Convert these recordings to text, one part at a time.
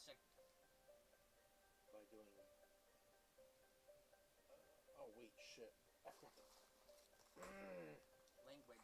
discussing? By doing... oh, wait, shit. I forgot the... Language.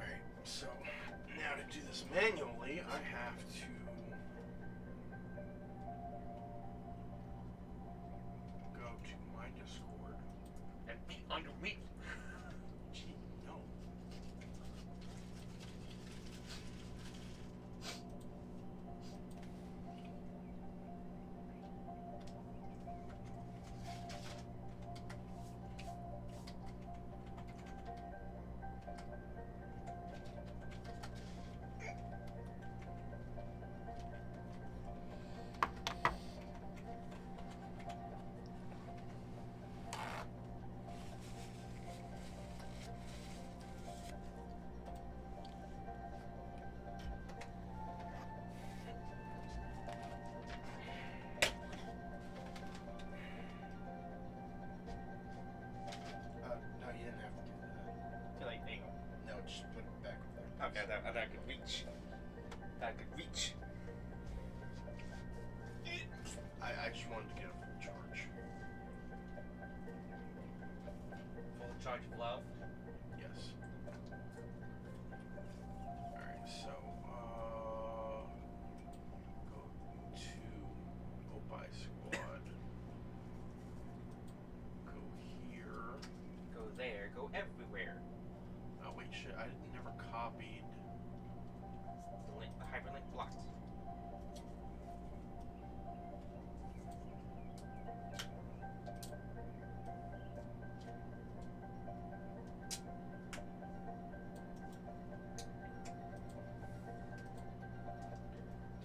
Alright. So, now to do this manually, I have to go to my Discord. And be under me. Gee, no. No, you didn't have to do that. Feel like they go. No, just put it back over there. Okay, that I could reach. That I could reach. I just wanted to get a full charge. Full charge of love. Yes. Alright, so, go to Opie Squad. Go here. Go there. Go everywhere. Oh, wait, shit, I never copied. The hyperlink blocked.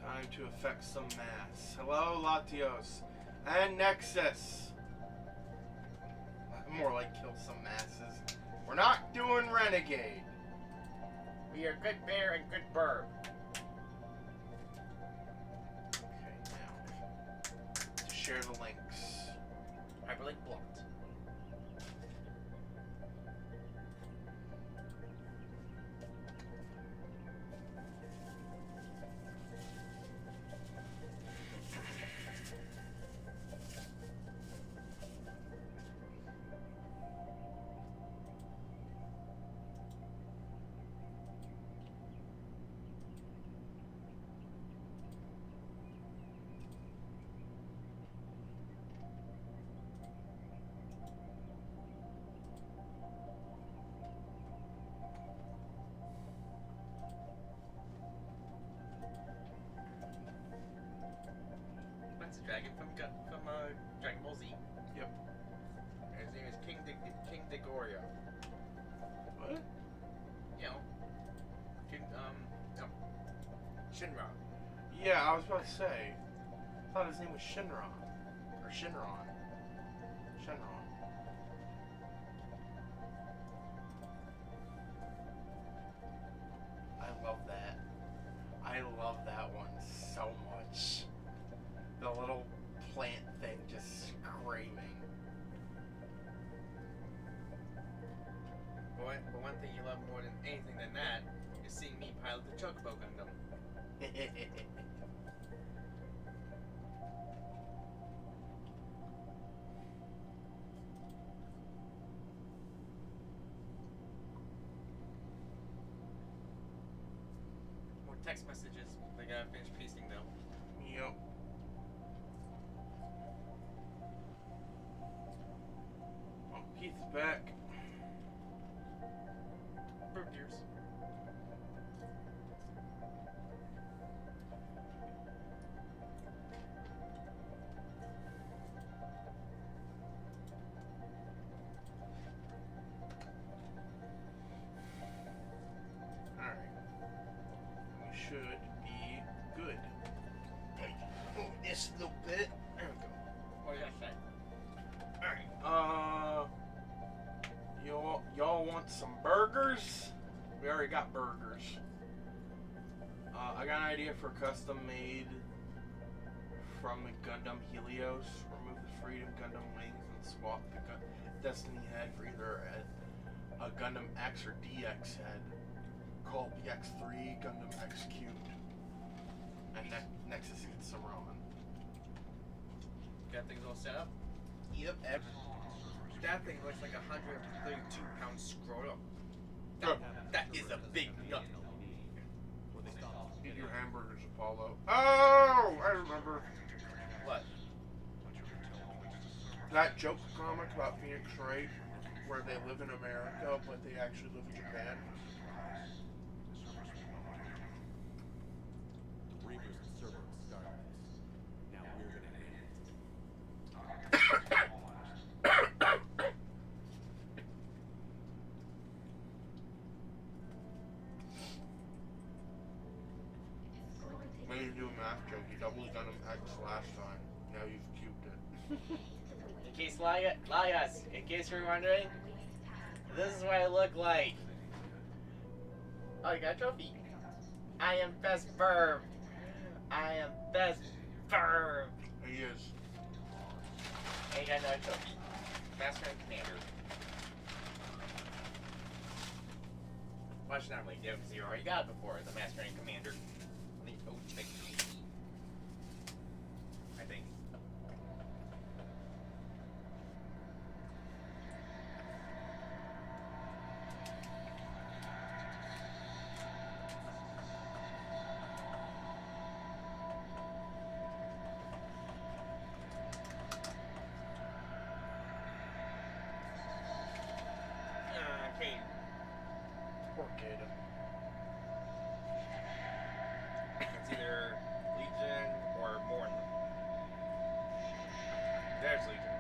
Time to affect some mass. Hello, Latios. And Nexus. More like kill some masses. We're not doing Renegade. We are good bear and good birb. Okay, now. To share the links. Hyperlink blocked. That's a dragon from Dragon Ball Z. Yep. His name is King Degorio. What? You know, no, Shinra. Yeah, I was about to say. I thought his name was Shinron. Or Shinron. Shinron. I love that. I love that one so much. The little plant thing just screaming. But one thing you love more than anything than that is seeing me pilot the Chocobo Gundam. text messages. They gotta finish pasting though. Yep. Oh, Keith's back. Birb gears. Alright. We should be good. Move this a little bit. There we go. What do you gotta say? Alright. Y'all want some burgers? We already got burgers. I got an idea for custom made from the Gundam Helios. Remove the Freedom Gundam wings and swap the Destiny head for either a Gundam X or DX head. Called the X3 Gundam X Cubed. And Nexus gets some ramen. Got things all set up? Yep. That thing looks like 132-pound scrotum. Oh. That is a big nut. Eat your hamburgers, Apollo. Oh, I remember. What? That joke comic about Phoenix Wright, where they live in America, but they actually live in Japan. Reaper's server started. Now we're gonna When you do a math joke, you doubled Gundam X last time. Now you've cubed it. In case Lias, in case you're wondering, this is what I look like. Oh, you got a trophy. I am best Birb. I am best Birb. He is. And you got another trophy. Master and Commander. Well, I should not really do because you already got it before, the Master and Commander. Oh, thank you. I think. Kane. Poor kid. It's either Legion or Morn. There's Legion.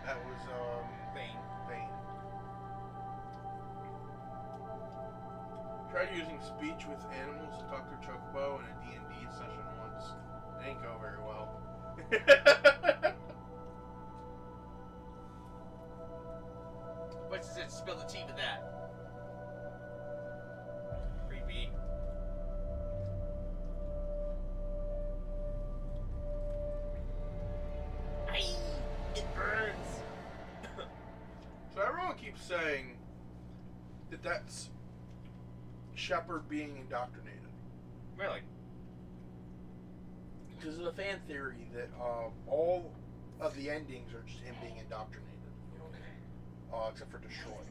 That was, Bane. Bane. Tried using speech with animals to talk to Chocobo in a D&D session once. It didn't go very well. What's it? Spill the tea with that. Creepy. Aye! It burns! So everyone keeps saying that that's Shepard being indoctrinated. Really? Because of the fan theory that all of the endings are just him being indoctrinated. Except for Destroy.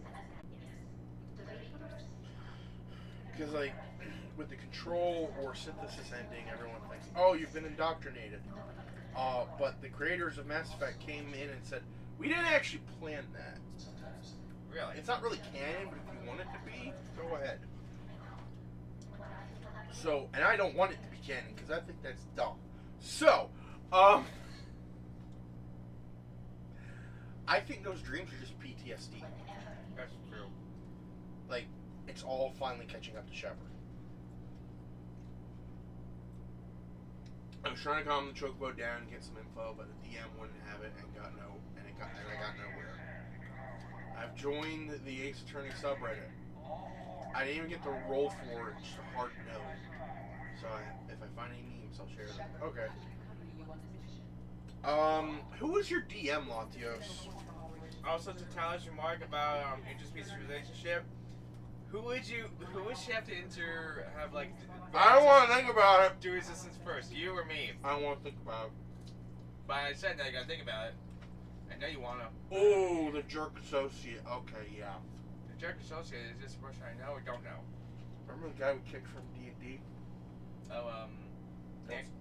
Because, like, with the Control or Synthesis ending, everyone thinks, oh, you've been indoctrinated. But the creators of Mass Effect came in and said, we didn't actually plan that. Really? It's not really canon, but if you want it to be, go ahead. So, and I don't want it to be canon, because I think that's dumb. So, I think those dreams are just PTSD. That's true. Like, it's all finally catching up to Shepard. I was trying to calm the Chocobo down and get some info, but the DM wouldn't have it and I got nowhere. I've joined the Ace Attorney subreddit. I didn't even get to roll for it, just a hard no. So if I find any memes, I'll share them. Okay. Who was your DM, Latios? Also, to Tyler's remark about interspecies relationship, who would she have to have like? I don't want to think about it. Do resistance first, you or me? I don't want to think about it. But I said that I gotta think about it. I know you wanna. Oh, the jerk associate. Okay, yeah. The jerk associate is this a person I know or don't know? Remember the guy we kicked from D&D? Oh,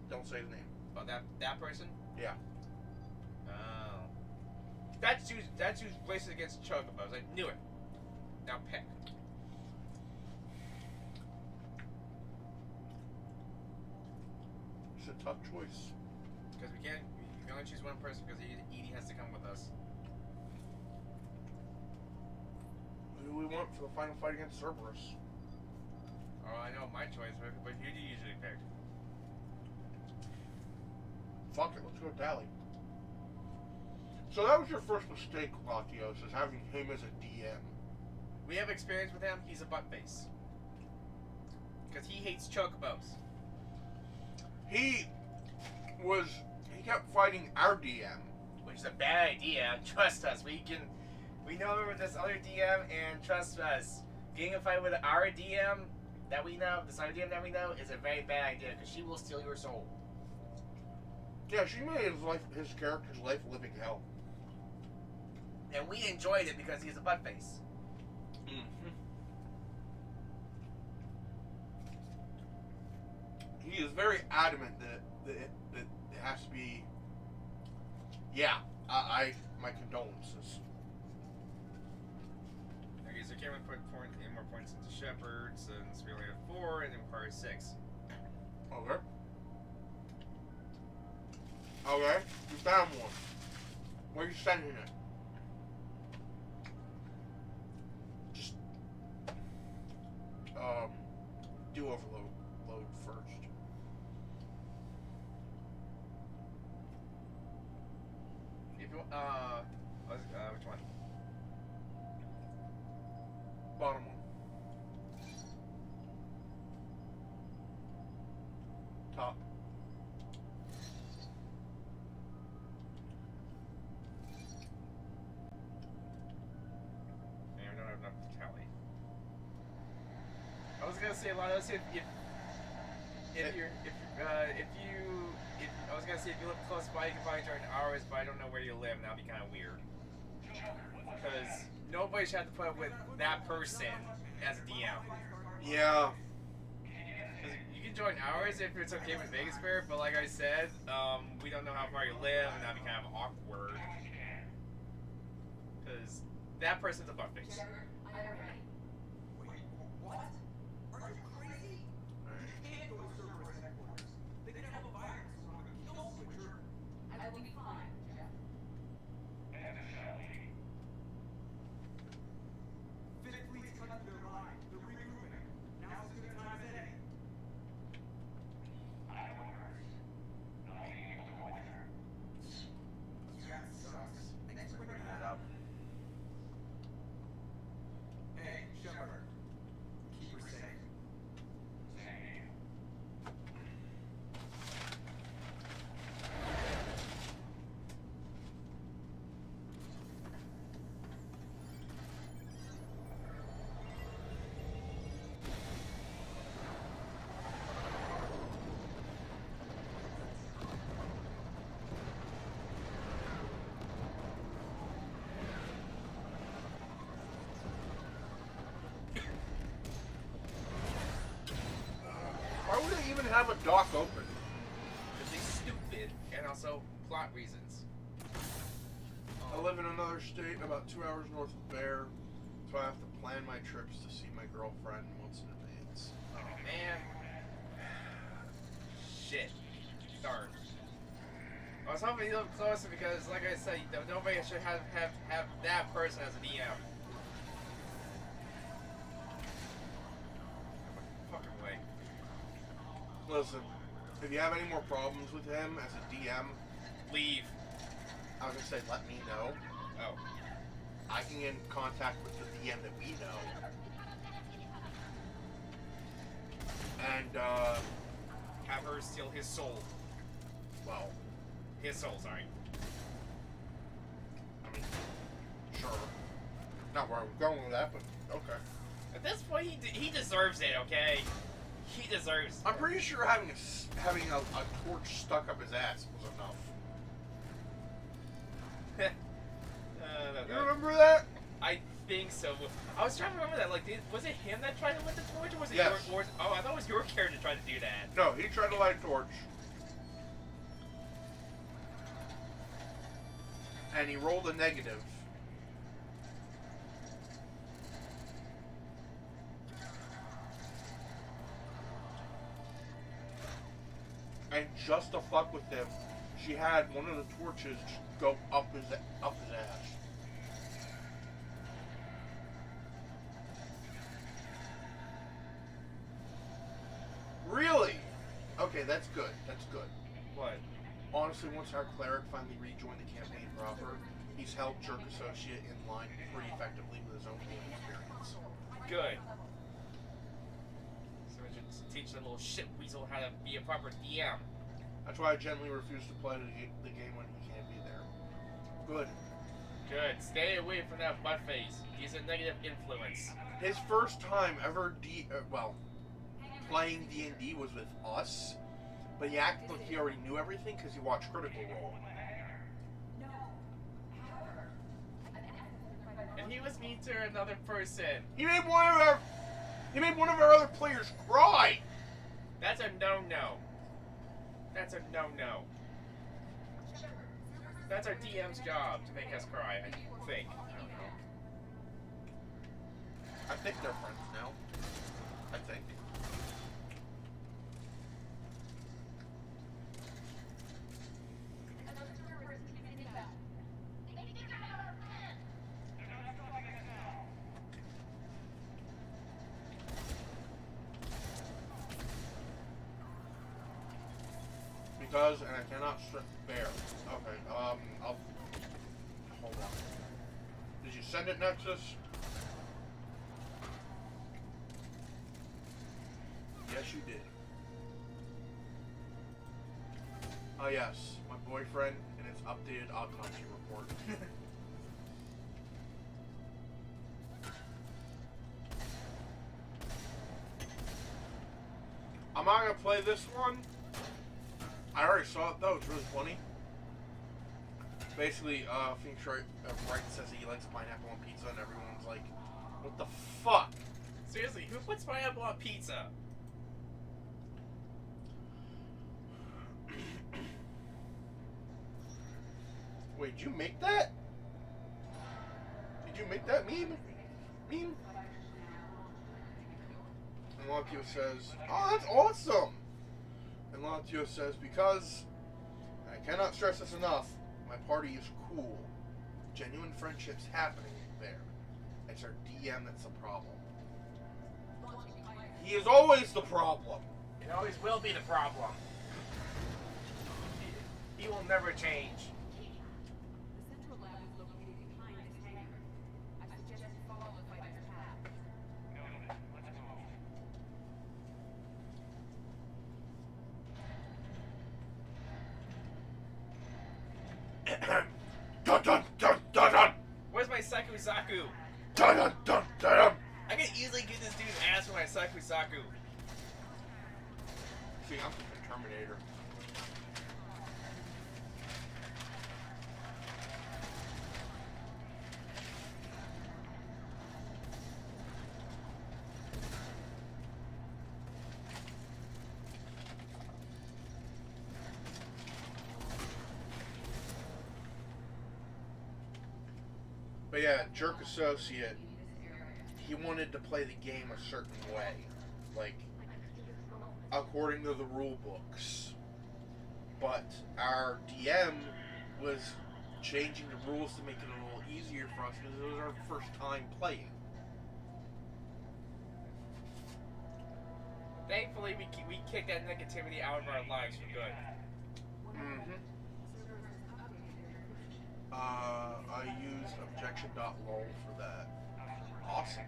Don't say his name. Oh, that person? Yeah. Oh. That's who's racing against Chocobos. I knew it. Now pick. It's a tough choice. Because we can only choose one person because Edie has to come with us. Who do we want for the final fight against Cerberus? Oh, I know my choice, but who do you usually pick? Fuck it, let's go Dally. So that was your first mistake, Latios, is having him as a DM. We have experience with him. He's a buttface. Because he hates Chocobos. He kept fighting our DM. Which is a bad idea. Trust us. We know him with this other DM, and trust us. Getting a fight with our DM that we know, this other DM that we know, is a very bad idea because she will steal your soul. Yeah, she made his character's life a living hell. And we enjoyed it because he's a buttface. Mm-hmm. He is very adamant that it has to be. Yeah, my condolences. Okay, so Cameron put 8 more points into Shepard, since we only have 4 and it requires 6. Okay. Okay, you found one. Where are you sending it? Just do overload first. If you which one? Bottom one. Top. I don't have enough to tally. I was gonna say a lot of if you live close by, you can probably join ours, but I don't know where you live, and that'd be kind of weird. Because nobody should have to put up with that person as a DM. Yeah. Because you can join ours if it's okay with Vegas Spirit, but like I said, we don't know how far you live, and that'd be kind of awkward. Because that person's a buttface. Why would they even have a dock open? Because they're stupid, and also plot reasons. I live in another state, about 2 hours north of Bear, so I have to plan my trips to see my girlfriend months in advance. Oh man. Shit. Darn. I was hoping you lived closer because, like I said, nobody should have that person as a DM. Fucking way. Listen, if you have any more problems with him as a DM, Leave. I was gonna say let me know. Oh. I can get in contact with the DM that we know. And, Have her steal his soul. well, His soul, sorry. I mean, sure. Not where I was going with that, but okay. At this point, he deserves it, okay? He deserves it. I'm pretty sure having a torch stuck up his ass was enough. You remember that? I think so. I was trying to remember that. Like, was it him that tried to lit the torch, or was it Yes. your? Oh, I thought it was your character trying to do that. No, he tried to light a torch. And he rolled a negative. And just to fuck with him, she had one of the torches go up his ass. Really? Okay, that's good. That's good. What? Honestly, once our cleric finally rejoined the campaign proper, he's helped Jerk Associate in line pretty effectively with his own game experience. Good. So I should teach the little shit weasel how to be a proper DM. That's why I generally refuse to play the game when he can't be there. Good. Good. Stay away from that butt face. He's a negative influence. His first time ever playing D&D was with us, but he acted like he already knew everything because he watched Critical Role. And he was mean to another person. He made one of our other players cry. That's a no-no. That's a no-no. That's our DM's job to make us cry, I think. I don't know. I think they're friends now. I think. Because, and I cannot strip bear. Okay, I'll hold on. Did you send it, Nexus? Yes, you did. Oh yes, my boyfriend and its updated autopsy report. I'm not gonna play this one. I already saw it though, it's really funny. Basically, Phoenix Wright says he likes pineapple on pizza and everyone's like, what the fuck? Seriously, who puts pineapple on pizza? Wait, did you make that? Did you make that meme? And Lontio says, oh, that's awesome! And Lontio says, because I cannot stress this enough, my party is cool. Genuine friendships happening there. It's our DM that's the problem. He is always the problem. It always will be the problem. He will never change. The central lab is located behind this hangar. I suggest you follow the fighter's path. Dun dun dun dun dun! Where's my Saku-Saku? Dun dun dun dun! I can easily get this dude's ass with my Saku-Saku. See, I'm the Terminator. But yeah, Jerk Associate, he wanted to play the game a certain way. Like, according to the rule books. But our DM was changing the rules to make it a little easier for us because it was our first time playing. Thankfully, we kicked that negativity out of our lives for good. Mm-hmm. I used objection.lol for that. Awesome.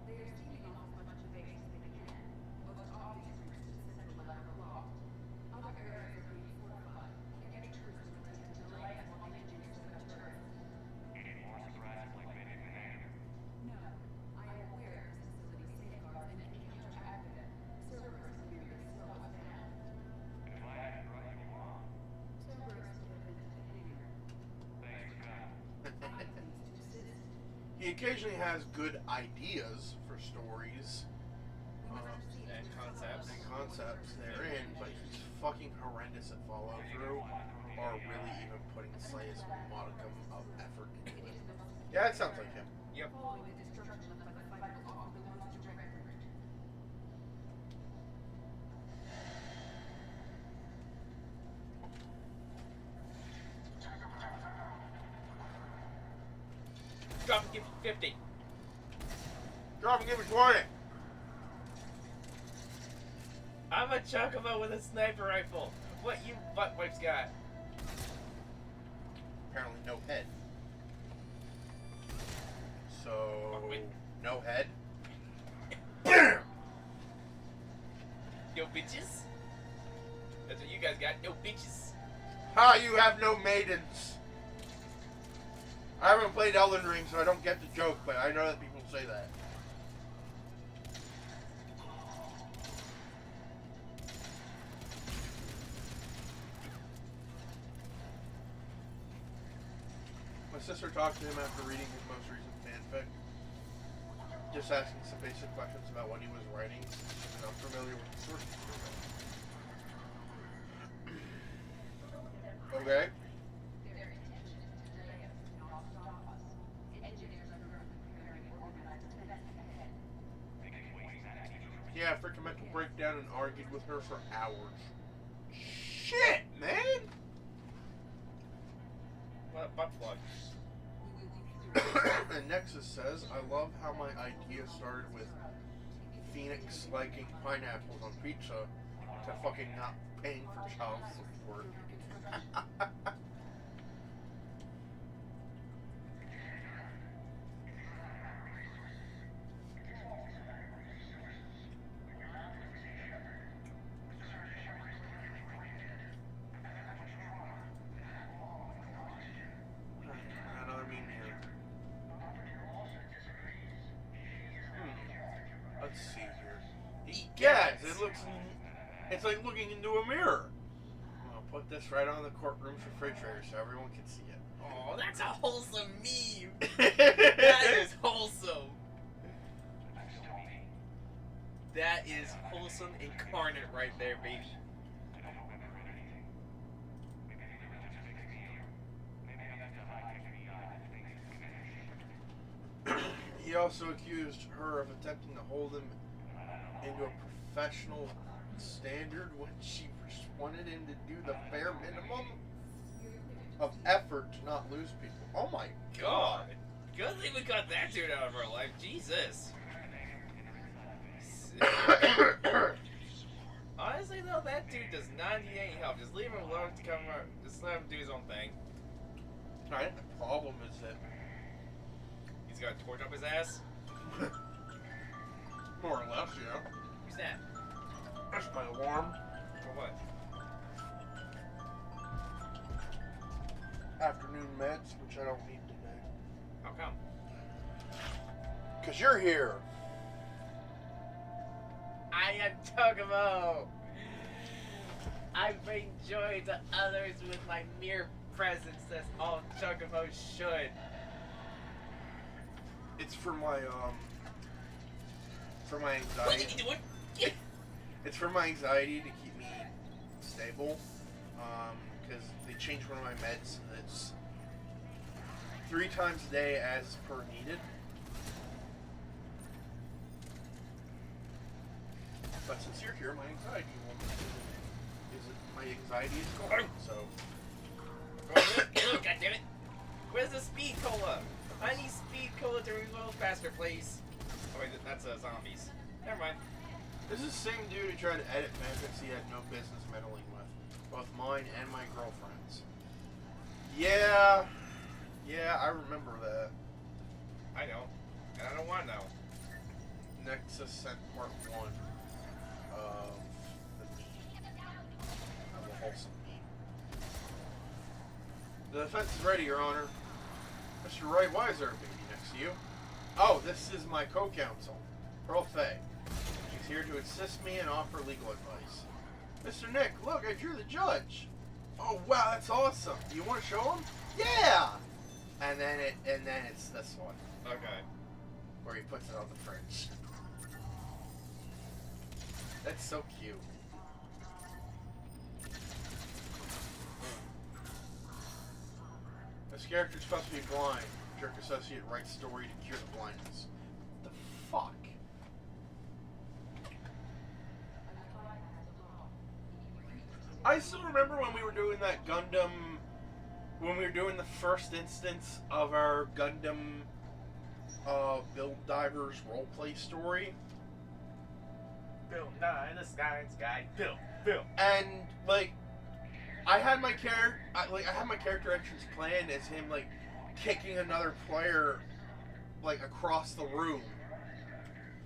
They are seeding off as much information as they can. Most obvious routes to the central lab are blocked. Other areas are being fortified. Any tourists will be delays while they introduce the tourists. No, I am aware this facility safeguards any counter-accident. Cerberus will be able to slow us down. Cerberus will have been to the hangar. He occasionally has good ideas for stories And concepts. and concepts therein, but he's fucking horrendous at follow through, or really even putting the slightest modicum of effort into it. Yeah, it sounds like him. Yep. Following the destruction left by the fight law, the most direct route. Drop and give me 50. Drop and give me 20. I'm a chocobo with a sniper rifle. What you butt wipes got? Apparently no head. So, Wait. no head? Yo, bitches. That's what you guys got. Yo, bitches. Ha, you have no maidens. I haven't played Elden Ring, so I don't get the joke, but I know that people say that. My sister talked to him after reading his most recent fanfic. Just asking some basic questions about what he was writing, and I'm familiar with the source material. Okay. Their intention is to delay us and not stop us. Engineers are currently preparing an organized defense ahead. Yeah, freaking mental breakdown and argued with her for hours. Shit, man! What a butt plug. And Nexus says, I love how my idea started with Phoenix liking pineapples on pizza to fucking not paying for child support. Another meme here. Let's see here. Yes, it looks. It's like looking into a mirror. I'll put this right on the courtroom's refrigerator so everyone can see it. Oh, that's a wholesome meme. That is wholesome. That is wholesome incarnate right there, baby. He also accused her of attempting to hold him into a professional standard when she just wanted him to do the bare minimum of effort to not lose people. Oh my god. Good thing we got that dude out of our life. Jesus. Honestly, though, that dude does not need any help. Just leave him alone to come around. Just let him do his own thing. Alright, the problem is that He's got a torch up his ass. more or less, yeah. Who's that? That's my alarm. For what? Afternoon meds, which I don't need today. How come? Cause you're here. I am Chocobo. I bring joy to others with my mere presence, as all Chocobos should. It's for my What are anxiety. you doing? It's for my anxiety to keep me stable. Because they changed one of my meds. It's 3 times a day as per needed. But since you're here, my anxiety my anxiety is gone. So God damn it! Where's the speed cola? I need speed cola to reload faster, please. Oh wait, that's zombies. Never mind. this is the same dude who tried to edit fanfics he had no business meddling with, both mine and my girlfriend's. Yeah, I remember that. I know, and I don't want to know. Nexus sent part 1 of the meme. Of the wholesome meme. The defense is ready, Your Honor. Mr. Wright, why is there a baby next to you? Oh, this is my co-counsel, Pearl Fay. She's here to assist me and offer legal advice. Mr. Nick, look, I drew the judge. Oh, wow, that's awesome. Do you want to show him? Yeah! and then it's this one Okay. where he puts it on the fridge. That's so cute. This character's supposed to be blind. Jerk associate writes story to cure the blindness. The fuck? I still remember when we were doing that Gundam, when we were doing the first instance of our Gundam Build Divers roleplay story. Bill, nah, in the sky, Bill. And like, I had my character entrance planned as him like kicking another player like across the room.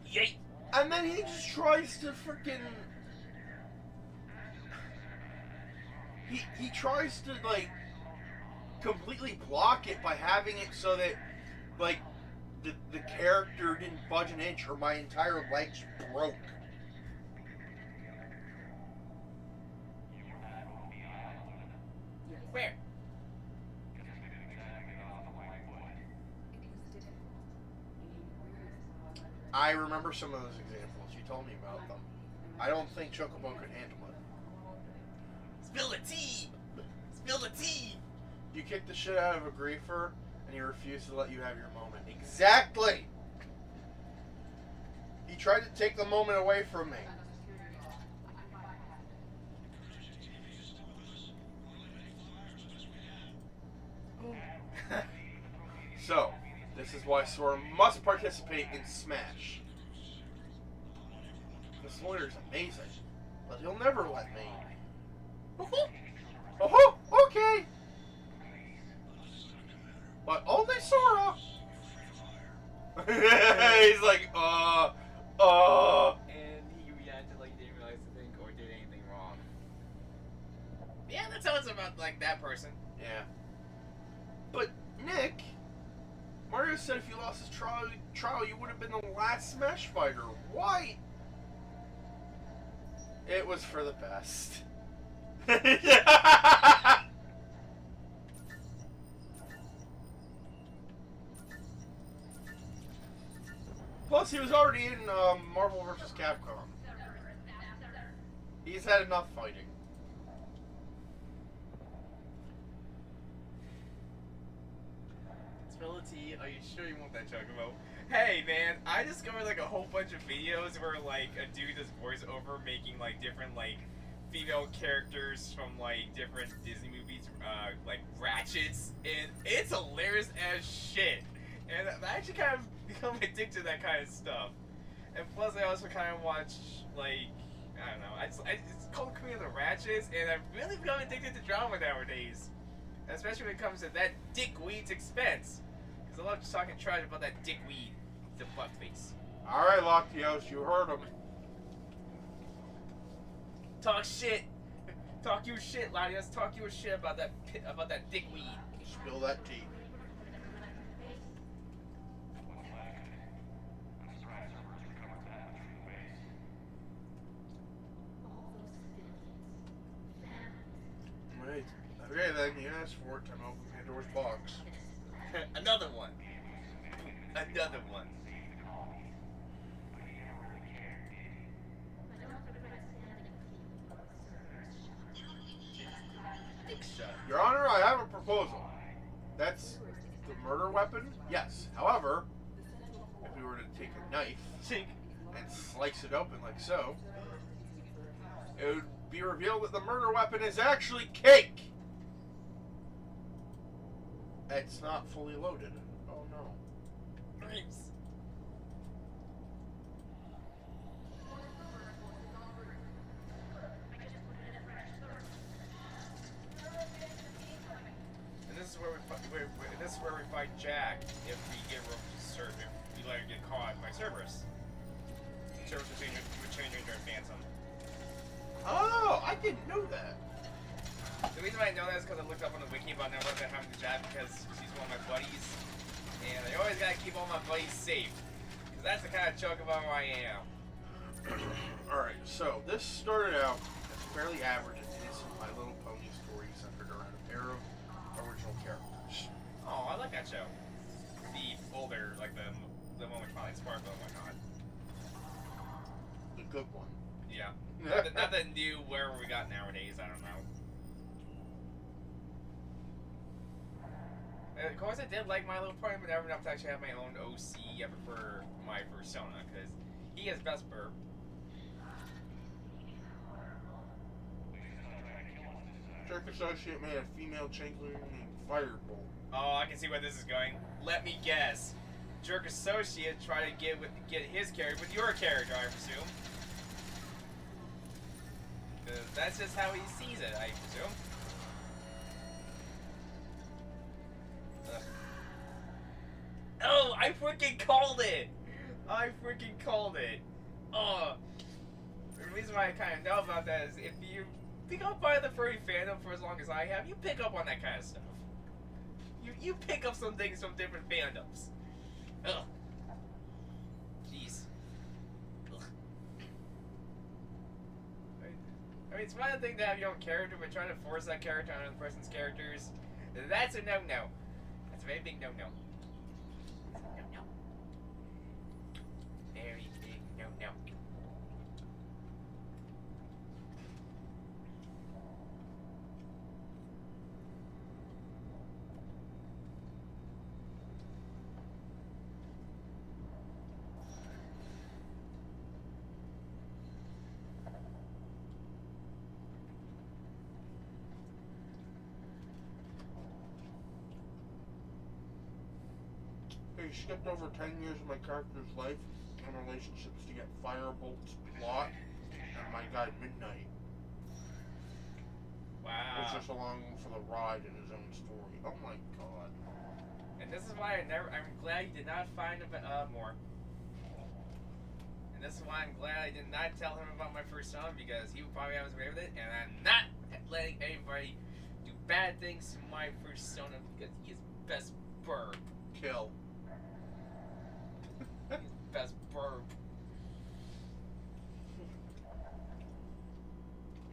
Yeet. And then he just tries to freaking. He tries to like completely block it by having it so that like the character didn't budge an inch or my entire legs broke. Where? I remember some of those examples. You told me about them. I don't think Chocobo could handle it. Spill the tea! Spill the tea! You kick the shit out of a griefer, and he refuses to let you have your moment. Exactly! He tried to take the moment away from me. So, this is why Sora must participate in Smash. This lawyer's amazing, but he'll never let me. Oh, okay. But only Sora. He's like, And he reacted like he didn't realize the thing or did anything wrong. Yeah, that's how it's about like that person. Yeah. But Nick, Mario said if you lost his trial, you would have been the last Smash fighter. Why? It was for the best. Plus, he was already in Marvel vs. Capcom. He's had enough fighting. Spill the tea. Are you sure you want that Chocobo? Hey man, I discovered like a whole bunch of videos where like a dude does voiceover making like different like female characters from like different Disney movies, like Ratchets, and it's hilarious as shit. And I actually kind of become addicted to that kind of stuff. And plus, I also kind of watch like I don't know, it's called Queen of the Ratchets, and I've really become addicted to drama nowadays, especially when it comes to that dickweed's expense. Because I love just talking trash about that dickweed, the fuckface. Alright, Lactios, you heard him. Talk shit. Talk your shit, Latias. Talk your shit about that dickweed. Spill that tea. Right. Okay then, you asked for it. Time to open Pandora's box. Another one. Another one. Your Honor, I have a proposal. That's the murder weapon? Yes. However, if we were to take a knife and slice it open like so, it would be revealed that the murder weapon is actually cake! It's not fully loaded. Oh no. Thanks. And this is where we fight Jack if we get if we let her get caught by Cerberus. Cerberus would change into a phantom. Oh, I didn't know that. The reason why I know that is because I looked up on the wiki about what happened to Jack because she's one of my buddies, and I always gotta keep all my buddies safe because that's the kind of chocobo I am. Alright, so this started out as a fairly average and innocent My Little Pony story centered around a pair of original characters. Oh, I like that show. The older, like the one with Twilight Sparkle and whatnot. The good one. Yeah. Not the new wherever we got nowadays. I don't know. Of course, I did like My Little Pony, but never enough to actually have my own OC. I prefer my persona because he is best Birb. Jerk Associate made a female changeling named Firebolt. Oh, I can see where this is going. Let me guess. Jerk Associate tried to get his character with your character, I presume. That's just how he sees it, I presume. Oh, I freaking called it! I freaking called it. Oh. The reason why I kind of know about that is if you pick up by the furry fandom for as long as I have, you pick up on that kind of stuff. You pick up some things from different fandoms. Ugh. Jeez. Ugh. I mean, it's one thing to have your own character, but trying to force that character on another person's characters, that's a no-no. That's a very big no-no. No-no. Very big no-no. He skipped over 10 years of my character's life and relationships to get Firebolt's plot and my guy Midnight. Wow. Was just along for the ride in his own story. Oh my god. And this is why I'm glad you did not find more. And this is why I'm glad I did not tell him about my first son, because he would probably have his way with it, and I'm not letting anybody do bad things to my persona because he is best Birb. Kill. He's best Birb.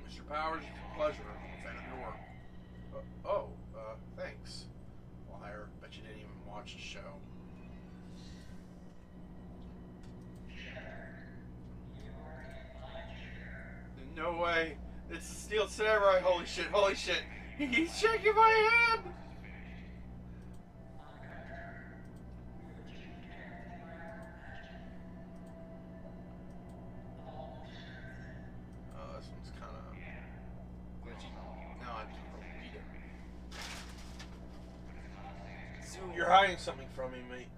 Mr. Powers, it's a pleasure. Open the door. Thanks. Liar. Bet you didn't even watch the show. No way. It's the Steel Samurai. Holy shit, holy shit. He's shaking my hand. Oh, this one's kind of glitchy. No, I just don't read it. Zoom. You're hiding something from me, mate.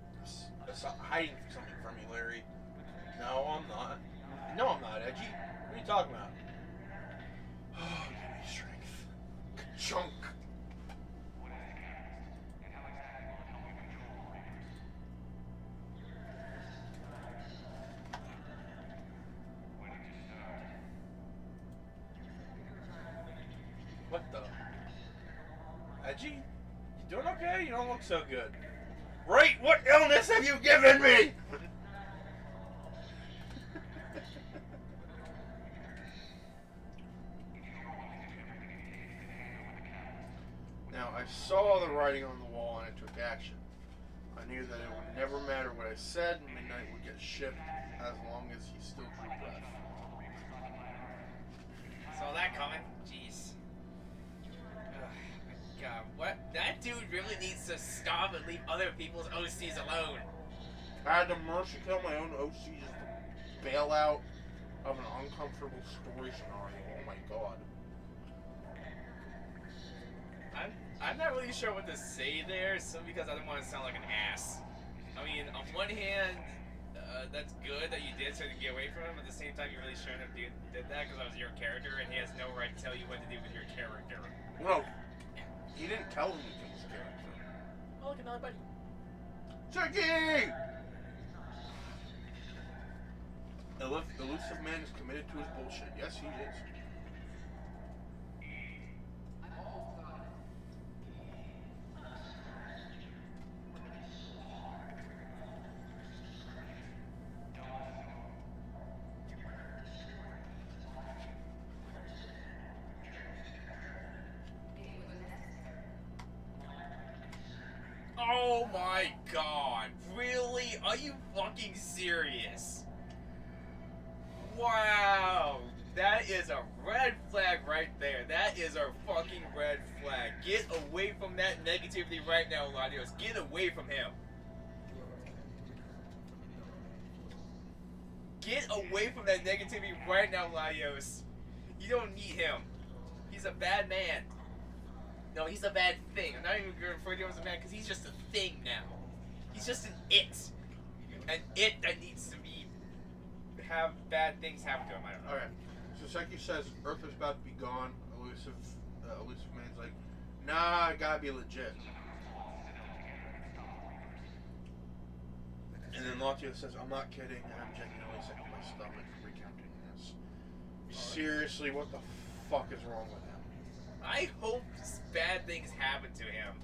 Hiding something from me, Larry. No, I'm not. No, I'm not, Edgy. What are you talking about? Oh, give me strength. Chunk. What the? Edgy? You doing okay? You don't look so good. Right? What illness have you given me? Now, I saw the writing on the wall and I took action. I knew that it would never matter what I said, Midnight would get shipped as long as he still drew breath. Saw that coming. Jeez. Ugh, God, what? That dude really needs to stop and leave other people's OCs alone. I had to mercy kill my own OC just to bail out of an uncomfortable story scenario. Oh my god. I'm not really sure what to say there, simply because I don't want to sound like an ass. I mean, on one hand, that's good that you did so to get away from him. At the same time, you really shouldn't have did that because I was your character, and he has no right to tell you what to do with your character. No, he didn't tell him to kill his character. Oh, look, another buddy. Jackie! Elusive man is committed to his bullshit. Yes, he is. Oh my god. Really? Are you fucking serious? Wow. That is a red flag right there. That is a fucking red flag. Get away from that negativity right now, Latios. Get away from him. Get away from that negativity right now, Latios. You don't need him. He's a bad man. No, he's a bad thing. I'm not even going to refer to him as a man because he's just a thing now. He's just an it. An it that needs to be have bad things happen to him. I don't know. Okay. So Seki says Earth is about to be gone. Elusive man's like, nah, I gotta be legit. And then Latio says, I'm not kidding, and I'm genuinely sick to my stomach recounting this. Seriously, what the fuck is wrong with him? I hope bad things happen to him.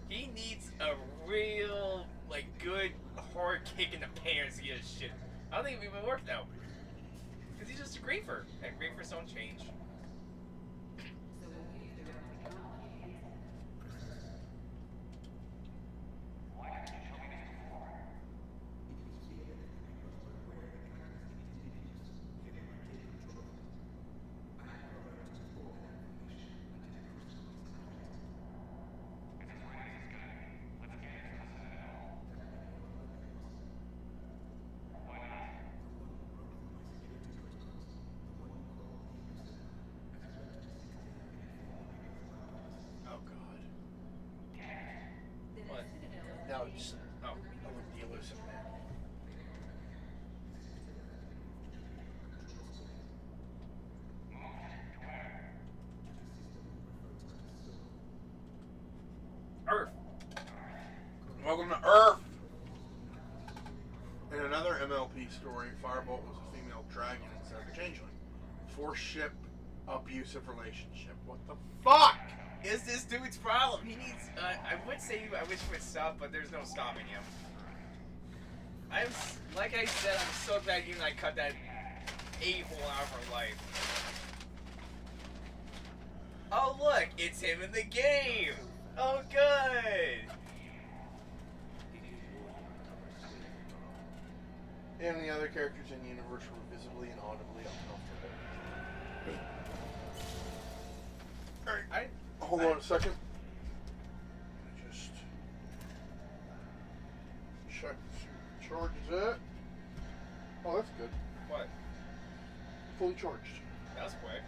He needs a real, like, good, hard kick in the pants to get his shit. I don't think it would work though. Because he's just a griefer. And griefers don't change. Oh god. What? No, just Oh. I want the elusive man. Earth. Welcome to Earth! In another MLP story, Firebolt was a female dragon instead of a changeling. Force ship abusive relationship. What the fuck? Is this dude's problem? He needs. I would say I wish he would stop, but there's no stopping him. Like I said, I'm so glad you and I cut that a-hole out of her life. Oh look, it's him in the game. Oh good. And the other characters in the universe were visibly and audibly uncomfortable. Alright, hold on a second. Just check charges it. Oh, that's good. What? Fully charged. That was quick.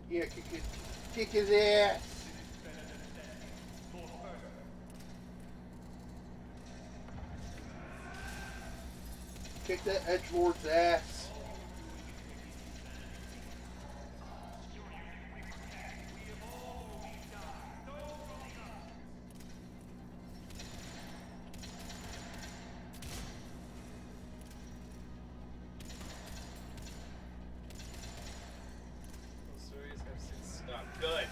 Yeah, kick his ass. Kick that edgelord's ass. Those stories have since stopped. Good.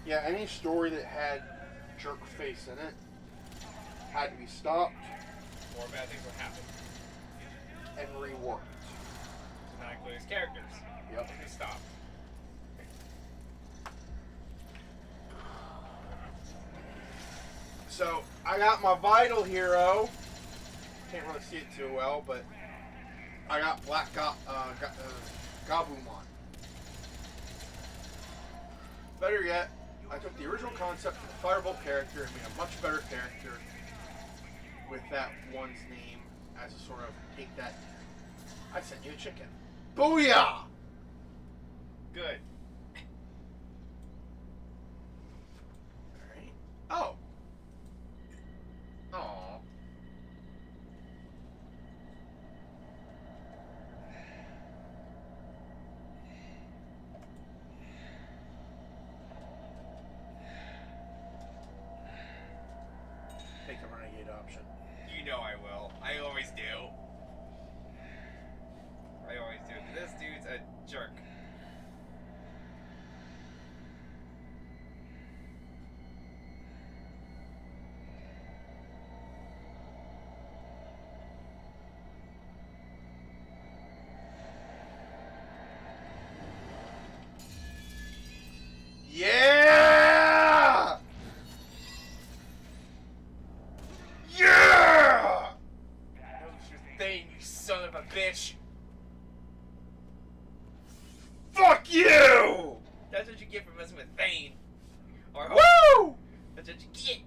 Yeah, any story that had jerk face in it had to be stopped More bad things will happen. and reworked. To not include his characters. Yep. They stop. So I got my vital hero. Can't really see it too well, but I got Black Gabumon. Better yet, I took the original concept of the Firebolt character and made a much better character with that one's name as a sort of take that. I sent you a chicken. Booyah! Good. Alright. Oh. Aww. Take the renegade option. You know I will. I always do. I always do. This dude's a jerk. you! That's what you get for messing with Thane. Or Woo! That's what you get.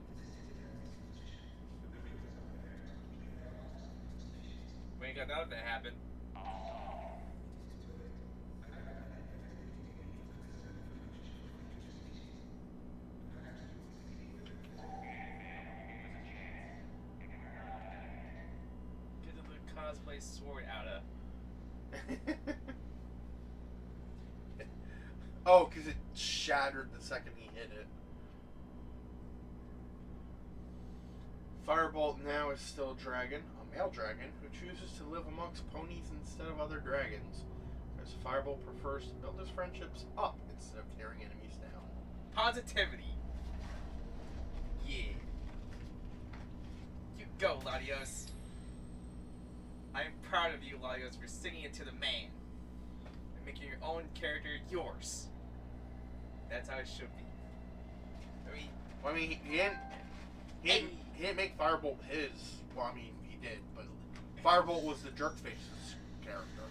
We ain't got none of that happen. Get the cosplay sword out of. Oh, because it shattered the second he hit it. Firebolt now is still a dragon, a male dragon, who chooses to live amongst ponies instead of other dragons. As Firebolt prefers to build his friendships up instead of tearing enemies down. Positivity. Yeah. You go, Latios. I am proud of you, Latios, for sticking it to the man. And making your own character yours. That's how it should be. Well, I mean, he didn't make Firebolt his. Well, I mean, he did, but Firebolt was the Jerkface's character.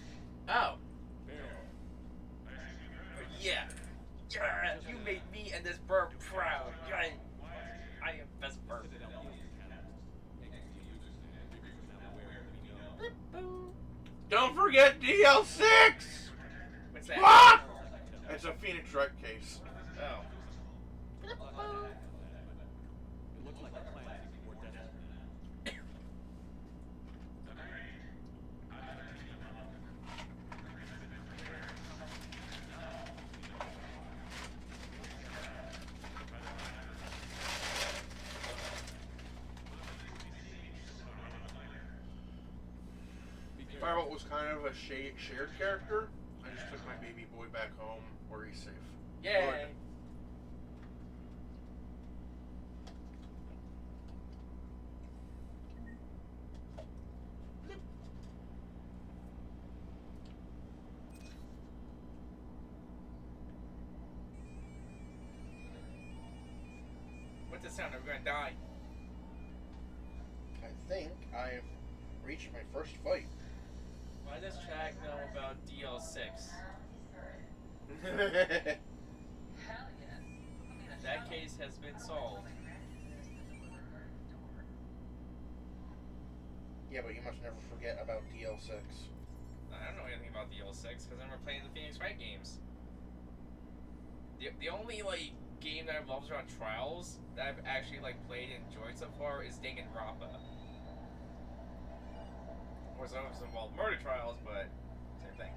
Oh. Yeah. Yeah. You made me and this Birb proud. I am best Birb. Don't forget DL6! What's that? Ah! It's a Phoenix Wright case. Oh. It looks like a plan for destiny. Firebolt was kind of a shared character. I just took my baby boy back home where he's safe. Yay. What's the sound? Are we gonna die? I think I reached my first fight. Why does Chad know about DL6? That case has been solved. Yeah, but you must never forget about DL6. I don't know anything about DL6 because I'm never playing the Phoenix Wright games. The only like game that revolves around trials that I've actually like played and enjoyed so far is Danganronpa. Of course, those involve murder trials, but same thing.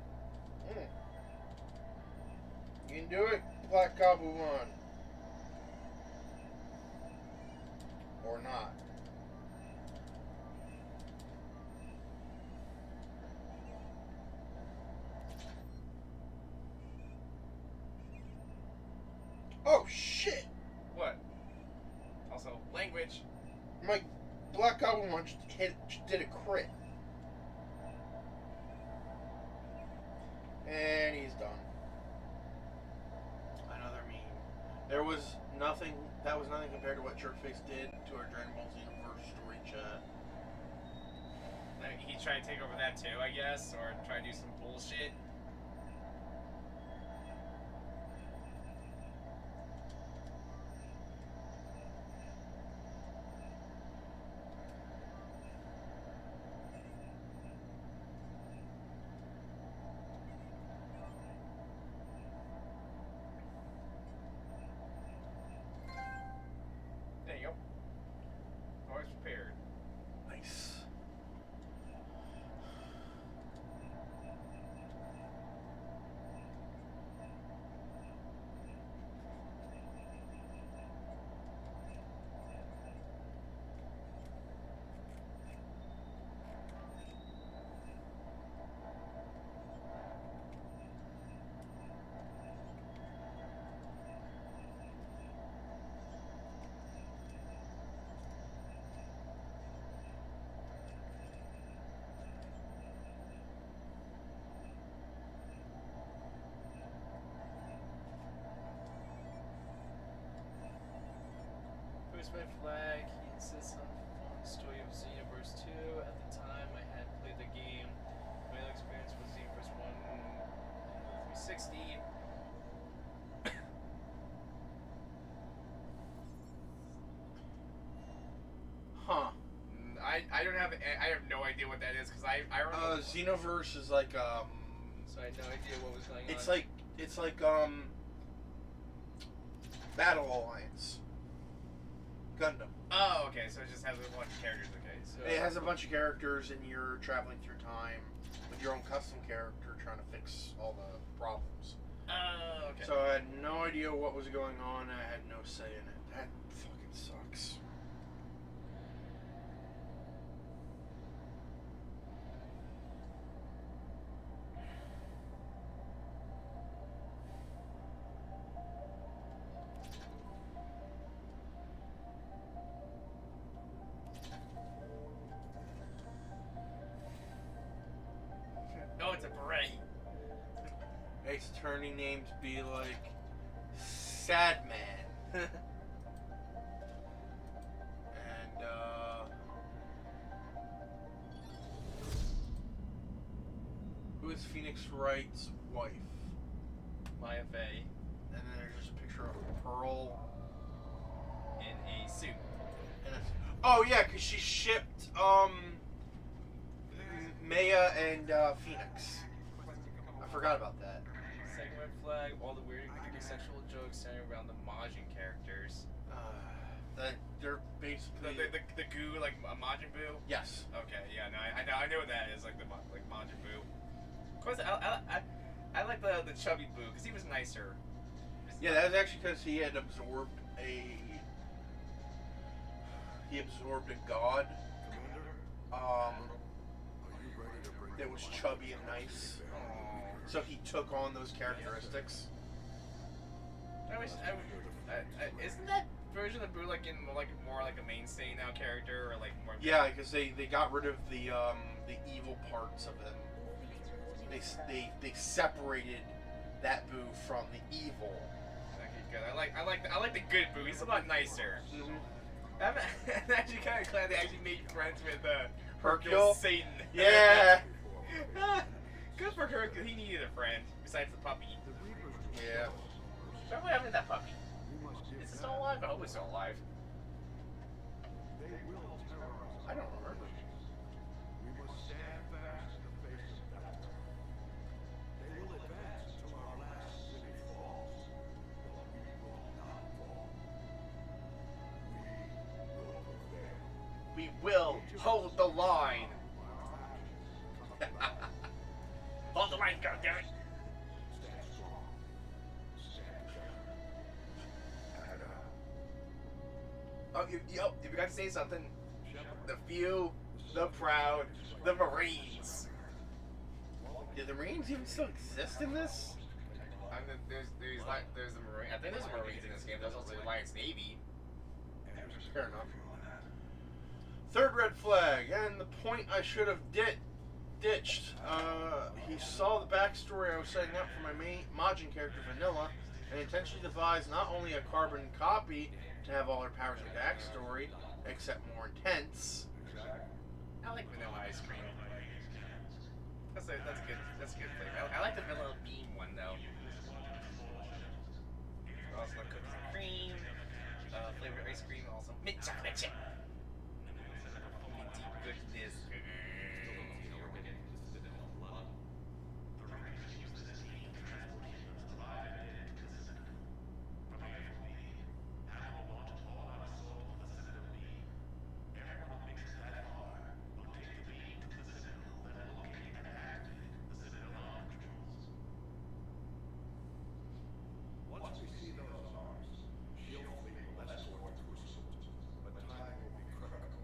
You can do it, Black Kabuman. Or not. Oh shit! What? Also, language. My Black Kabuman just did a crit. And he's done. Another meme. There was nothing. That was nothing compared to what Jerkface did to our Dragon Ball Z Universe story chat. Like, he tried to take over that too, I guess, or try to do some bullshit. There you go. Always prepared. Nice. Boost my flag. He insists on the story of Xenoverse 2. At the time, I had played the game. My experience with Xenoverse 1 360. I don't have I have no idea what that is because I remember. Xenoverse is like So I had no idea what was going on. it's like Battle Alliance. Gundam. Oh, okay. So it just has a bunch of characters. Okay. So It has a bunch of characters, and you're traveling through time with your own custom character, trying to fix all the problems. Oh, okay. So I had no idea what was going on. I had no say in it. That fucking sucks. Oh, it's a beret. Ace Attorney names be like Sad Man. And who is Phoenix Wright's wife? Maya Fey And then there's just a picture of Pearl. in a suit. And it's, oh yeah, because she shipped Maya and Phoenix. I forgot about that. Second red flag. All the weird sexual jokes centered around the Majin characters. That they're basically The goo like Majin Buu. yes. Okay, yeah, no, I know what that is, like the like Majin Buu. Of course, I like the chubby Buu because he was nicer. Yeah, that was actually because he absorbed a god. That was chubby and nice. So he took on those characteristics. Isn't that version of Buu like in like more like a mainstay now character or like more? Yeah, because they got rid of the evil parts of him. They separated that Buu from the evil. Okay, good. I like the good Buu. He's a lot nicer. Mm-hmm. I'm actually kind of glad they actually made friends with Hercule? Satan. Yeah. Good for Hercule. He needed a friend besides the puppy. Yeah. What happened to that puppy? Is it still alive? I hope it's still alive. I don't remember. We must stand fast in the face of death. They will advance until our last city falls, but we will not fall. We We will prevail. will hold the line. Hold the line, goddammit! Stand strong. Stand together. Oh, you forgot to say something. The few, the proud, the Marines. Do the Marines even still exist in this? There's the Marine. I think there's Marines in this game. There's also the Alliance Navy. Fair enough. Third red flag, and the point I should have ditched. He saw the backstory I was setting up for my main Majin character Vanilla, and intentionally devised not only a carbon copy to have all her powers and backstory, except more intense. I like vanilla ice cream. That's a good flavor. I like the vanilla bean one though. Also like cookies and cream, flavored ice cream, also mint chocolate chip. Minty goodness. Once we see those arms, Shield Fleet will escort the Crucible, but timing will be critical.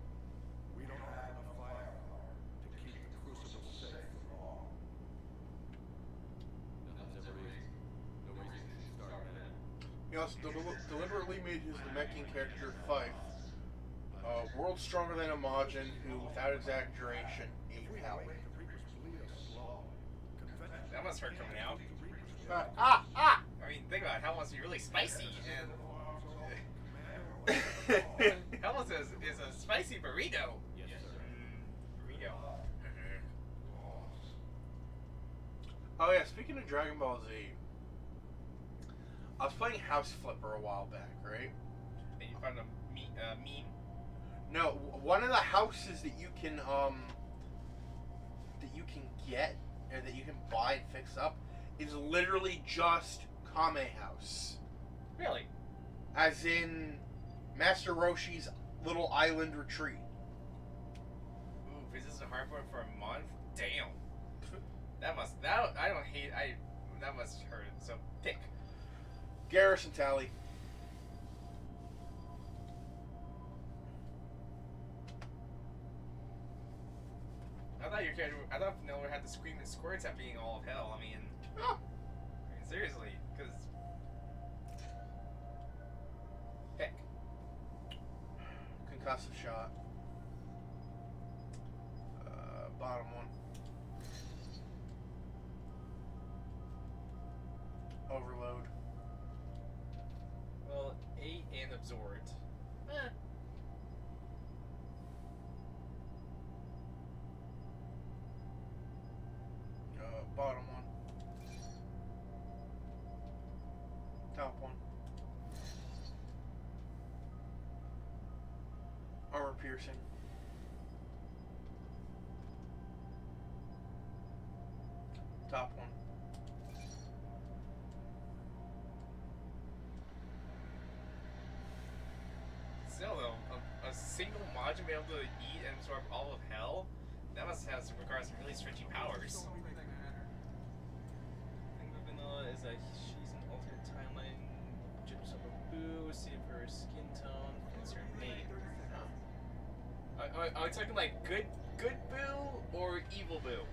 We don't have enough firepower to keep the Crucible safe for long. Nothing's ever easy. No reason to start now. He also deliberately made his Namekian character Fife world stronger than a Majin who, without exaggeration, ate We Pally. make the Reapers bleed us slow. That must hurt coming out. Ah! I mean, think about it. Helmets are really spicy, and Helmets is a spicy burrito. Yes, sir. Burrito. Oh yeah, speaking of Dragon Ball Z, I was playing House Flipper a while back, right? And you found a meme? No, one of the houses that you can get or that you can buy and fix up is literally just Kame House. Really? As in Master Roshi's little island retreat. Ooh, is this a hard one for a month? Damn. That must hurt. So pick. Garrison Tally. I thought Vanilla had the screaming squirts at being all of hell. I mean, seriously, because pick. Concussive shot. Bottom one. Overload. Well, 8 and absorbed. Bottom one. Top one. Armor piercing. Top one. Still though, a single module being able to eat and absorb all of hell, that must have require some really stretchy powers. Vanilla is she's an alternate timeline. Gyps of a boo, see if her skin tone fits her mate. Are we talking like good boo or evil boo?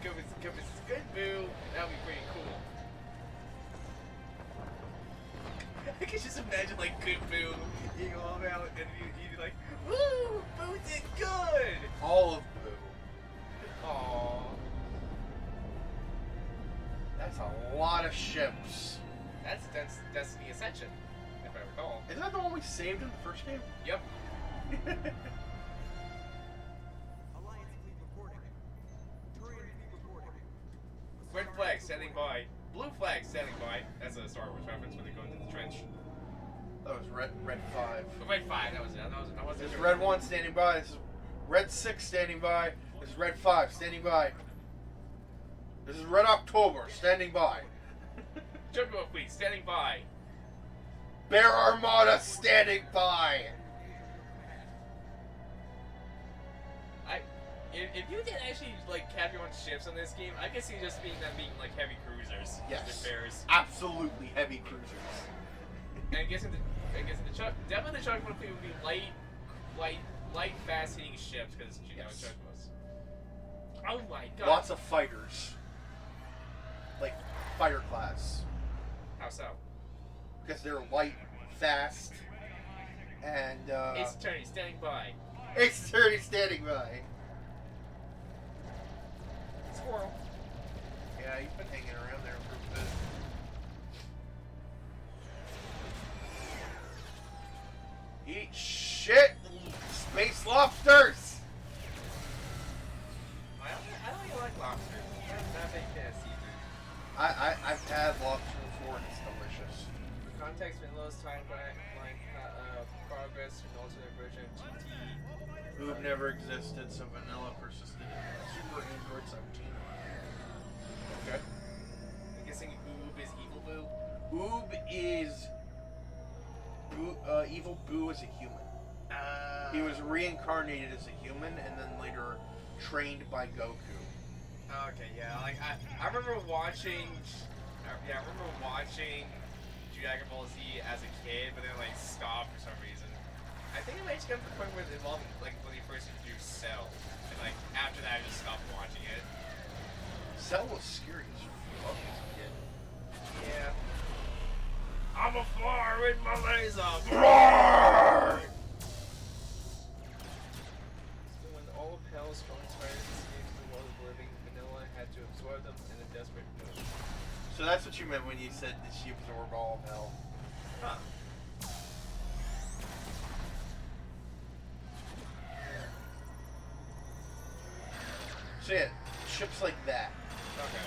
If it's good boo, that would be pretty cool. I can just imagine like good boo being all about and you'd be like, woo, boo did good! All of Boo. Aww. That's a lot of ships. That's Destiny Ascension, if I recall. Isn't that the one we saved in the first game? Yep. Alliance fleet reporting. Turian fleet reporting. Red flag standing by. Blue flag standing by. That's a Star Wars reference when they go into the trench. That was red 5. The red 5, that was it. That was This is red 1 standing by. This is red 6 standing by. This is red 5 standing by. This is red October standing by. Chocobo fleet standing by. Bear Armada standing by. If you did actually like have your own ships on this game, I could see just them being like heavy cruisers. Yes. With bears. Absolutely heavy cruisers. And I guess definitely the Chocobo fleet would be light, fast hitting ships because you know Yes. Chocobos. Oh my god. Lots of fighters. Like fighter class. How so? Because they're light, fast, and Ace Attorney standing by. Ace Attorney standing by. Squirrel. Yeah, he's been hanging around there for a bit. Eat shit, space lobsters! I don't even like lobster. I'm not a big fan of seafood. I've had lobster before and it's delicious. For context, Vanilla's timeline progress from the alternate version of GT. Oob never existed, so vanilla persisted in Super Android 17. Okay. I'm guessing Oob is Evil Boo. Oob is Evil Boo as a human. He was reincarnated as a human and then later trained by Goku. Okay, yeah. Like I remember watching. Yeah, I remember watching Dragon Ball Z as a kid, but then like stopped for some reason. I think it might just come to the point where it involved like when he first introduced Cell, and like after that I just stopped watching it. Cell was scary as fuck as a kid. Yeah. I'm a fire with my laser. Roar! So when all of Hell's strong spiders escaped the world of the living, Vanilla had to absorb them in a desperate move. So that's what you meant when you said that she absorbed all of hell. Huh. So yeah, ships like that. Okay.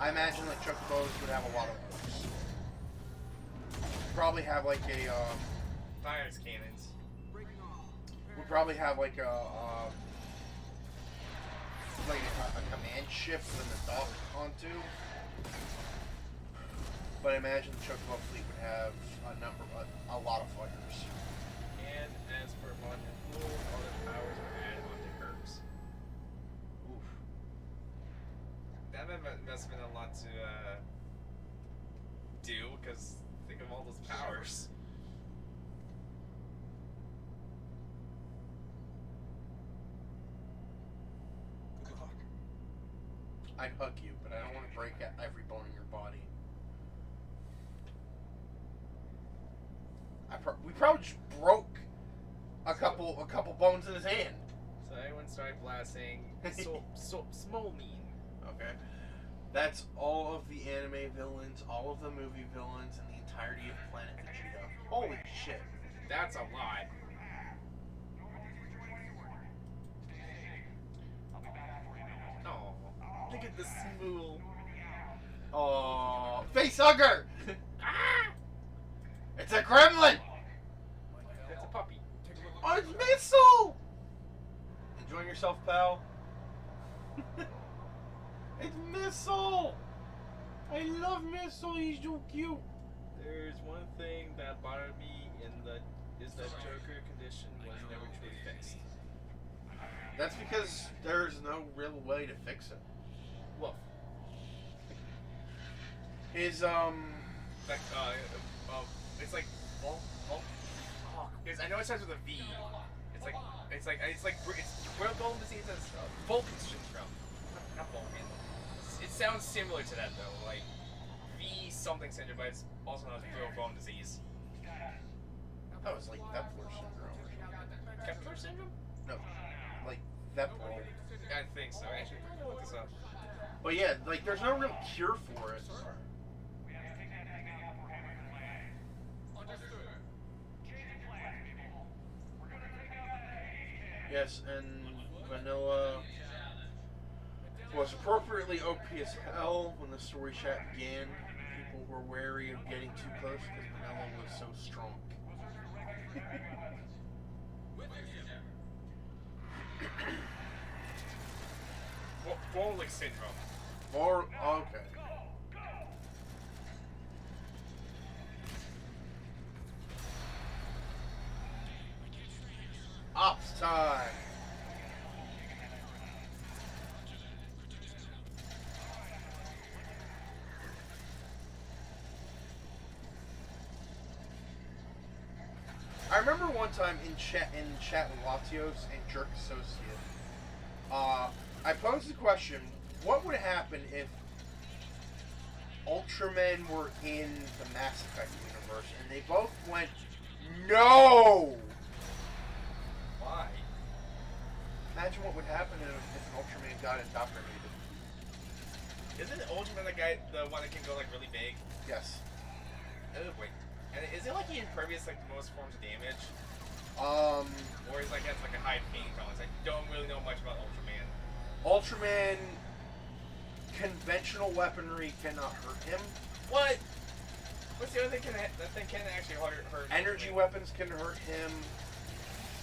I imagine like Chocobos would have a lot of moves. Probably have like a Fires cannons. We probably have like a command ship within the dock onto. But I imagine the Chocobo fleet would have a lot of fighters. And as per modern rules, other powers are added onto Herbs. Oof. That must have been a lot to do, because think of all those powers. Good luck. I'd hug you, but I don't want to break every bone in your body. We probably just broke a couple bones in his hand. So everyone started blasting Smolnine. Okay. That's all of the anime villains, all of the movie villains, and the entirety of Planet Vegeta. Holy shit. That's a lot. Oh, look at the smool. Oh, face hugger! Ah! It's a gremlin! It's a puppy. Oh, it's Missile! Enjoying yourself, pal? It's Missile! I love Missile, he's so cute. There's one thing that bothered me is that Joker condition was never truly fixed. That's because there's no real way to fix it. Well, His, like it's like because I know it starts with a V. It's bone disease as Vulcan syndrome. Not Vulcan. It sounds similar to that though, like V something syndrome, but it's also known as real bone disease. that was like Vepler syndrome or something. Kepler syndrome? No, like Vepler. I think so. Actually, I'm gonna look this up. But yeah, like there's no real cure for it. Yes, and Vanilla was appropriately OP as hell when the story chat began. People were wary of getting too close because Vanilla was so strong. Volek syndrome. Or okay. Ops time. I remember one time in chat with Latios and Jerk Associate, I posed the question, what would happen if Ultramen were in the Mass Effect universe? And they both went, no! Why? Imagine what would happen if an Ultraman got indoctrinated. Isn't Ultraman the one that can go like really big? Yes. Oh wait. And is it like he impervious like most forms of damage? Or is like has like a high pain tolerance? I don't really know much about Ultraman. Ultraman conventional weaponry cannot hurt him. What? What's the other thing that thing can actually hurt? Energy weapons can hurt him.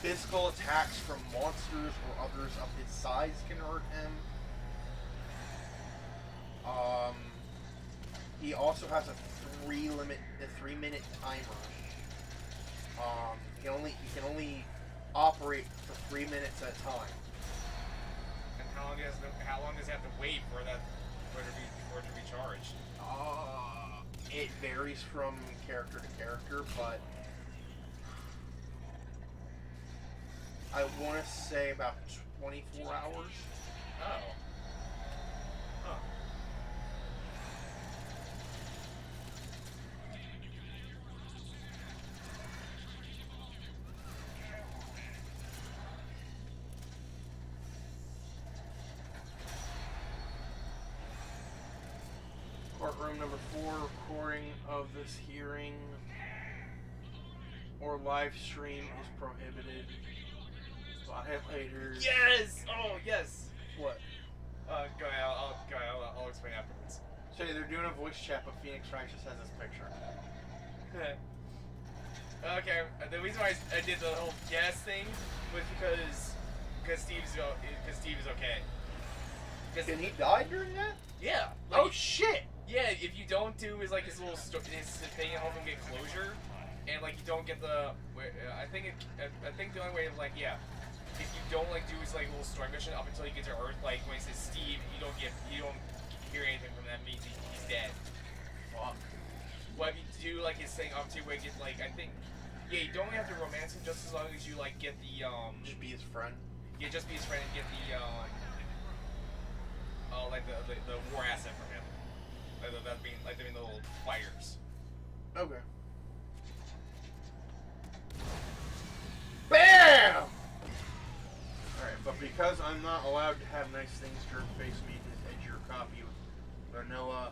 Physical attacks from monsters or others of his size can hurt him. He also has a 3-minute timer. He can only operate for 3 minutes at a time. And how long does he have to wait for it to be charged? It varies from character to character, but I want to say about 24 hours. Oh. Huh. Courtroom number 4, recording of this hearing or live stream is prohibited. Violators. Yes! Oh, yes! What? Go ahead, I'll explain afterwards. So they're doing a voice chat, but Phoenix Wright just has this picture. Okay, the reason why I did the whole guess thing was because Steve is okay. And he died during that? Yeah. Oh shit! Yeah, if you don't do his his little his thing and help him get closure, and like you don't get the, I think the only way if you don't do his little story mission up until you get to Earth, like when he says Steve, you don't hear anything from that, means he's dead. Fuck. But if you do his thing up to where you get I think, you don't have to romance him just as long as you get the Just be his friend. Yeah, just be his friend and get the the war asset from him. That being the little fighters. Okay. BAM! Alright, but because I'm not allowed to have nice things Jerk face me his edgier copy of Vanilla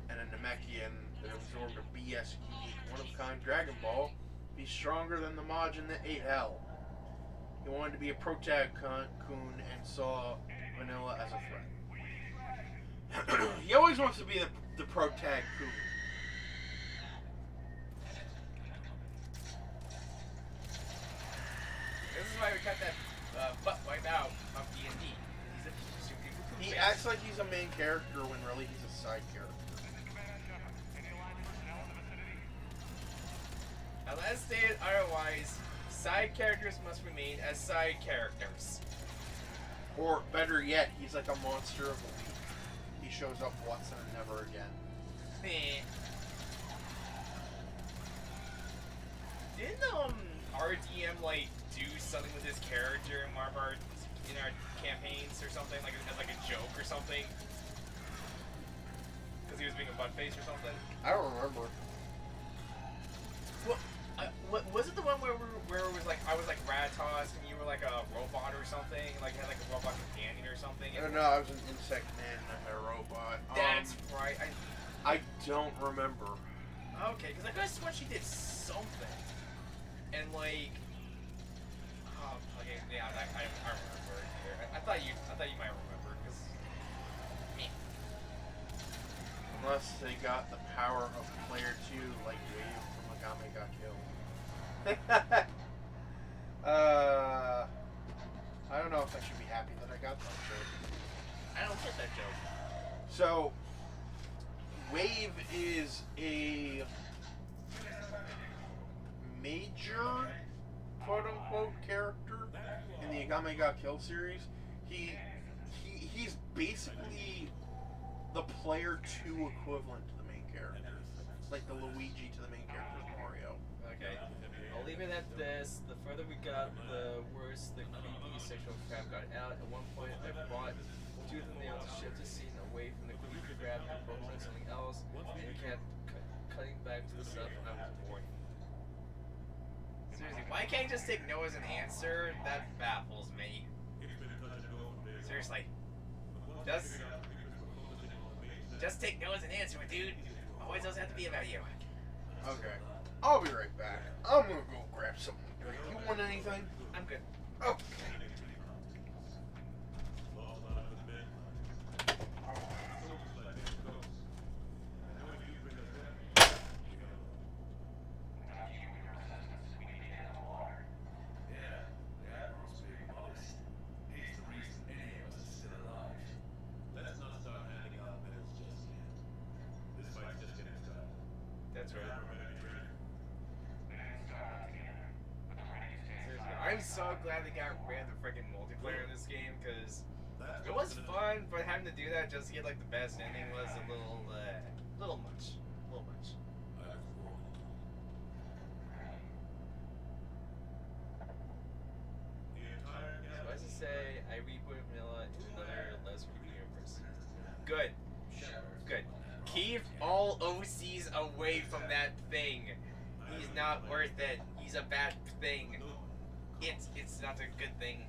and a Namekian that absorbed a BS unique one-of-kind Dragon Ball, he's stronger than the Majin that ate hell. He wanted to be a protag-kun and saw Vanilla as a threat. He always wants to be the protag-kun. This is why we cut that butt wipe out of D&D. He acts like he's a main character when really he's a side character. Unless stated otherwise, side characters must remain as side characters. Or better yet, he's like a monster of the week. He shows up once and never again. Didn't RDM do something with his character in one of our campaigns or something as a joke or something? Because he was being a buttface or something. I don't remember. Was it the one where it was I was Ratos and you were a robot or something? You had a robot companion or something? No, I was an insect man, not a robot. That's right. I don't remember. Okay, because I could have sworn she did something. And okay, yeah, I remember it here. I thought you might remember, because me. Unless they got the power of player 2 like Wave from Agame got killed. I don't know if I should be happy that I got that joke. I don't get that joke. So, Wave is a major, quote-unquote, character in the Agame got killed series. He's basically the player 2 equivalent to the main character. It's like the Luigi to the main character of Mario. Okay, I'll leave it at this. The further we got, the worse the creepy sexual crap got out. At one point, I brought Tooth and Nail to shift the scene away from the creepy crap and focus on something else, and kept cutting back to the stuff, and I was bored. Seriously, why can't you just take no as an answer? That baffles me. Seriously. Just take no as an answer, dude. Always doesn't have to be about you. Okay. I'll be right back. I'm gonna go grab something to drink. You want anything? I'm good. Okay. That's right. Seriously, I'm so glad they got rid of the freaking multiplayer in this game, because it was fun, but having to do that just to get the best ending was a little much. A little much. Suffice to say, I rebooted Vanilla in another less creepy universe. Good. Good. Keep all OCs away from that thing. He's not worth it. He's a bad thing. It's not a good thing.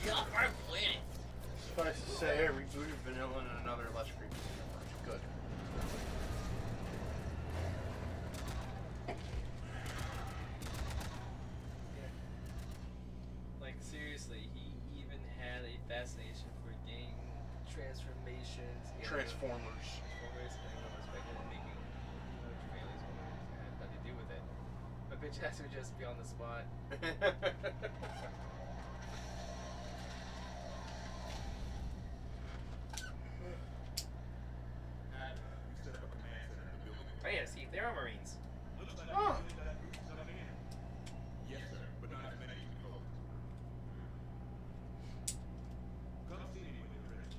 God, I'm bleeding. Suffice to say, I rebooted Vanilla in another less creepy universe. Good. Like, seriously, he even had a fascination for gang transformations. Transformers. Transformers, and he was expected in making trailers and had nothing to do with it. But bitch has to just be on the spot. We set up a command center in the building. Oh yeah, see, there are Marines. Looks like Oh. that group's coming in. Yes, sir, but not as many as we hoped. Come see me when you're ready.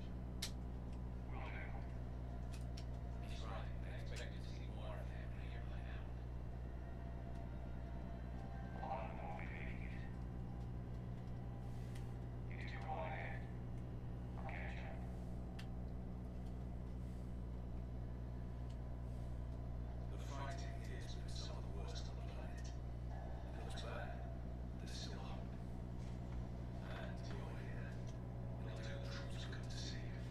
He's right. I expected to see more of him here by now. The fighting here has been some of the worst on the planet. It looks bad. There's still hope. And you're here. It'll do the troops good to see you.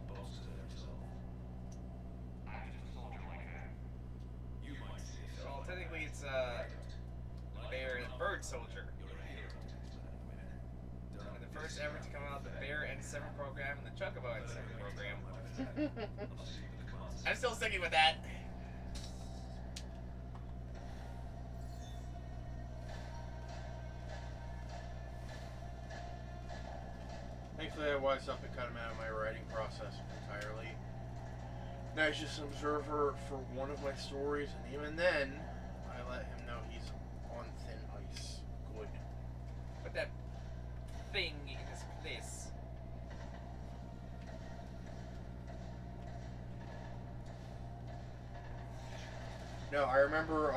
Bolster their resolve. I'm just a soldier like that. You might see it. Well, technically it's Bear and Bird Soldier. You're a hero to this man. And the first ever to come out of the Bear and Seven program and the Chocobo and Seven program. I'm still sticking with that. Thankfully, I wised up and cut him out of my writing process entirely. Now he's just an observer for one of my stories, and even then, I let him know he's on thin ice. Good. Put that thing in his place. No, I remember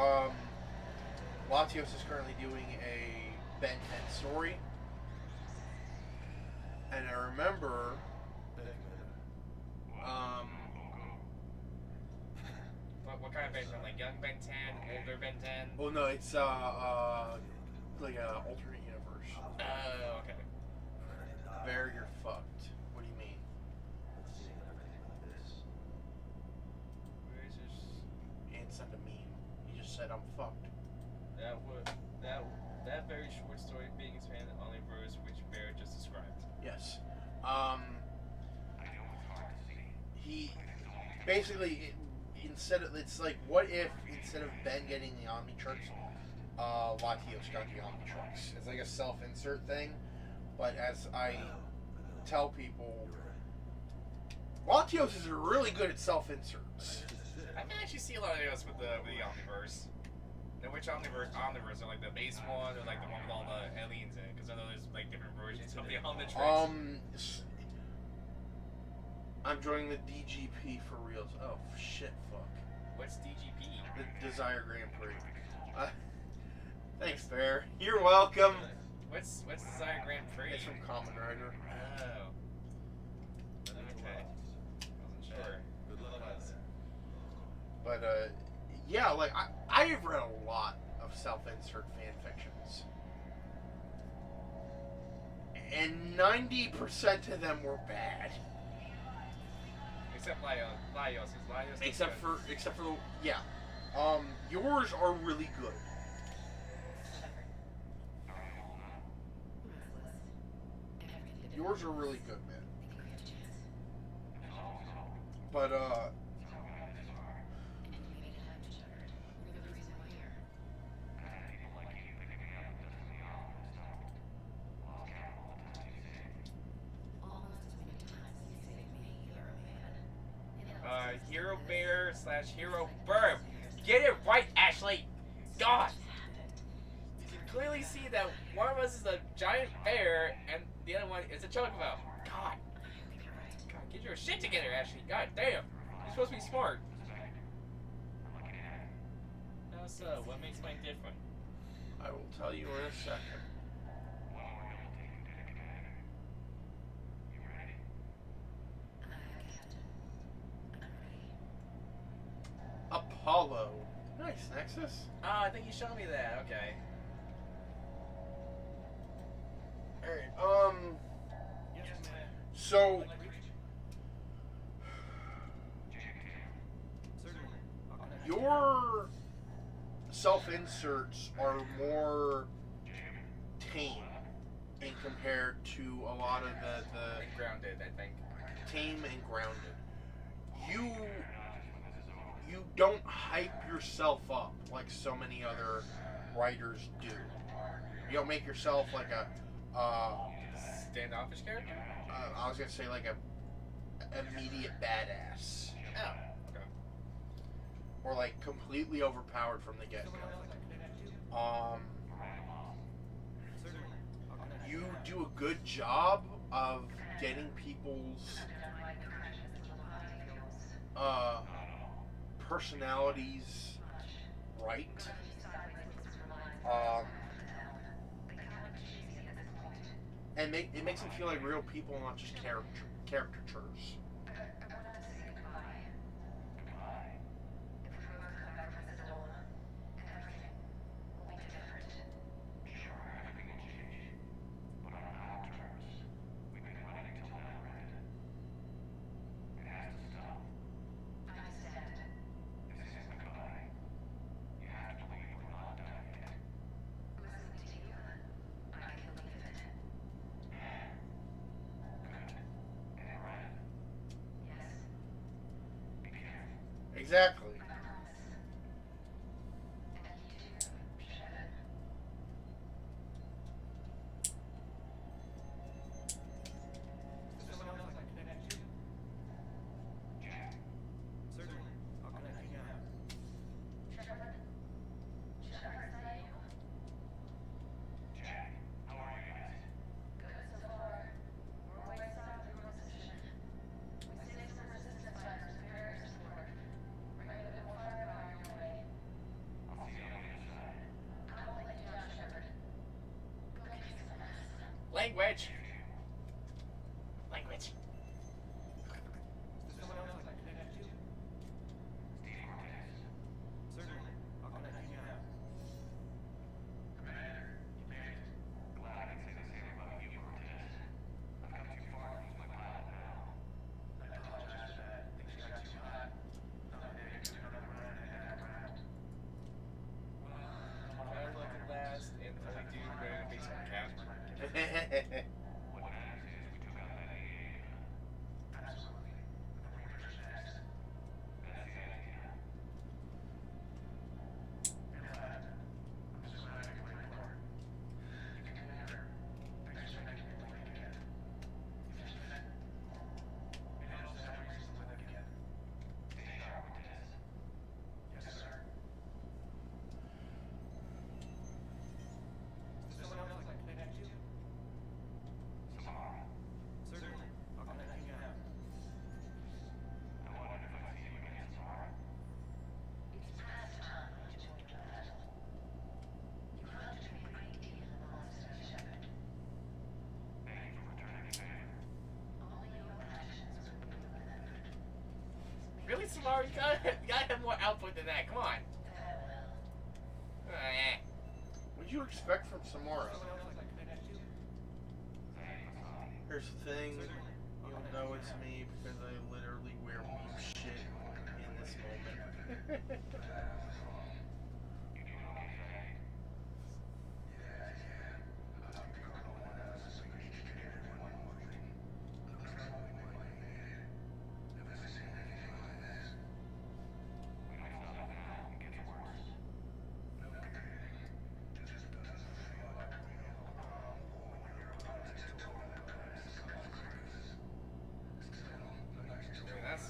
Latios is currently doing a Ben 10 story. And I remember What kind of Ben 10? Like young Ben 10, older Ben 10? oh no, it's like a alternate universe. Oh, okay. Bear, you're fucked. What do you mean? Where is this? He didn't send a meme. He just said I'm fucked. That very short story being expanded on a verse which Bear just described. Yes. He basically instead of it's like what if instead of Ben getting the Omnitrix, Latios got the Omnitrix. It's like a self-insert thing, but as I tell people, Latios is really good at self-inserts. I can actually see a lot of those with the Omniverse. Now, which Omniverse are like the base one or like the one with all the aliens in it? Because I know there's like different versions of the Omnitrix. I'm joining the DGP for reals. Oh shit, fuck. What's DGP? The Desire Grand Prix. Thanks, Bear. You're welcome. What's Desire Grand Prix? It's from Kamen Rider. Oh. Okay. Wasn't sure. Good luck out there. But yeah, like I've read a lot of self-insert fan fictions, and 90% of them were bad. Except Laios, because Laios. Except for the yeah, yours are really good. Yours are really good, man. But Hero Bear / Hero Birb. Get it right, Ashley. God. You can clearly see that one of us is a giant bear and the other one is a chocobo. God. God, get your shit together, Ashley. God damn. You're supposed to be smart. Now, so, what makes mine different? I will tell you in a second. Apollo. Nice, Nexus. Oh, I think you showed me that. Okay. Alright, So, your self-inserts are more tame in compared to a lot of the And grounded, I think. tame and grounded. You don't hype yourself up like so many other writers do. You don't make yourself like a Standoffish character? I was gonna say like a immediate badass, Oh, okay. or like completely overpowered from the get-go. You do a good job of getting people's personalities right. And it makes them feel like real people, not just caricatures. Exactly. Language. Language. I would like to last and only do ready to face some Casper. Really, Samara? You gotta have more output than that. Come on. What do you expect from Samora? Here's the thing, you'll know it's me because I literally wear weeb shit in this moment. I mean, that's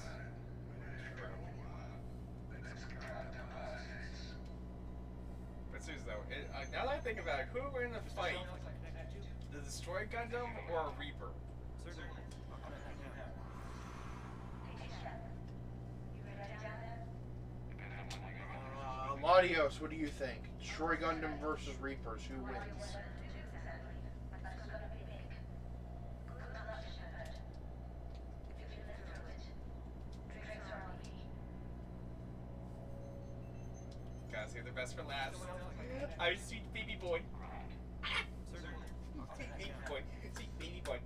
but seriously though, now that I think about it, who would win the fight? The Destroy Gundam or Reaper? Latios, what do you think? Destroy Gundam versus Reapers, who wins? Gotta save the best for last. I'm sweet baby boy. Sweet baby boy. Sweet baby boy.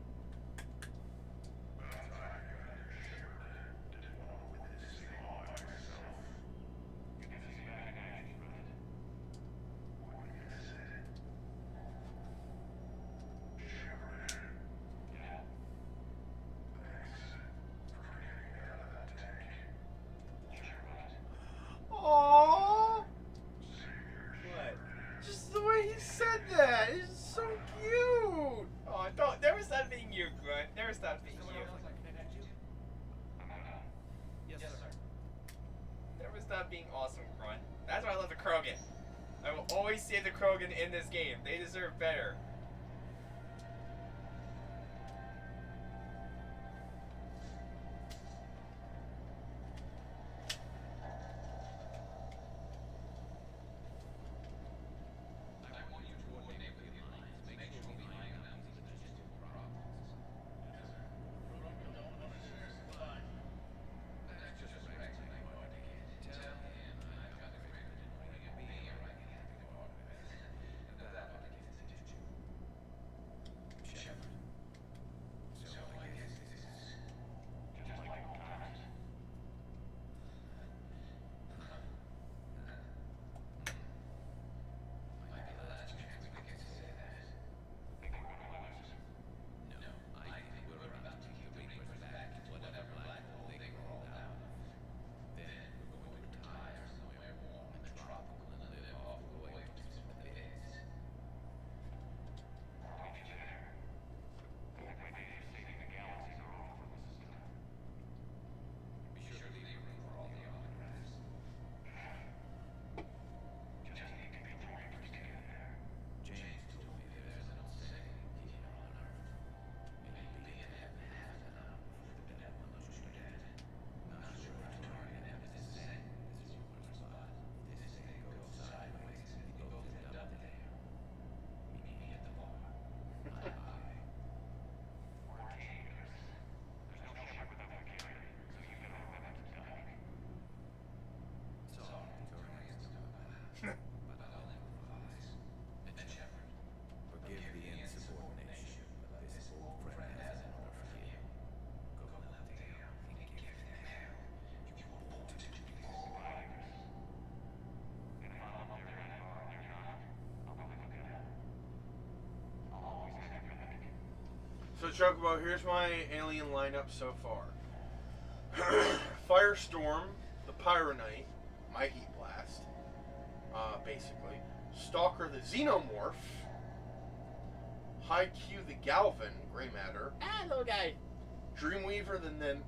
stops being cute. Yes, sir. Never stop being awesome, Grunt. That's why I love the Krogan. I will always say the Krogan in this game. They deserve better. I want you to coordinate with your lines. Make sure we iron out these logistical problems. That's just right. Tell him I've got the great bringing me here. I can have to organize. And that ought to get his attention. Shepard. So I guess this is just like planned. Might be the last chance we get to say that. Think we're gonna lose? No, I think we're about to keep the Reapers back to whatever black hole they crawled out of. Then we're going to retire somewhere warm and tropical and live off the waves from the pits. I'll meet you there. That way they saving the galaxies are over for this time. Be sure to leave room for all the autographs. Just need to get the Reapers to get there. James told me there's an old saying here on Earth. Maybe be in heaven half an hour before the devil knows you're dead. Not sure if Target heaven is the same as yours, but this thing goes sideways and we both end up there. Meet me at the bar. Bye-bye. We're teenagers. There's no ship without that carrier, so you better remember to die. Sorry, Tony is not bad, but I'll improvise. And Shepard, forgive the insubordination, but this old friend has an order for you. Go out there and give them hell. You want to do these survivors. And if I'm up there anymore and you're not, I'll probably look at it. I'll always have your back. So Chocobo, here's my alien lineup so far. Firestorm, the Pyronite, my Heat Blast, basically. Stalker, the Xenomorph. High Q, the Galvan, Gray Matter. Ah, little guy. Dreamweaver, the The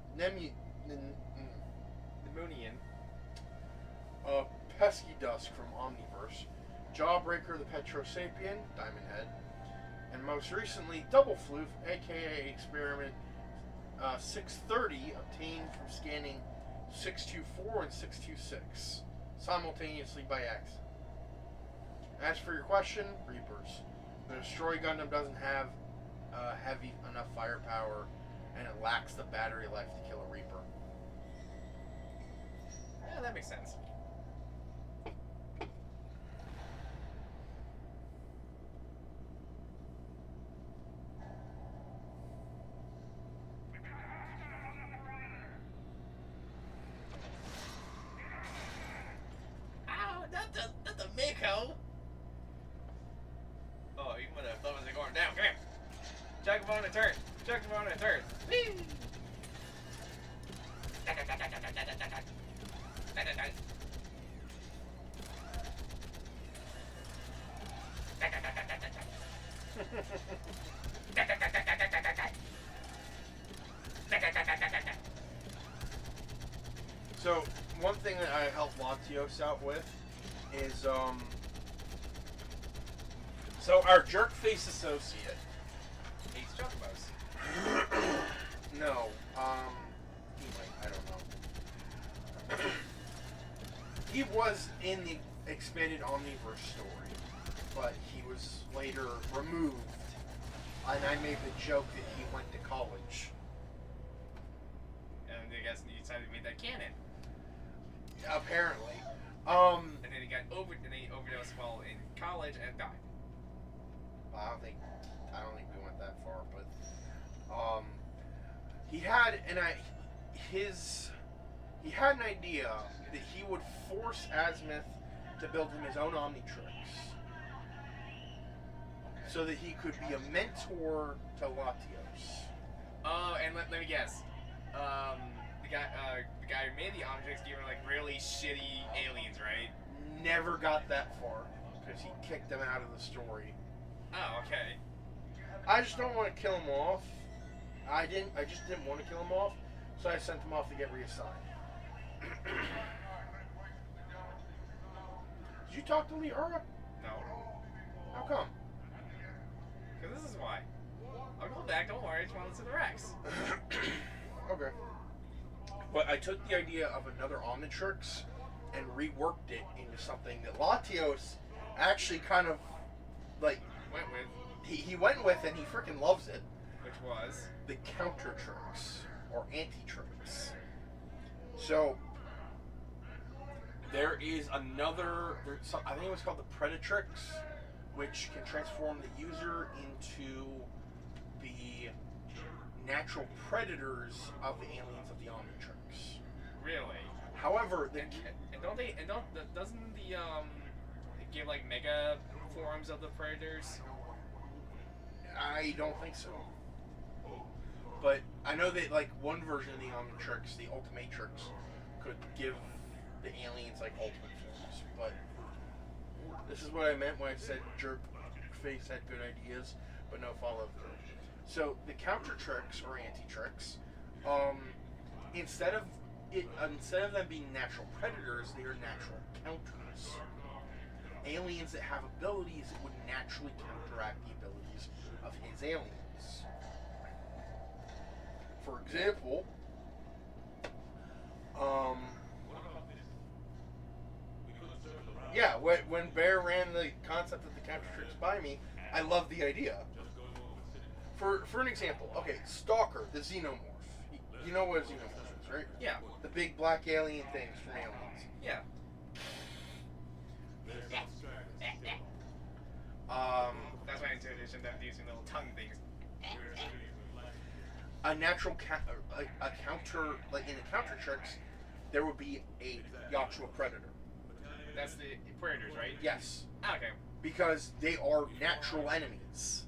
Moonian. Pesky Dusk from Omniverse. Jawbreaker, the Petrosapien, Diamond Head. And most recently, Double Floof, aka Experiment 630, obtained from scanning 624 and 626 simultaneously by accident. As for your question, Reapers. The Destroy Gundam doesn't have heavy enough firepower, and it lacks the battery life to kill a Reaper. Yeah, that makes sense. Ow, not the Mako. Oh, you would have thought it was going down. Come here. Chocobo on a turn. Chocobo on a turn. Whee! So, one thing that I helped Latios out with is, so our jerk-face associate, Hates Chocobos. no, he might, I don't know. He was in the expanded Omniverse story, but he was later removed, and I made the joke that he went to college. And I guess you decided to make that canon. Apparently. And then he overdosed while in college and died. I don't think we went that far, but he had he had an idea that he would force Azimuth to build him his own Omnitrix, so that he could be a mentor to Latios. Oh, and let me guess. The guy who made the Omnitrix gave him like really shitty aliens, right? Never got that far because he kicked them out of the story. Oh, okay. I just don't want to kill him off I just didn't want to kill him off, so I sent him off to get reassigned. Did you talk to Liara? No. How come? Because this is why. I'll go back, don't worry, I just want to listen to Rex. Okay. But I took the idea of another Omnitrix and reworked it into something that Latios actually kind of, like, Went with, he went with, and he freaking loves it. which was... The Counter-Trix, or Anti-Trix. So, there is another, I think it was called the Predatrix, which can transform the user into the natural predators of the aliens of the Omnitrix. Really? However, Doesn't the, give, like, mega forms of the Predators? I don't think so. But I know that, like, one version of the Omnitrix, the Ultimatrix, could give the aliens, like, ultimate forms. But this is what I meant when I said Jerk Face had good ideas, but no follow-through. So, the Counter-Trix, or Anti-Trix, instead of them being natural predators, they are natural counters. Aliens that have abilities that would naturally counteract the abilities of his aliens. For example, yeah, when Bear ran the concept of the Counter-Trix by me, I loved the idea. For an example, okay, Stalker, the Xenomorph. You know what a Xenomorph is, right? Yeah. The big black alien things from Aliens. Yeah. That's my intuition, them using little tongue things. A natural a counter, like in a Counter-Trix, there would be a Yachua Predator. That's the Predators, right? Yes, Okay. because they are natural enemies.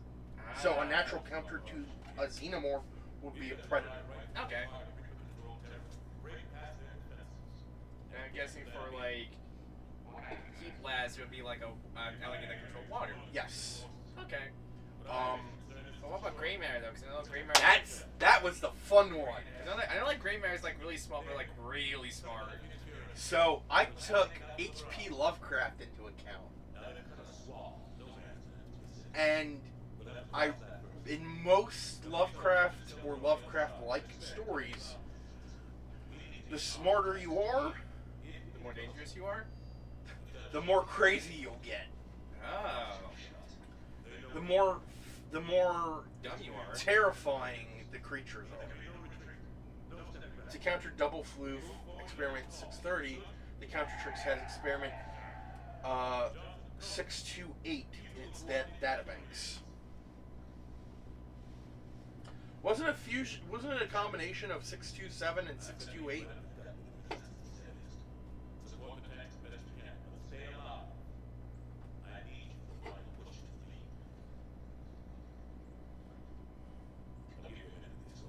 So a natural counter to a Xenomorph would be a Predator. Okay. And I'm guessing for, like, Heat Blast, it would be like an alien that controls water. Yes. Okay. But what about Grey Mare, though? Because I know Grey Mare... That was the fun one. I know like Grey Mare is like really small, but like really smart. So I took H.P. Lovecraft into account, and in most Lovecraft or Lovecraft-like stories, the smarter you are, The more dangerous you are? the more crazy you'll get. Oh. The more Dumb you are. terrifying the creatures are. To counter Double Floof, Experiment 630, the Counter-Trix has Experiment 628 in its databanks. Wasn't it a combination of 627 and 628?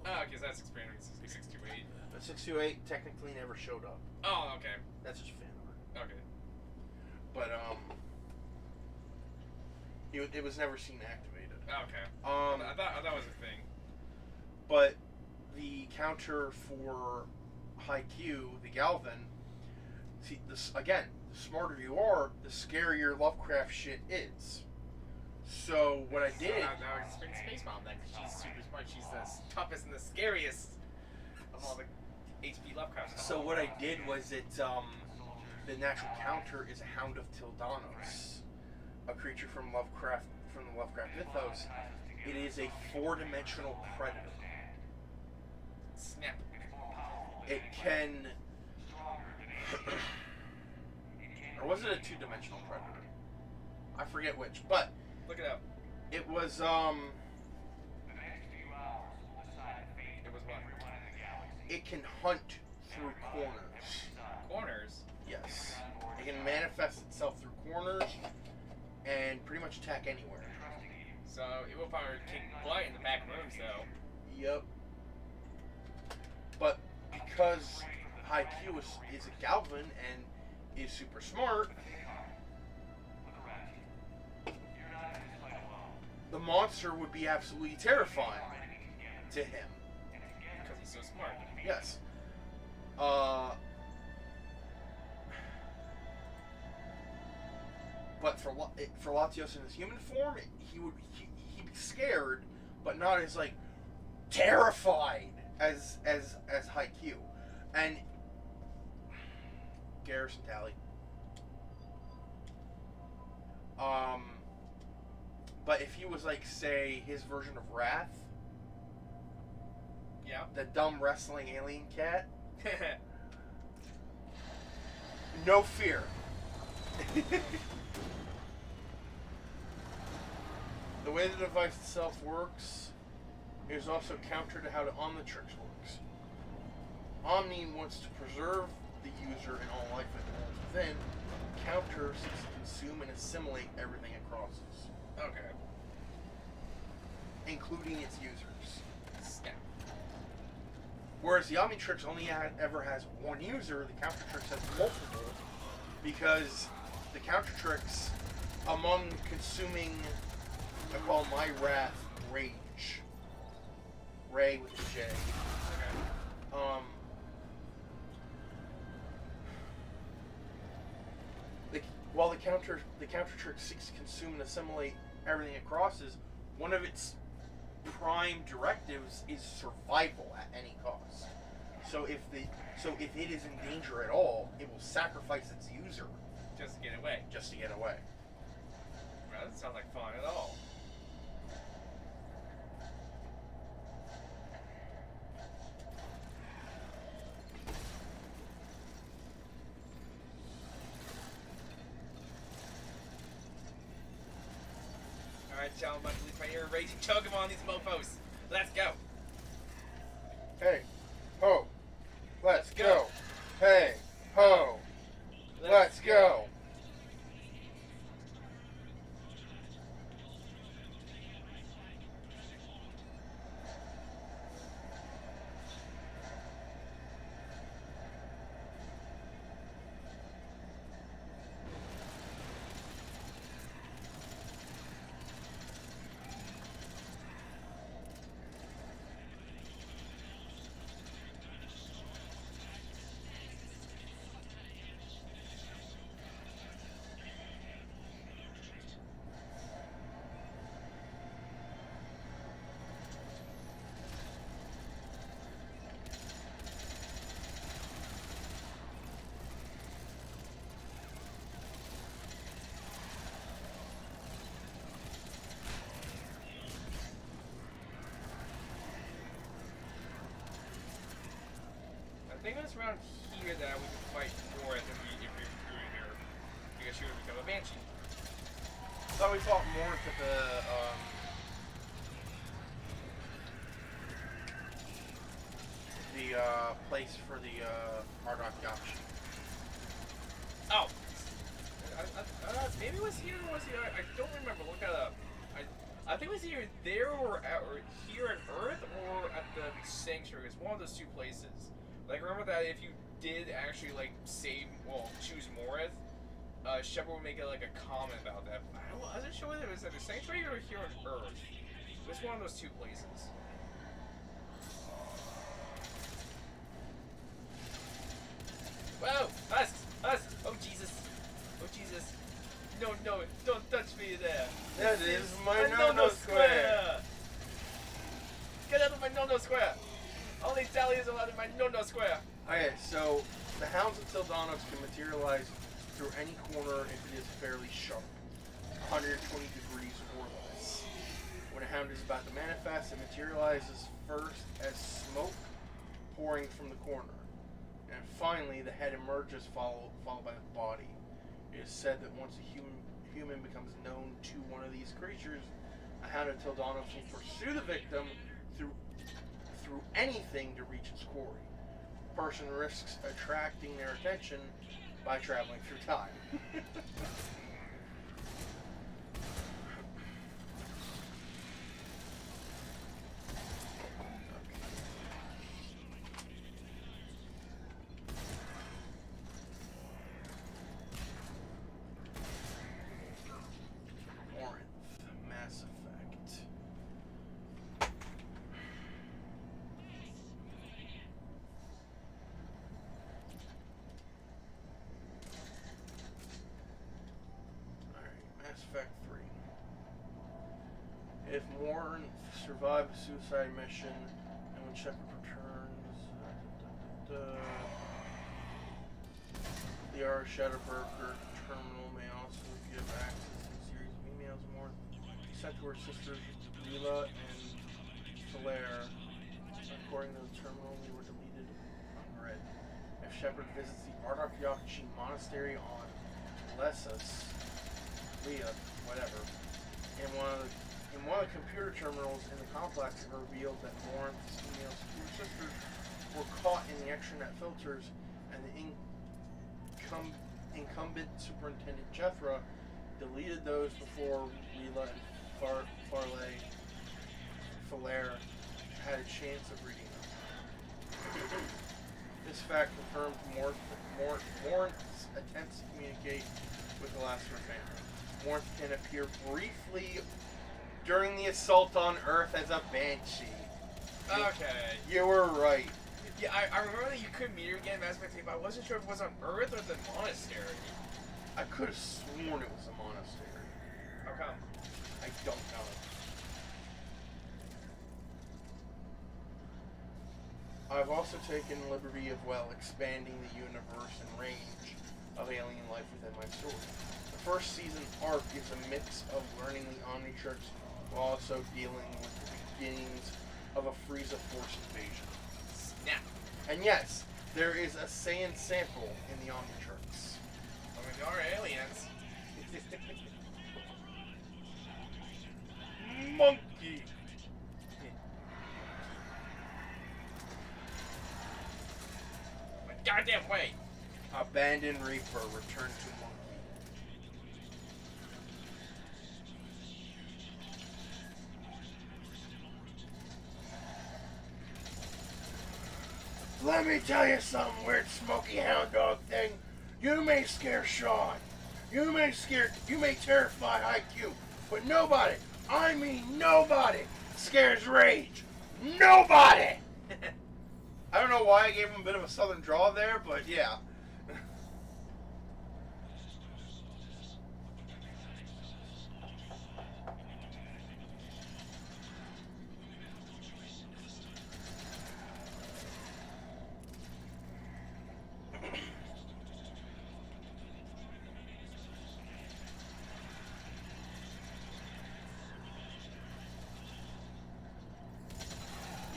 Oh, because that's Experiment 628. The 628 technically never showed up. Oh, okay. That's just fan art. Okay. But it was never seen activated. Okay. I thought that was a thing. But the counter for Haikyuu, the Galvin, see this again. The smarter you are, the scarier Lovecraft shit is. So what I did. Now it's been Space Mom then, because she's super smart. She's the toughest and the scariest of all the HP Lovecraft stuff. So what I did was the natural counter is a Hound of Tildanos, a creature from the Lovecraft mythos. It is a 4-dimensional predator. Snap. It can, or was it a 2-dimensional predator? I forget which, but Look it up. it was It was what? it can hunt through corners. Corners. Yes. It can manifest itself through corners and pretty much attack anywhere. So it will probably kick butt in the back rooms, though. Yep. But because Haikyuu is a Galvin and is super smart, the monster would be absolutely terrifying. to him. Because he's so smart. Yes. But for Latios in his human form, he'd be scared, but not as like terrified as Haikyuu. And Garrison Tally. But if he was like, say, his version of Wrath, Yeah. the dumb wrestling alien cat, no fear. The way the device itself works is also counter to how the Omnitrix works. Omni wants to preserve the user and all life that holds within. Counter seeks to consume and assimilate everything it crosses, Okay. including its users. Yeah. Whereas the Omnitrix only ever has one user, the Countertrix has multiple, because the Countertrix, among consuming, I call my wrath rage. Ray with a J. Okay. While the Countertrix seeks to consume and assimilate everything it crosses, one of its prime directives is survival at any cost. So if it is in danger at all, it will sacrifice its user Just to get away. just to get away. Well, that doesn't sound like fun at all. Alright, y'all, I'm about to leave my ear raging choke 'em on these mofos. Let's go. Hey, ho, let's Let's go. go. Hey, ho, let's go. I think it's around here that we can fight more if we through here. Because she would become a banshee. Thought we fought more at the place for the Ardok Yachi. Oh! Maybe it was here or was it? I don't remember. Look it up. I think it was either there or here on Earth or at the Sanctuary. It's one of those two places. Like, remember that if you did actually, like, choose Morith, Shepard would make like a comment about that. I wasn't sure whether it was at the Sanctuary or here on Earth. It was one of those two places. Whoa! Us! Oh, Jesus! Oh, Jesus! No, don't touch me there! That is my no-no no-no square. Get out of my no-no square! Only Tally is allowed in my no-no square! Okay, so the Hounds of Tildanos can materialize through any corner if it is fairly sharp, 120 degrees or less. When a hound is about to manifest, it materializes first as smoke pouring from the corner. And finally, the head emerges, followed by the body. It is said that once a human becomes known to one of these creatures, a Hound of Tildanos will pursue the victim through anything to reach its quarry. The person risks attracting their attention by traveling through time. Mass Effect. If Warren survives a suicide mission, and when Shepard returns, the R. Shadowbroker terminal may also give access to a series of emails more sent to her sisters Leela and Falaire. According to the terminal, they were deleted unread. If Shepard visits the Artakyachi Monastery on Lessus, Leah, whatever, in one of the computer terminals in the complex, it revealed that Lawrence's emails to her sisters were caught in the extranet filters, and the incumbent superintendent Jethra deleted those before Leela and Falaire had a chance of reading them. This fact confirmed Lawrence's attempts to communicate with the last of her family. Lawrence can appear briefly during the assault on Earth as a banshee. Okay. You were right. Yeah, I remember that you couldn't meet her again in Mass Effect 3, but I wasn't sure if it was on Earth or the monastery. I could have sworn it was a monastery. How come? I don't know. I've also taken liberty of, expanding the universe and range of alien life within my story. The first season arc is a mix of learning the Omnitrix while also dealing with the beginnings of a Frieza Force invasion. Snap. And yes, there is a Saiyan sample in the Omnitrix. I mean, there are aliens. Monkey! Goddamn way! Abandoned Reaper, return to Monkey. Let me tell you something, weird smoky hound dog thing. You may scare Sean. You may terrify IQ. But nobody, I mean nobody, scares Rage. Nobody! I don't know why I gave him a bit of a southern draw there, but yeah.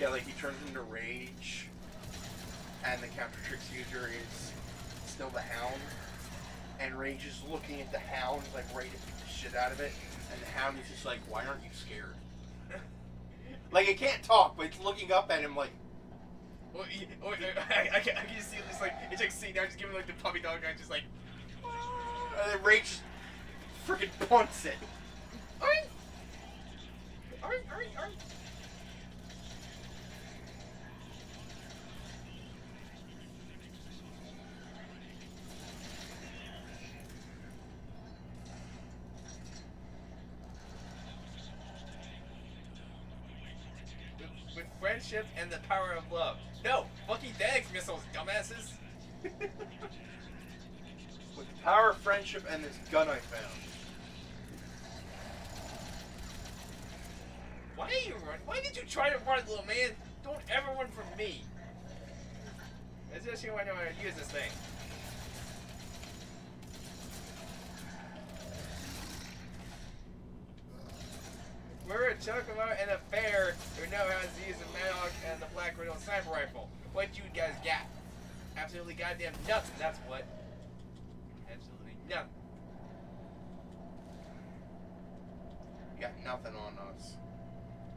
Yeah, like he turns into Rage, and the Counter-Trix user is still the Hound, and Rage is looking at the Hound, like ready to beat the shit out of it, and the Hound is just like, why aren't you scared? Like, it can't talk, but it's looking up at him like... Well, I can just see this, like, it's like sitting down, just giving, like, the puppy dog guy, just like... And then Rage freaking punts it. Alright! With friendship and the power of love. No! Fucking Dags missiles, dumbasses! With the power of friendship and this gun I found. Why are you running? Why did you try to run, little man? Don't ever run from me. Especially when I know how to use this thing. We're a chocobo and a bear who know how to use the Manoc and the Black Widow sniper rifle. What you guys got? Absolutely goddamn nothing, that's what. Absolutely nothing. You got nothing on us.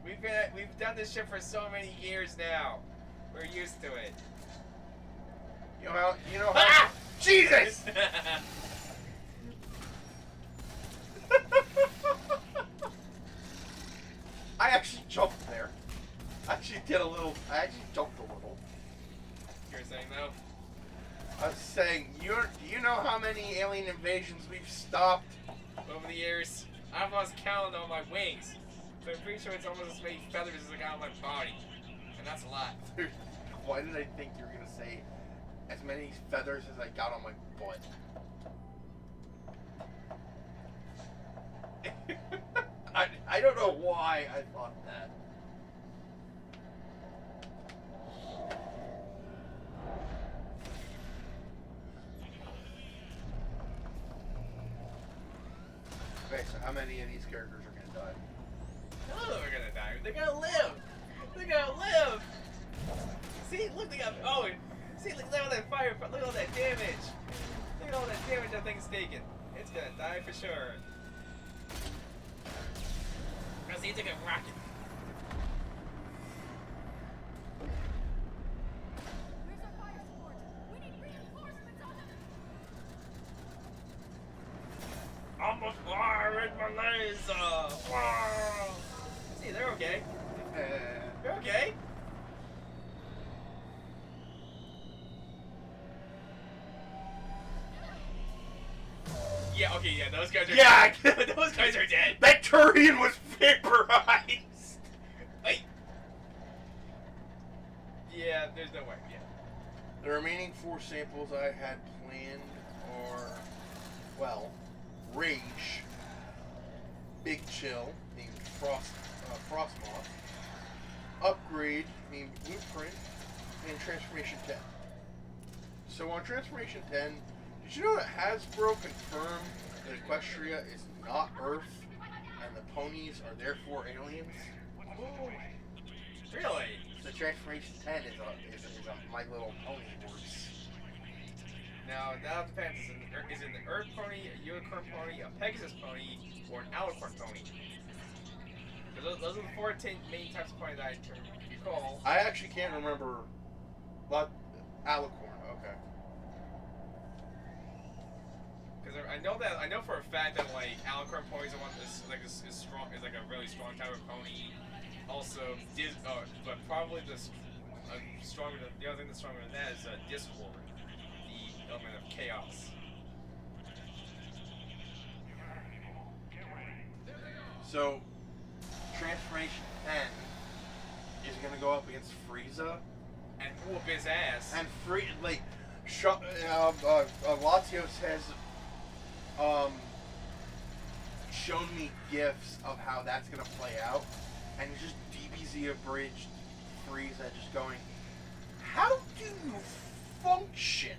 We've done this shit for so many years now. We're used to it. You know how... Jesus! I actually jumped there. I actually jumped a little. You're saying no? I was saying, do you know how many alien invasions we've stopped? Over the years, I've lost count on my wings. So I'm pretty sure it's almost as many feathers as I got on my body. And that's a lot. Why did I think you were going to say as many feathers as I got on my butt? I I don't know why I thought that. Okay, so how many of these characters are gonna die? None of them are gonna die. They're gonna live. They're gonna live. See, look, they got. Oh, see, look at all that fire. Look at all that damage. Look at all that damage that thing's taking. It's gonna die for sure. Now see, it's like a rocket. Where's our fire support? We need reinforcements on them. I'm a fire in my laser. Wow. See, they're okay. They're okay. Yeah, okay, yeah, those guys are Yeah, dead. Those guys are dead. that Turian was vaporized. Wait. Yeah, there's no way. Yeah. The remaining 4 samples I had planned are, well, Rage, Big Chill, named Frostmoth, Upgrade, named Blueprint, and Transformation 10. So on Transformation 10, did you know that Hasbro confirmed that Equestria is not Earth, and the ponies are therefore aliens? Really? So Transformation 10 is a My Little Pony horse. Now, that depends. Is it an Earth pony, a Unicorn pony, a Pegasus pony, or an Alicorn pony? Those are the 4 main types of ponies I can recall. I actually can't remember. But Alicorn, okay. Because I know for a fact that like Alicorn ponies are one is strong, is like a really strong type of pony. Also, but probably stronger than the other thing that's stronger than that is Discord, the element of chaos. So, Transformation 10 is gonna go up against Frieza, And whoop his ass. and Latios has shown me gifs of how that's gonna play out, and it's just DBZ abridged Frieza just going, how do you function?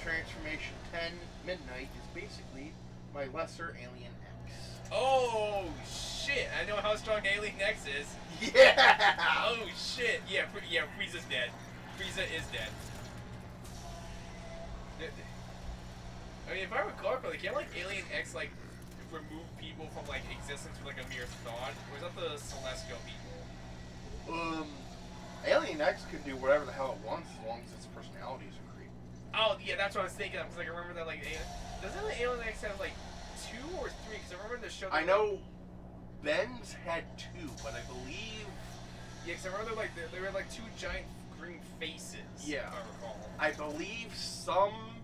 Transformation 10 Midnight is basically my lesser Alien X. Oh shit! I know how strong Alien X is. Yeah! Oh shit! Yeah, Frieza's dead. Frieza is dead. I mean, if I recall correctly, can't like Alien X like remove people from like existence with like a mere thought? Or is that the Celestial people? Alien X can do whatever the hell it wants as long as its personalities are creepy. Oh yeah, that's what I was thinking of. Cause like I remember that like doesn't the Alien X have like 2 or 3? Because I remember in the show. I know Ben's had 2, but I believe. Yeah, because I remember like they were like 2 giant green faces. Yeah. If I recall. I believe some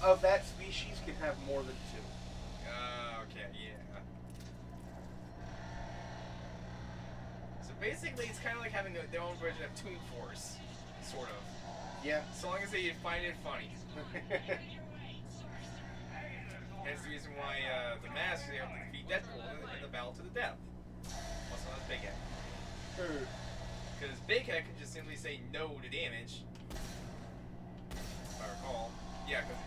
of that species can have more than 2. Okay, yeah. So basically, it's kind of like having their own version of Toon Force, sort of. Yeah. So long as they find it funny. That's the reason why the Mask is able to defeat Deadpool in the battle to the death. Also known as Big Head. Because Big Head can just simply say no to damage. If I recall. Yeah, because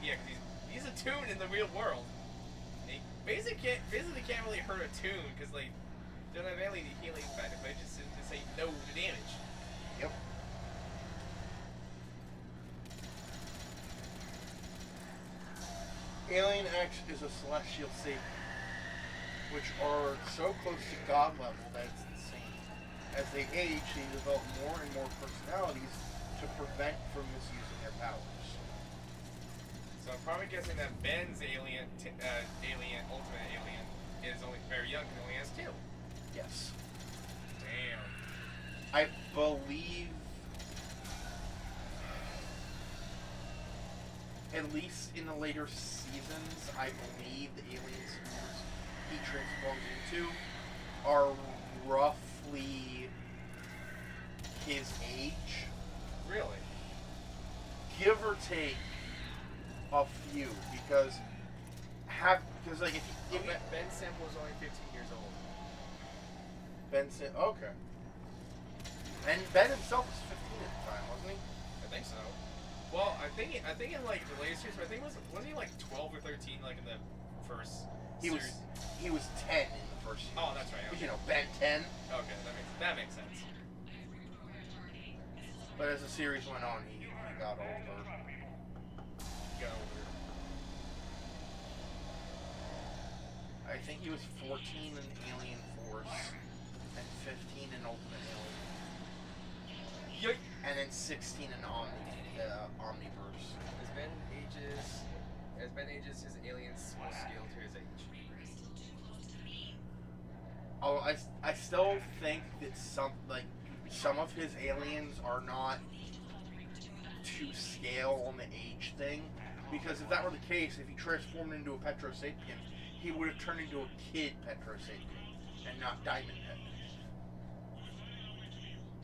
he's a Toon in the real world. He basically can't really hurt a Toon because like they don't have any healing factor, but just simply say no to damage. Yep. Alien X is a celestial savior, which are so close to God level that it's insane. As they age, they develop more and more personalities to prevent from misusing their powers. So I'm probably guessing that Ben's ultimate alien, is only very young and only has 2. Yes. Damn. I believe, at least in the later seasons, I believe the aliens he transforms into are roughly his age. Really? Give or take a few, because have because like if you Ben Sample was only 15 years old. Benson, okay, and Ben himself was 15 at the time, wasn't he? I think so. Well, I think in like the latest series, I think wasn't he like 12 or 13 like in the first He series? was 10 in the first series. Oh, that's right. Because Okay. you know Ben 10, Okay, that makes sense. but as the series went on, he got older. Got older. I think he was 14 in Alien Force and 15 in Ultimate Alien. Yoink. And then 16 in Omniverse. As Ben ages, his aliens will scale to his age. Oh, I still think that some of his aliens are not to scale on the age thing, because if that were the case, if he transformed into a Petrosapien, he would have turned into a kid Petrosapien and not Diamond Head.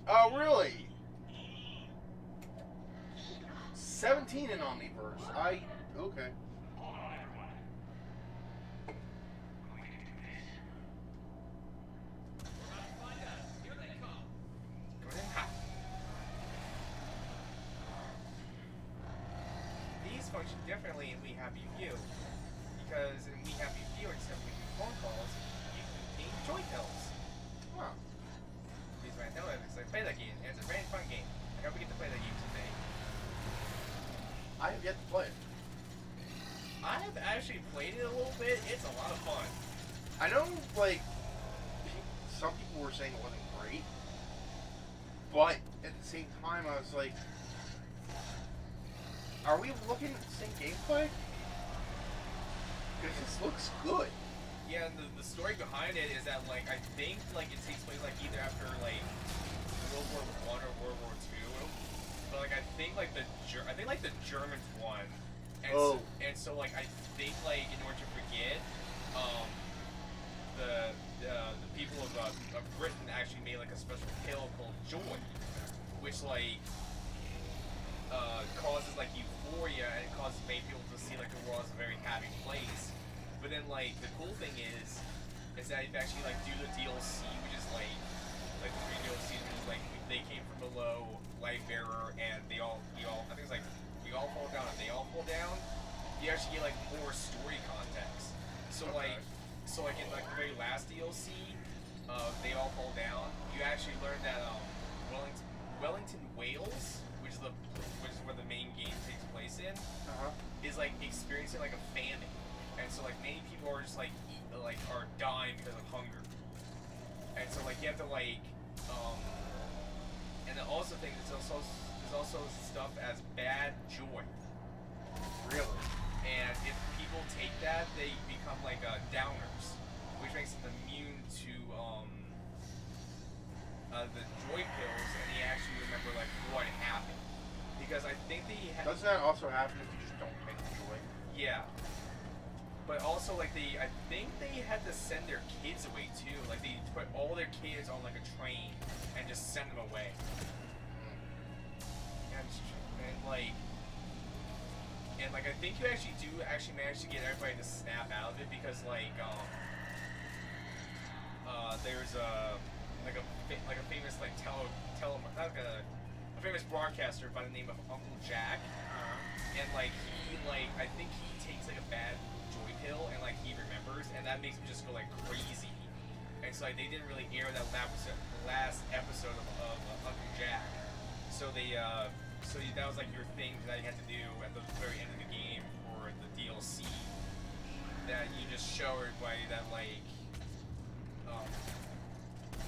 Oh, really? 17 in Omniverse. Okay. Go ahead. Ha. These function differently in We Happy Few, because in We Happy Few, instead of making phone calls, you can obtain joy pills. Huh. These right now, it's like play that game, and it's a very fun game. I hope we get to play that game today. I have yet to play it. I have actually played it a little bit. It's a lot of fun. I know, like, some people were saying it wasn't great, but at the same time, I was like, are we looking at the same gameplay? Because this looks good. Yeah, and the story behind it is that, like, I think, like, it takes place, like, either after, like, World War I or World War II. But, like, I think, like, the Germans won. And Oh. so, like, I think, like, in order to forget, the people of Britain actually made, like, a special pill called Joy, which, like, causes, like, euphoria, and it causes many people to see, like, the world as a very happy place. But then, like, the cool thing is that if you actually, like, do the DLC, which is, like the 3 DLCs, which is, like, They Came From Below, Light Bearer, and I think it's, like, We All Fall Down and They All Fall Down, you actually get, like, more story context. So, Okay. like, in, like, the very last DLC, They All Fall Down, you actually learn that, Wellington, Wales, which is where the main game takes place in, is, like, experiencing, like, a famine. And so, like, many people are just, like, are dying because of hunger. And so, like, you have to, like, and then also there's also stuff as bad joy. Really? And if people take that, they become, like, downers, which makes them immune to, the joy pills, and they actually remember, like, what happened. Because I think Doesn't that also happen if you just don't take the joy? Yeah. But also, like, I think they had to send their kids away, too. Like, they put all their kids on, like, a train and just send them away. And, like, I think you actually do manage to get everybody to snap out of it, because, like, there's a famous, like, a famous broadcaster by the name of Uncle Jack. And, like, I think he takes, like, a bad joy pill, and, like, he remembers, and that makes him just go, like, crazy. And so, like, they didn't really air that last episode of Uncle Jack. So that was, like, your thing that you had to do at the very end of the game for the DLC. That you just show everybody that, like,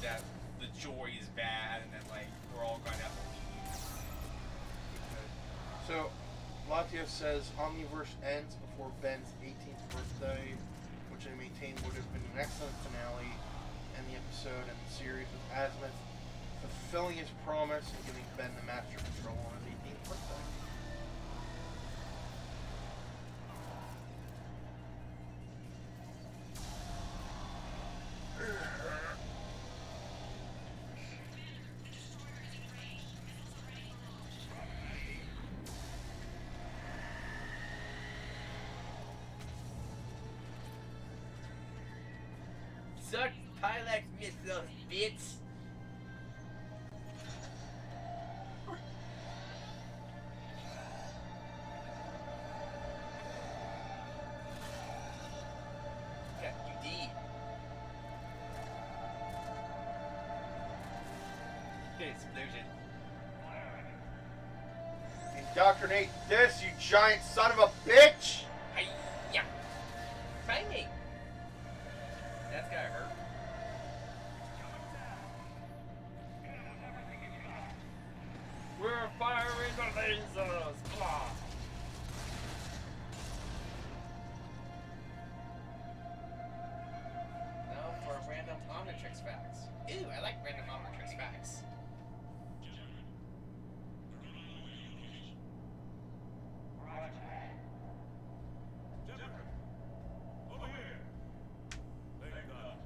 that the joy is bad, and that, like, we're all going to have to leave. So, Latios says Omniverse ends before Ben's 18th birthday, which I maintain would have been an excellent finale in the episode and the series, with Azimuth fulfilling his promise and giving Ben the master control on his 18th birthday. suck Pilex missiles, bitch! Yeah, you did. Okay, explosion. Indoctrinate this, you giant son of a bitch! Hi-ya! Timing! That's gotta hurt. We're firing the lasers! Blah. Now for random Omnitrix facts. Ooh, I like random Omnitrix facts. Over here. Thank God.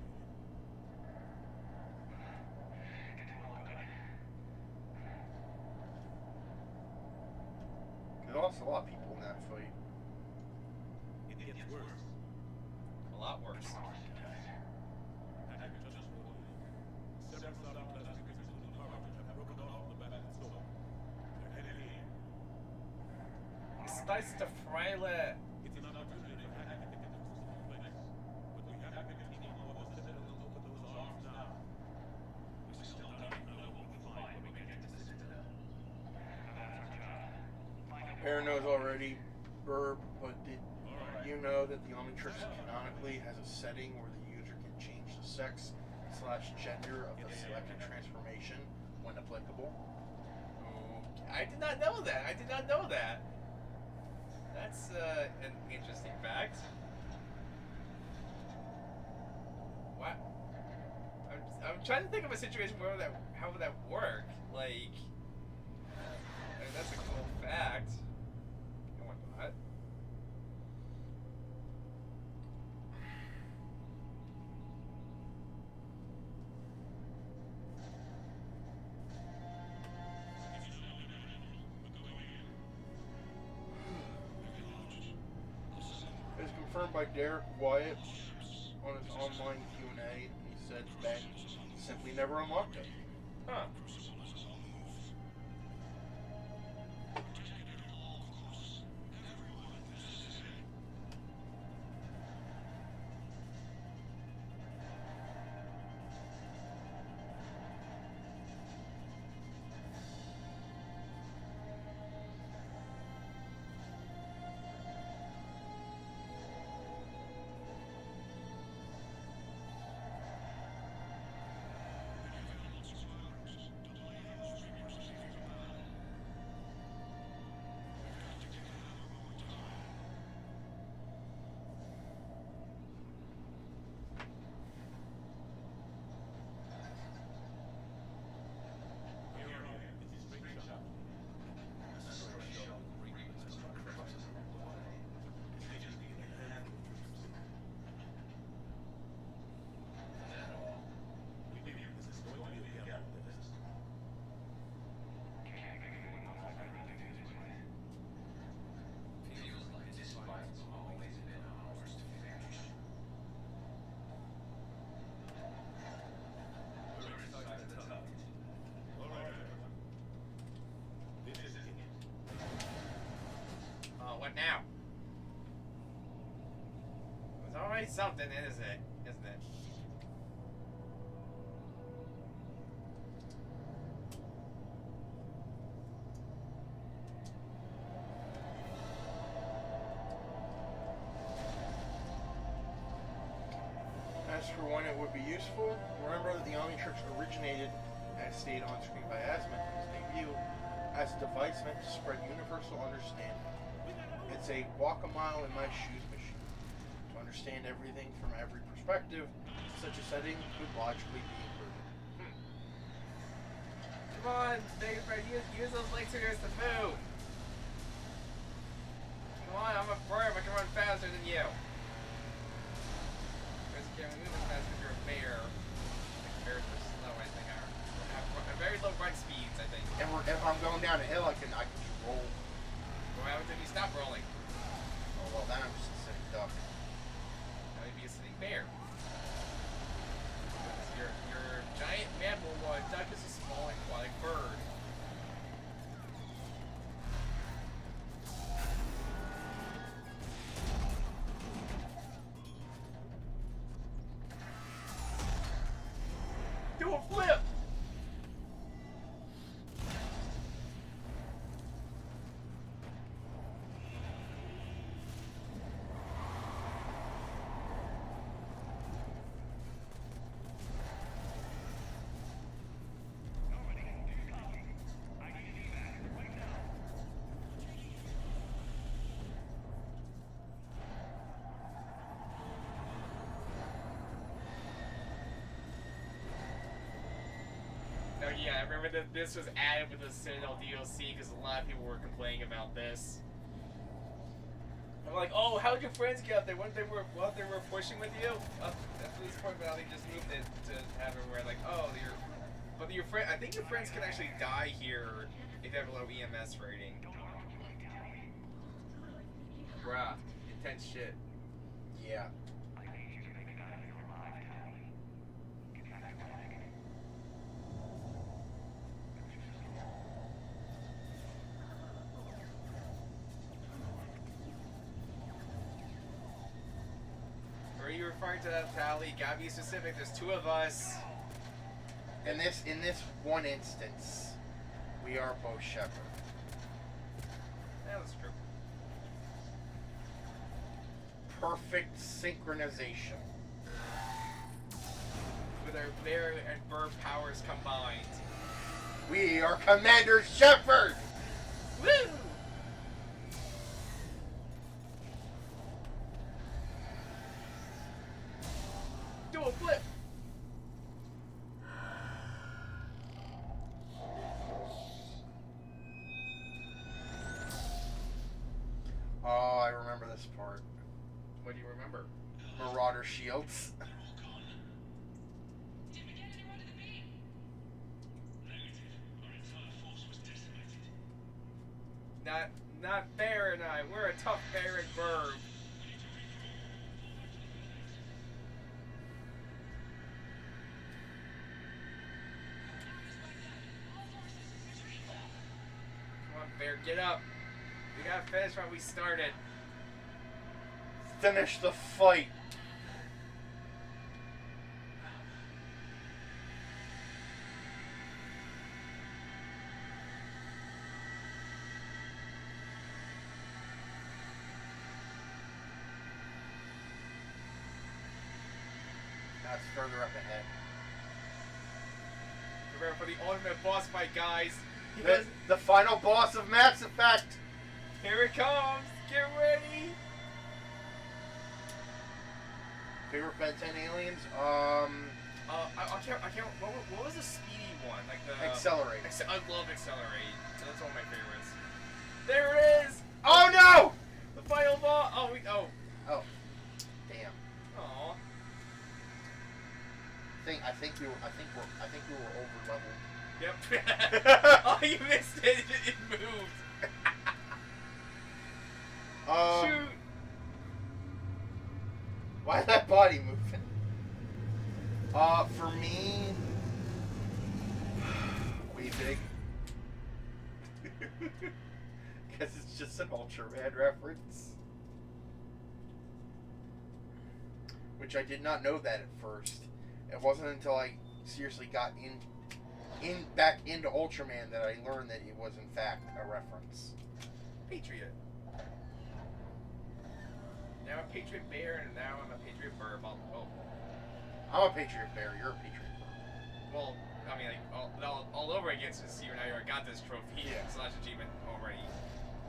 They lost a lot of people in that fight. It gets worse. A lot worse. Several solid plastic figures, including Harvard, have broken off from the back of the store. They're headed in. It's nice to Freiler. It's an opportunity for hacking to get the crucible place. But we have to continue on what the Citadel will open those arms now. We still don't know what we'll find when we get to the Citadel. Aaron knows already, Birb, but did you know that the Omnitrix canonically has a setting where the user can change the sex / gender of the selected transformation when applicable? I did not know that. I did not know that. That's an interesting fact. What? I'm trying to think of a situation where how would that work? Like, I mean, that's a cool fact. And whatnot. As confirmed by Derek Wyatt on his online Q&A, he said Ben simply never unlocked it. Huh. What now? It's already something, isn't it? Isn't it? As for when it would be useful, remember that the Omnitrix originated, as stated on screen by Asmund in his debut, as a device meant to spread universal understanding. It's a walk a mile in my shoes machine. To understand everything from every perspective, such a setting could logically be included. Come on, Big Fred, use those lasers to move. Come on, I'm a bird. I can run faster than you. Because you can't move as fast if you're a bear. Bears are slow, I think. Have very low run speeds, I think. And if I'm going down a hill, I can just roll. What happens if you stop rolling? Oh well, then I'm just a sitting duck. That would be a sitting bear. Yeah, I remember that this was added with the Citadel DLC because a lot of people were complaining about this. I'm like, oh, how'd your friends get up there? What they were pushing with you? Up to this point, but now they just moved it to have it where like, oh, your friend. I think your friends can actually die here if they have a low EMS rating. Bruh, intense shit. Yeah. Are you referring to that tally? Gotta be specific. There's two of us. In this one instance, we are both Shepard. Yeah, that's true. Perfect synchronization. With our Bear and Birb powers combined. We are Commander Shepard! Woo! Do a flip! Oh, I remember this part. What do you remember? Marauder shields. Did we get anyone to the beam? Negative. Our entire force was decimated. Not Bear and I. We're a tough Bear and Birb. Come on, Bear, get up. We gotta finish what we started. Finish the fight. That's further up ahead. Prepare for the ultimate boss fight, guys. The final boss of Mass Effect. Here it comes. Get ready. Favorite Ben 10 aliens? I can't. What was the speedy one? Like the Accelerate. I love Accelerate. That's one of my favorites. There it is. Oh no! The final boss. Oh. Oh, damn. Aw. I think we were over leveled. Yep. Oh, you missed it. It moved. Shoot. Why is that body moving? For me, way big. Because it's just an Ultraman reference. Which I did not know that at first. It wasn't until I seriously got back into Ultraman that I learned that it was in fact a reference. Patriot. Now a Patriot Bear, and now I'm a Patriot Birb. I'm a Patriot Bear, you're a Patriot Birb. Well, I mean, like, all over again to see when I got this trophy Yeah. slash achievement already.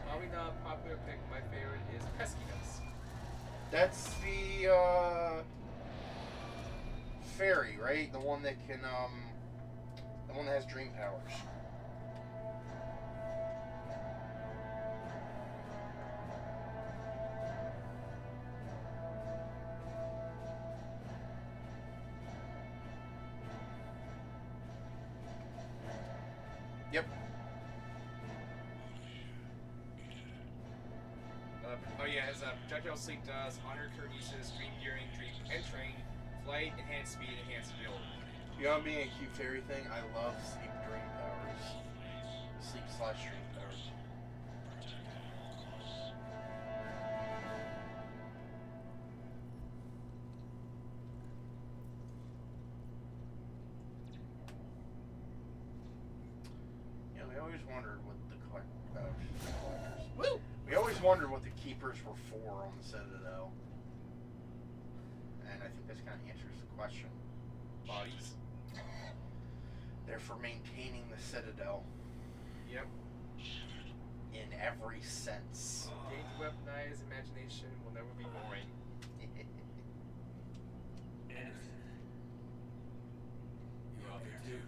Probably not a popular pick. My favorite is Peskiness. That's the fairy, right? The one that can the one that has dream powers. Yep. Oh yeah, his projectile sleep does honor Kirby's dream gearing, dream entering, flight, enhanced speed, enhanced agility. You know, being a cute fairy thing, I love sleep dream powers. Sleep slash dream powers. You know, we always wondered what the collectors. Woo! We always wondered what the keepers were for on the Citadel. And I think this kind of answers the question. Bodies. They're for maintaining the Citadel Yep. in every sense. Gain to weaponize imagination will never be boring. Anything. You out there too?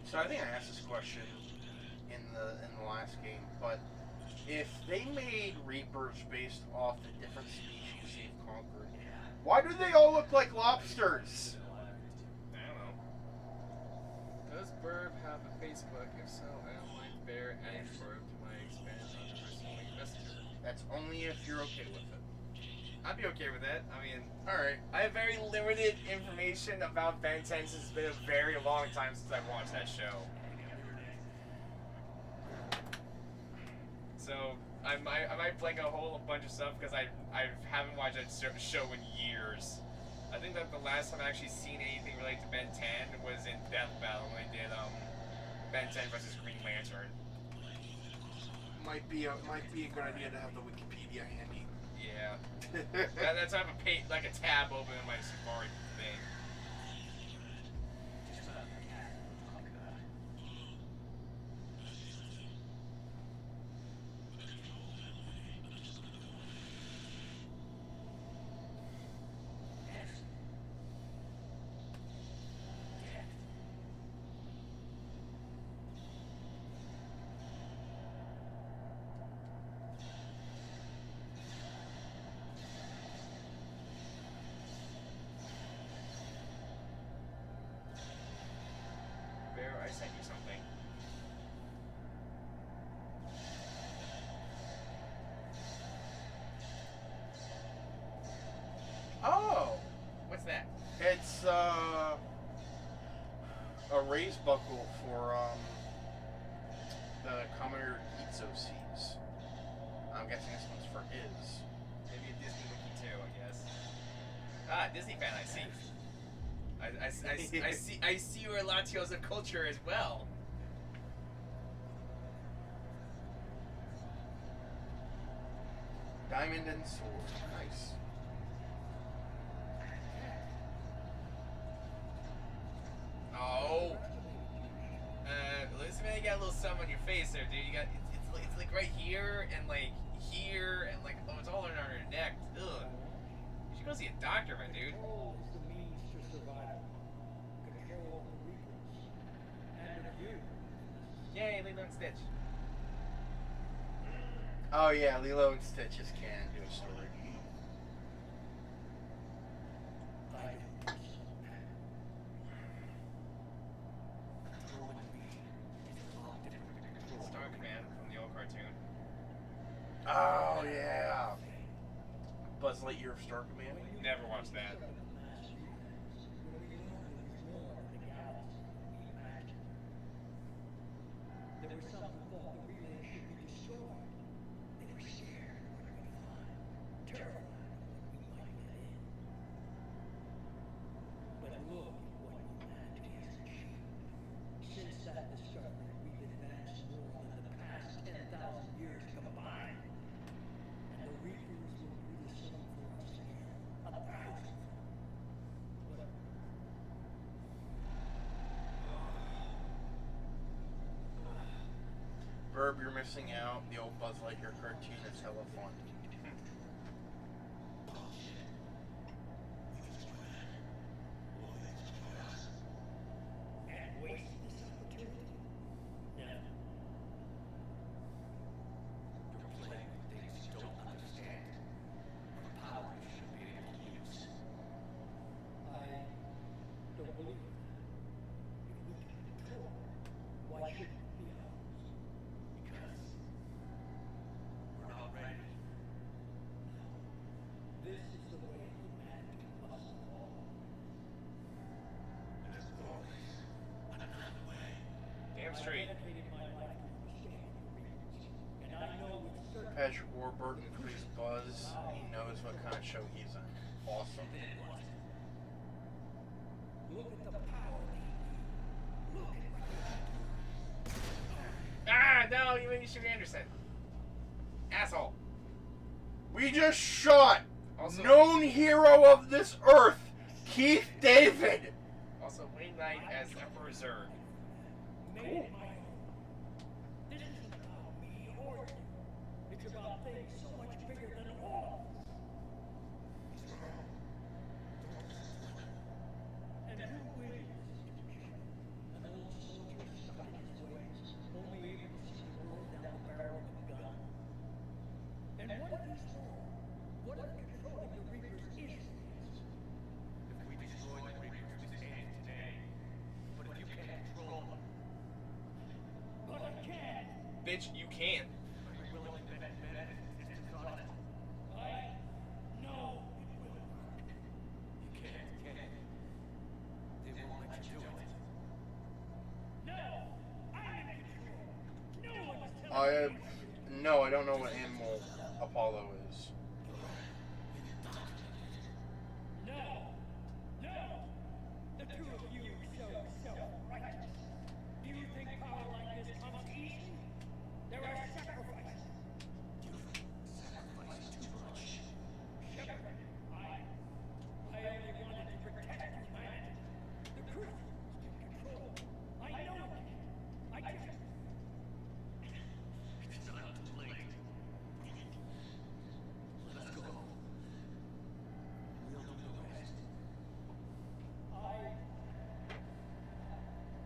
So I think I asked this question in the last game, but if they made Reapers based off the different species they've conquered, why do they all look like lobsters? I don't know. Does Birb have a Facebook? If so, I don't mind Bear adding Birb to my expand on personal messenger. That's only if you're okay with it. I'd be okay with that. I mean, Alright. I have very limited information about Ben 10 since it's been a very long time since I've watched that show. So I might blank a whole bunch of stuff because I haven't watched that show in years. I think that the last time I actually seen anything related to Ben 10 was in Death Battle when they did Ben 10 versus Green Lantern. Might be a good idea to have the Wikipedia handy. Yeah, that's I have a tab open in my Safari thing. Bear, I sent you something. Oh! What's that? It's a raise buckle for the Commodore Itzo seas. I'm guessing this one's for his. Maybe a Disney wiki too, I guess. Ah, Disney fan, I see. I see your Latios of culture as well. Diamond and sword. Nice. Oh. Listen, man, you got a little something on your face there, dude. You got it's like right here and like here and like oh, it's all around your neck. Ugh. You should go see a doctor, man, dude. Control is the means to survival. Control of the Reapers. And of you. Yay, Lilo and Stitch. Oh yeah, Lilo and Stitch's can do a story. I do. Controlling me is a lot different than controlling Star Command from the old cartoon. Oh yeah. Buzz Lightyear of Star Command. Never watched that. There were some who thought the relay should be destroyed. They were scared of what we'd find, terrified of what we might let in. But look at what humanity has achieved. Since that discovery, we've advanced more than the past 10,000 years combined. And the Reapers will do the same for us again, 1,000. But Birb, you're missing out. The old Buzz Lightyear cartoon is hella fun. and waste this opportunity. Never. You're playing with things you don't understand. A power you should be able to use. I don't believe that. If we can control, why shouldn't it be ours? Because we're not ready. This is the way humanity must evolve. There's always another way. Damn I've straight. dedicated my life to understanding the Reapers, and I know with certainty Patrick Warburton plays Buzz. He knows what kind of show he's in. Awesome. then what? Look at the power they use. Look at what they can do. Ah, no, you made me shoot Anderson. Asshole. We just shot Also, known hero of this earth, Keith David. also Wayne Knight as Emperor Zurg. Made it my own. This isn't about me or you. It's about things so much bigger than all of us. And who wins this situation? An old soldier bitch, you can. No, it will work. You can't, can you? They won't let you do it. No! I'm in control! No one is telling me. No, I don't know what animal Apollo is. No! No! The two of you so self-righteous. Do you think power like this comes easy? There are sacrifices. You've sacrificed too much. Shepard, I only wanted to protect humanity. The Crucible is in control. I know it. I just... It's not too late. Let us go. We'll do the rest.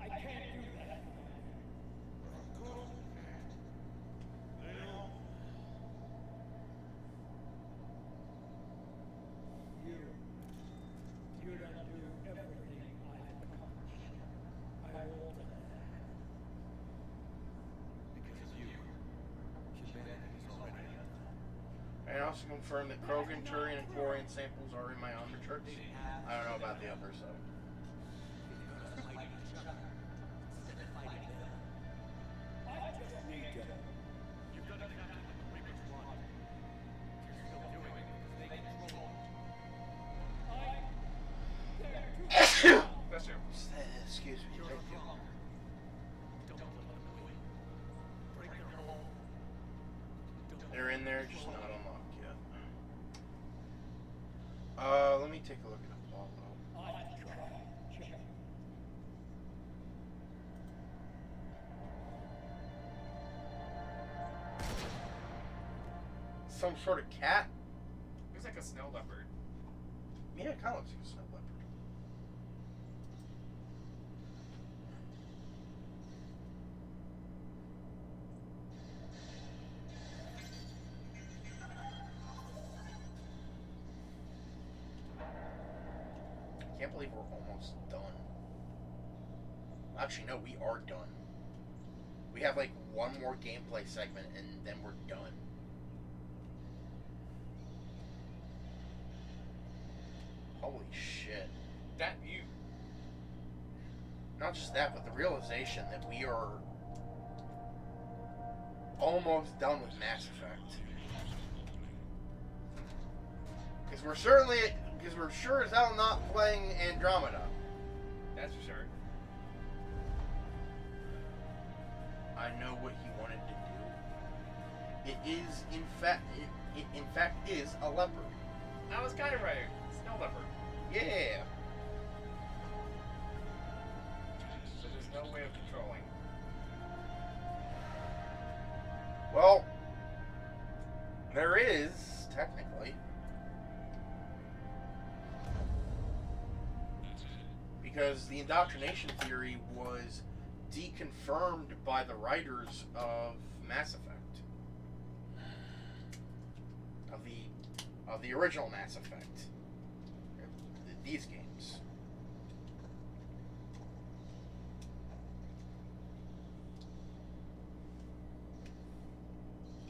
I can't do that. Of course you can't. They all You don't do everything I've accomplished. I won't let that. Because of you, humanity is already undone. I also confirm that Krogan, Turian, and Quarian samples are in my Omnitrix. I don't know about the others though. Because fighting each other instead of fighting them. I just need to... You've done exactly what the Reapers want. You're still doing it because they control it. They're too... That's true. Excuse me. You're wrong. Don't let them win. Break their hold. They're in there, just not unlocked yet. Let me take a look at Apollo. I try. Check. Some sort of cat? Looks like a snow leopard. Yeah, it kind of looks like a snow leopard. I can't believe we're almost done. Actually, no, we are done. We have like one more gameplay segment and then we're done. Holy shit. That you. Not just that, but the realization that we are almost done with Mass Effect. Because we're sure as hell not playing Andromeda. That's for sure. I know what he wanted to do. It is, in fact, is a leopard. I was kind of right. Snow leopard. Yeah. So there's no way of controlling. Well, there is, technically. Because the indoctrination theory was deconfirmed by the writers of Mass Effect. Of the original Mass Effect. These games.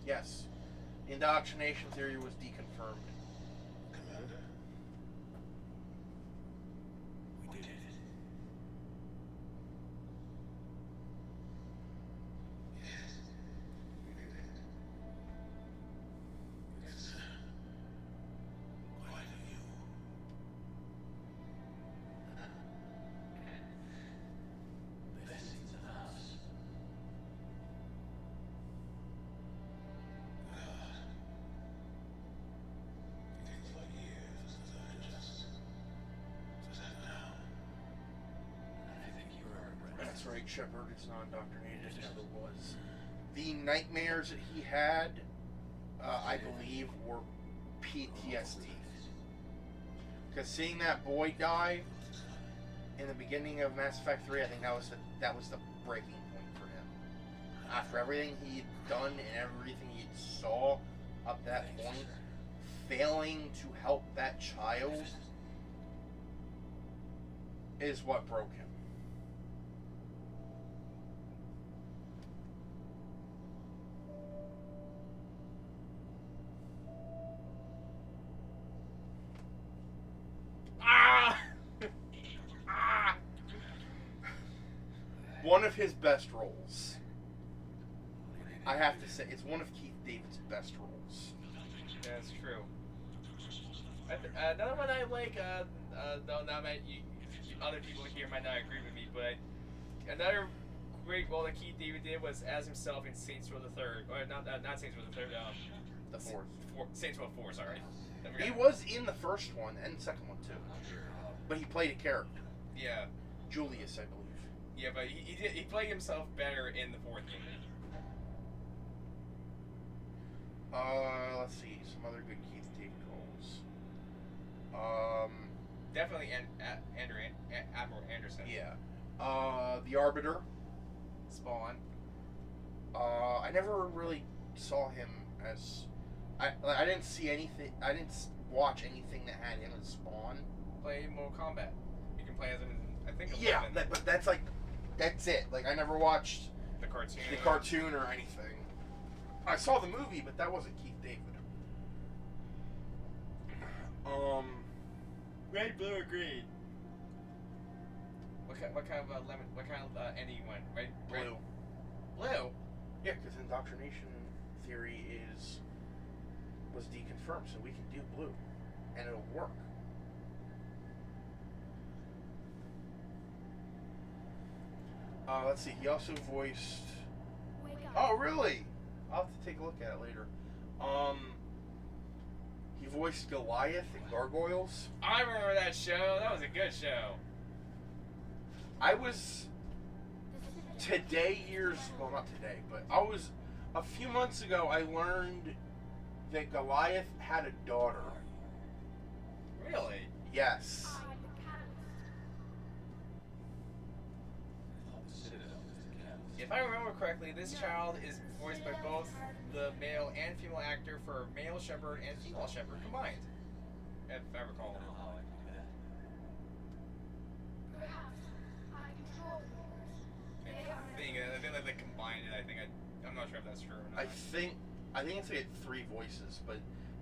Yes. The indoctrination theory was deconfirmed. Commander? We did it. Yes. We did it. It's Quite a view. Best in the house. Feels like years since I just sat down. I think you earned rest. That's right, Shepard is not indoctrinated, it never was. The nightmares that he had, I believe, were PTSD. Because seeing that boy die in the beginning of Mass Effect 3, I think that was the breaking point for him. After everything he had done and everything he saw up that point, failing to help that child is what broke him. one of his best roles. I have to say, it's one of Keith David's best roles. That's true. Another one I like, though not other people here might not agree with me, but another great role that Keith David did was as himself in Saints Row the Third, or not Saints Row the Third, The fourth. Saints Row 4, sorry. He was in the first one and the second one too, but he played a character. Yeah. Julius, I believe. Yeah, but he played himself better in the fourth game. Let's see, some other good Keith David roles. Definitely Admiral Anderson. Yeah. The Arbiter. Spawn. I never really saw him as. I didn't see anything. I didn't watch anything that had him as Spawn. Play Mortal Kombat. You can play as him in, I think, 11. Yeah, but that's like, that's it. Like, I never watched the cartoon. The cartoon or anything. I saw the movie, but that wasn't Keith David. Red, blue, or green? What kind of lemon? What kind of ending you want? Red, Blue. Blue. Yeah, because indoctrination theory was deconfirmed, so we can do blue, and it'll work. Let's see. He also voiced. Oh, really? I'll have to take a look at it later. He voiced Goliath in Gargoyles. I remember that show. That was a good show. I was not today, but a few months ago, I learned that Goliath had a daughter. Really? Yes. If I remember correctly, this child is voiced by both the male and female actor for male Shepherd and female Shepherd combined. If I recall. I think they combined it. I'm not sure if that's true or not. I think it's like 3 voices, but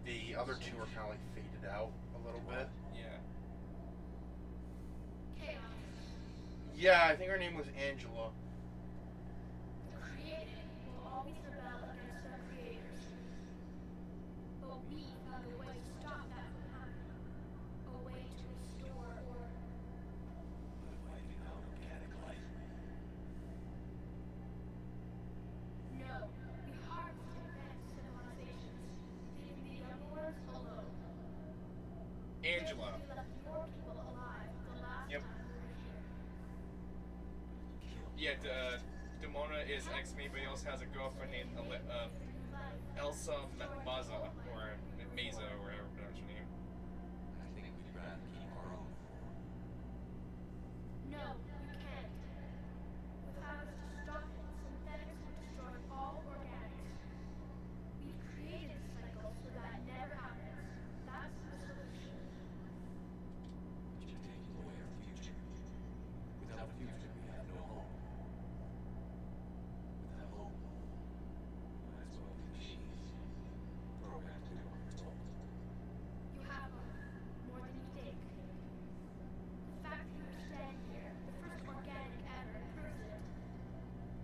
the other 2 are kind of like faded out a little bit. Yeah. Yeah, I think her name was Angela. The created will always rebel against their creators. But we found a way to stop that from happening. A way to restore order. No, we harvested advanced civilizations, leaving the young ones alone. Angela. We left more people alive the last Yep. time we were here. Yeah, Demona is ex-mate, but he also has a girlfriend named Elsa Maza, or Meza, or whatever you pronounce her name. I think we'd rather keep our own. No, you can't. Without us to stop it, synthetics will destroy all organics. We've created this cycle so that never happens. That's the solution. But you're taking away our future. Without a future, we have no home. Without hope, might as well be machines. Programmed to do what we're told. You have more than you think. The fact that you stand here, the first organic ever, proves it.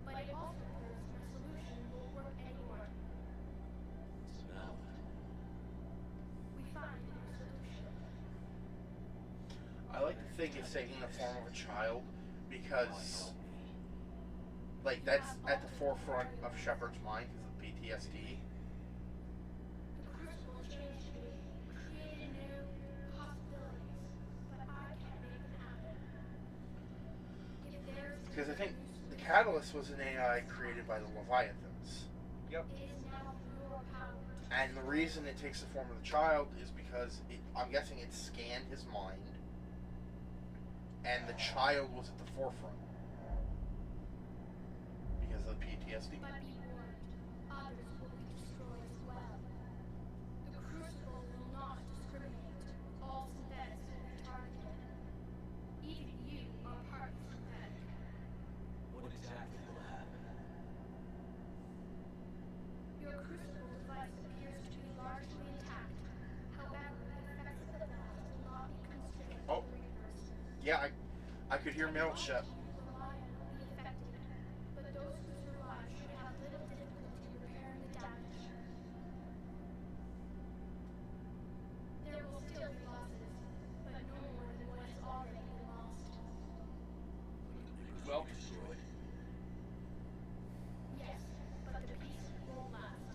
But it also proves my solution won't work anymore. So now, We find a new solution. I like to think it's taking the form of a child because, like, that's at the forefront of Shepard's mind because of PTSD. The crucible changed me, created new possibilities, but I can't make them happen. If there's Because I think the Catalyst was an AI created by the Leviathans. Yep. it is now your power to And the reason it takes the form of the child is because I'm guessing it scanned his mind, and the child was at the forefront because of the PTSD. But be warned, others will be destroyed as well. The crucible will not discriminate. All synthetics will be targeted. Even you are part of synthetic. what exactly will happen? Your crucible device appears to be largely intact. However, the effects of the blast will not be constrained Oh. to the reverse. Yeah, I could hear Melchett. All you rely on will be affected destroyed. Yes, but the peace won't last.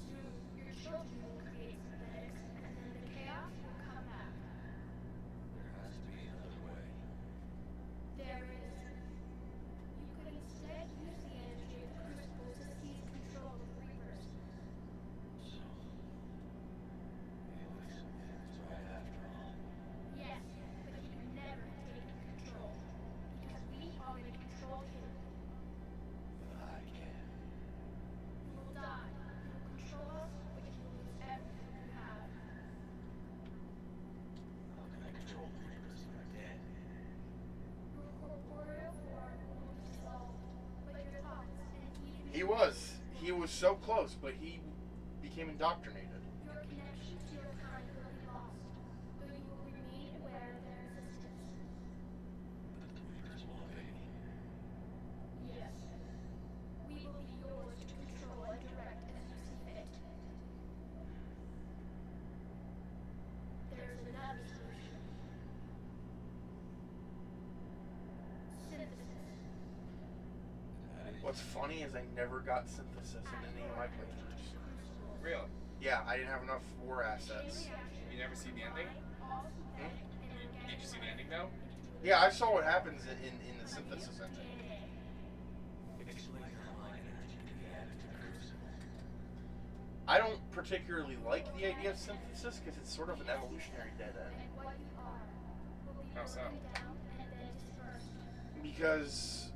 Soon, your children will create synthetics, and then the chaos will come back. There has to be another way. There is. You could instead use the energy of the crucible to seize control of the Reapers. So, Felix is right after all. Yes, but he could never take control. Because we already controlled him. But I can. You will die. You will control us, but you will lose everything you have. How can I control the Reapers when I'm dead? Your corporeal form will be dissolved, but your thoughts and even He was so close, but he became indoctrinated. your connection to your kind will be lost, but you will remain aware of their existence. But the Reapers will obey me. Yes. We will be yours to control and direct as you see fit. There is another solution. Synthesis. That is What's funny is I never got synthesis in any of my playthroughs. Really? Yeah, I didn't have enough war assets. You never see the ending? Did you see the ending though? Yeah, I saw what happens in the synthesis ending. explain how my energy can be added to Crucible. I don't particularly like the idea of synthesis because it's sort of an evolutionary dead end. And what you are will be How so? broken down and then dispersed. Because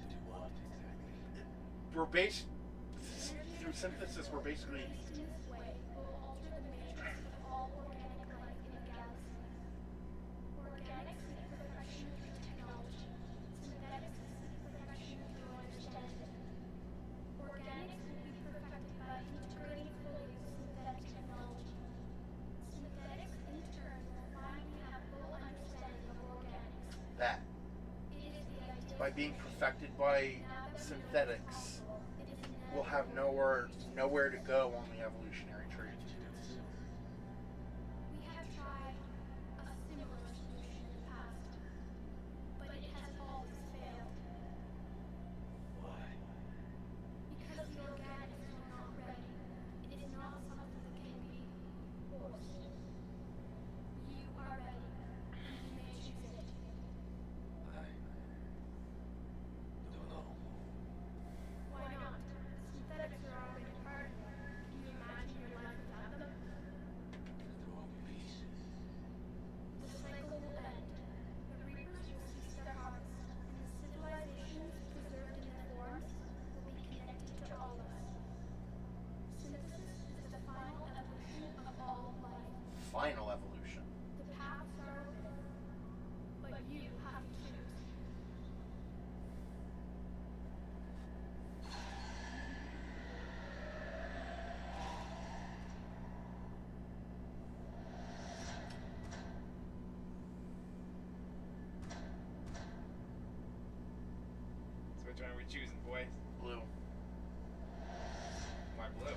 To do what exactly? we're based through synthesis. We're basically Released in this way will alter the matrix of all organic life in the galaxy. Organics seek perfection through technology. Synthetics seek perfection through understanding. Organics will be perfected by integrating fully with synthetic technology. Synthetics, in turn, will finally have full understanding of organics. that. It is the ideal By being perfected by synthetics, It is we'll have nowhere to go on the evolutionary tree. We have tried a similar solution in the past, but it has always failed Why? because the organics were not ready. It is not something that can be forced. You are ready, and you may choose it. I don't know. Why not? Synthetics are already part of you. Can you imagine your life without them? There won't be peace. The cycle will end. The reapers will cease their harvest, and the civilizations preserved in their forms will be connected to all of us. Synthesis is the final evolution of all life. Final evolution. The paths are open, but you have to choose. So which one are we choosing, boys? Blue. Why blue?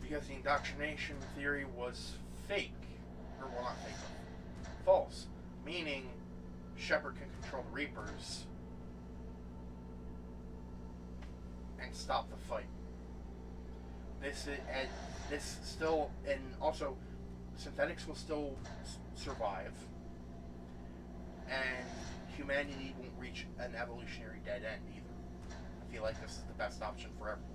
Because the indoctrination theory was fake. Or, well, not fake, but false. Meaning, Shepard can control the Reapers and stop the fight. This still, and also, synthetics will still survive, and humanity won't reach an evolutionary dead end either. I feel like this is the best option for everyone.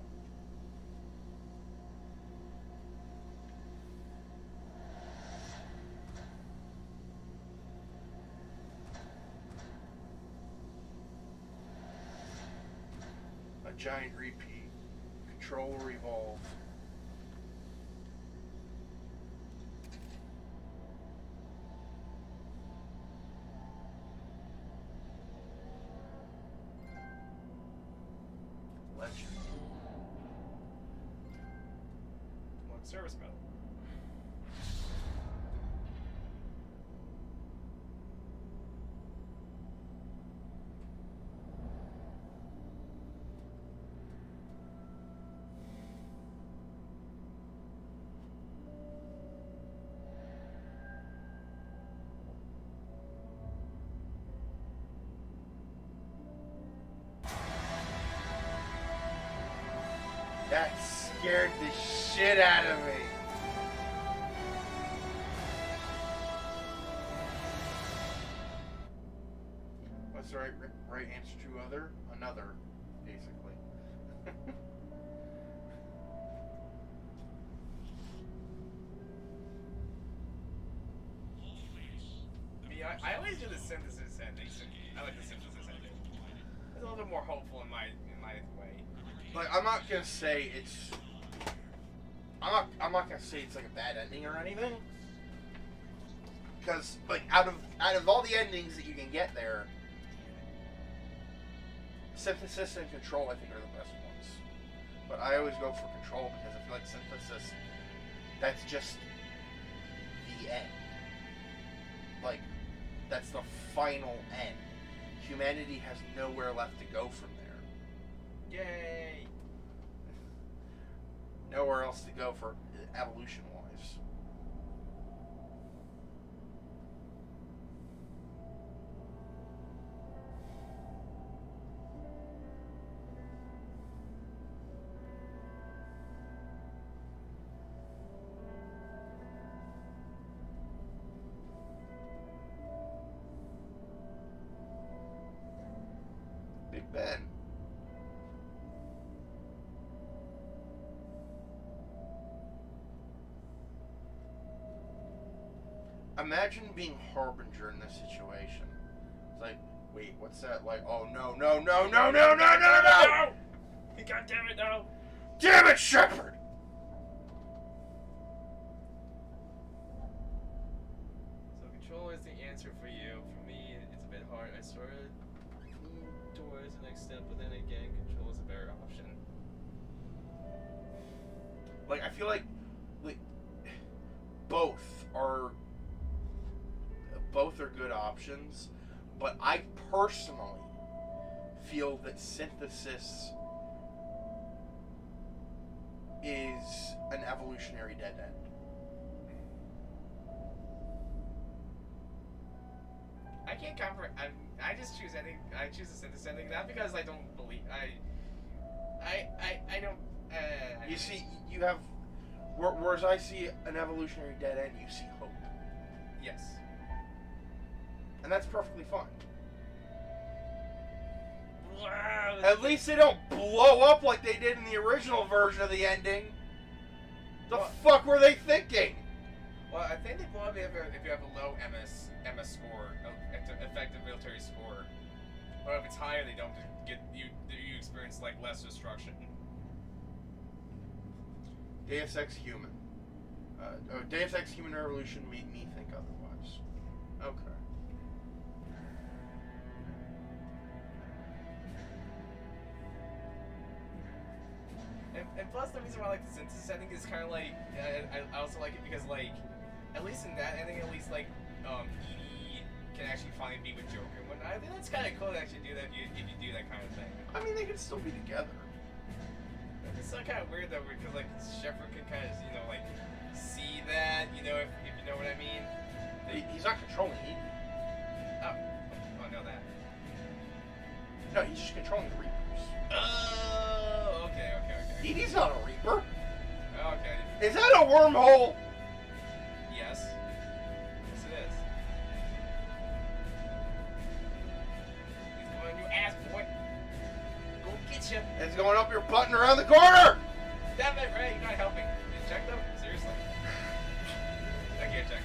A giant repeat. Control will revolve. Legend. One service medal. That scared the shit out of me. What's the right answer to other? Another, basically. I always do the synthesis ending. I like the synthesis ending. It's a little bit more hopeful in my way. Like, I'm not gonna say it's. I'm not gonna say it's like a bad ending or anything. Because like out of all the endings that you can get there, synthesis and control I think are the best ones. But I always go for control because I feel like synthesis, that's just the end. Like, that's the final end. Humanity has nowhere left to go from there. Yay! Nowhere else to go for evolution wise. Big Ben. Imagine being Harbinger in this situation. It's like, wait, what's that? Like, oh no, no, no, no, no, no, no, no! God damn it, no! Damn it, Shepard! So control is the answer for you. For me, it's a bit hard. I sort of lean towards the next step, but then again, control is a better option. Like, I feel like both are good options, but I personally feel that synthesis is an evolutionary dead end. I can't comprehend. I just choose ending. I choose the synthesis ending, not because I don't believe. I don't. You see, you have, whereas I see an evolutionary dead end, you see hope. Yes. And that's perfectly fine. Wow, At least they don't blow up like they did in the original version of the ending. The fuck were they thinking? Well, I think they blow up if you have a low MS score, effective military score. Or if it's higher, they don't get you experience like less destruction. Deus Ex Human. Deus Ex Human Revolution made me think otherwise. Okay. And plus, the reason why I like the synthesis ending is kind of like I also like it because like at least in that ending, at least like Edie can actually finally be with Joker and whatnot. I think that's kind of cool to actually do that if you do that kind of thing. I mean, they can still be together. It's still kind of weird though because like Shepard can kind of like see that if you know what I mean. He's not controlling Edie. Oh, I know that. No, he's just controlling the Reapers. Oh, okay. Edie's not a Reaper. Okay. Is that a wormhole? Yes. Yes, it is. He's going to ass, boy. Go get you. It's going up your butt and around the corner. Damn it, Ray, you're not helping. You check them? Seriously? I can't check.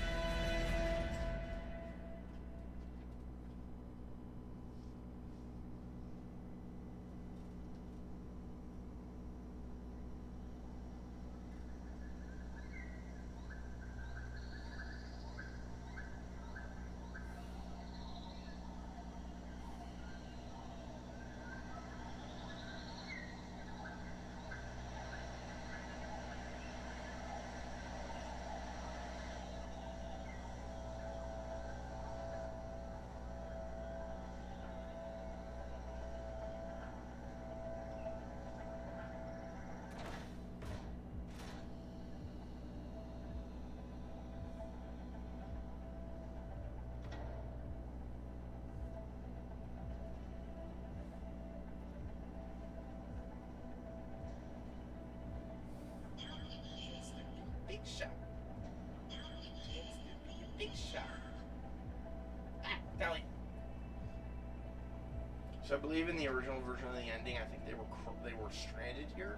So I believe in the original version of the ending, I think they were stranded here.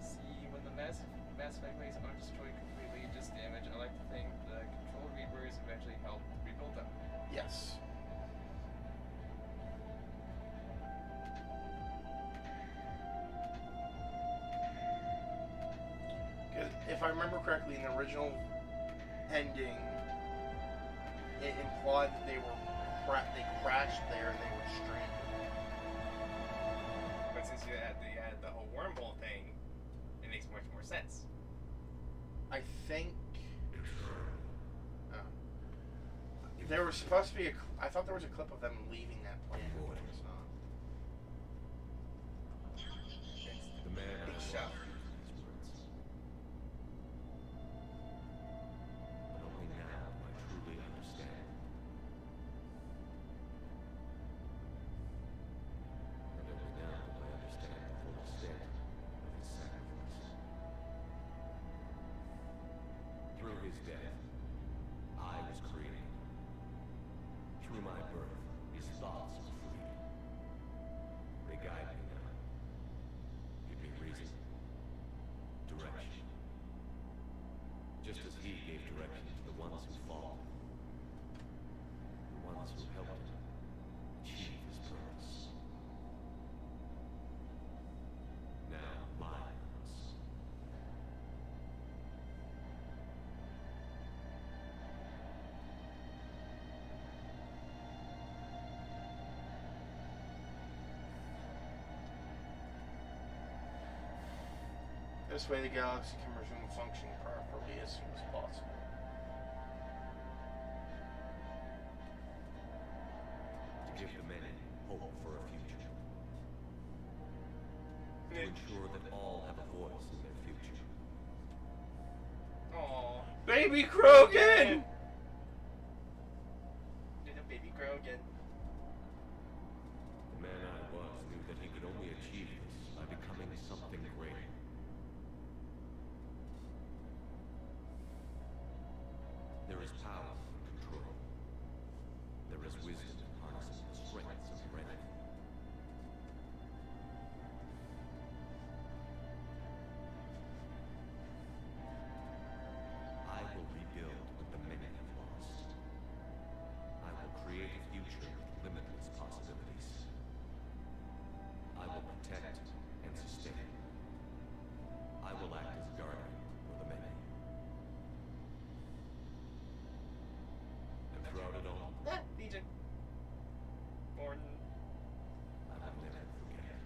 See, when the Mass Effect waves aren't destroyed completely, just damaged, I like to think the controlled Reapers eventually help rebuild them. Yes. Because if I remember correctly, in the original ending, it implied that they crashed there and they were stranded. But since you added the whole wormhole thing, it makes much more sense. I think there was supposed to be I thought there was a clip of them leaving that planet, but it was not. The man Big has shot. these words. But only now do I truly understand. And only now do I understand the full extent of his sacrifice. Through his death, I was created. Through my birth, his thoughts were freed. They guide me now. Give me reason. Direction. Just as he gave direction to the ones who fought. The ones who helped him achieve his purpose. Now, mine purpose. This way the galaxy can resume functioning properly as soon as possible. To give the many hope for a future. To ensure that all have a voice in their future. Aww. Baby Krogan! Little baby Krogan. The man I was knew that he could only achieve this by becoming something greater. There is power in control. There is wisdom in harnessing the strengths of ready. I will rebuild what the many have lost. I will create a future with limitless possibilities. I will protect and sustain. I will act as guardian for the many. And throughout it all, Legion. Born. I will never forget.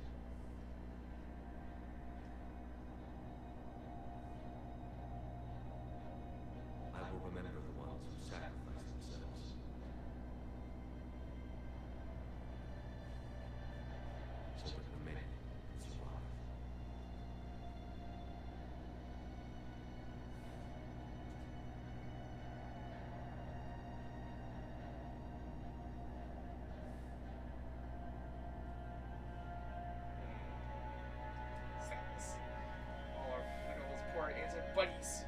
I will remember the ones who sacrificed themselves. So that the many could survive. Sadness. All our look at those poor innocent buddies.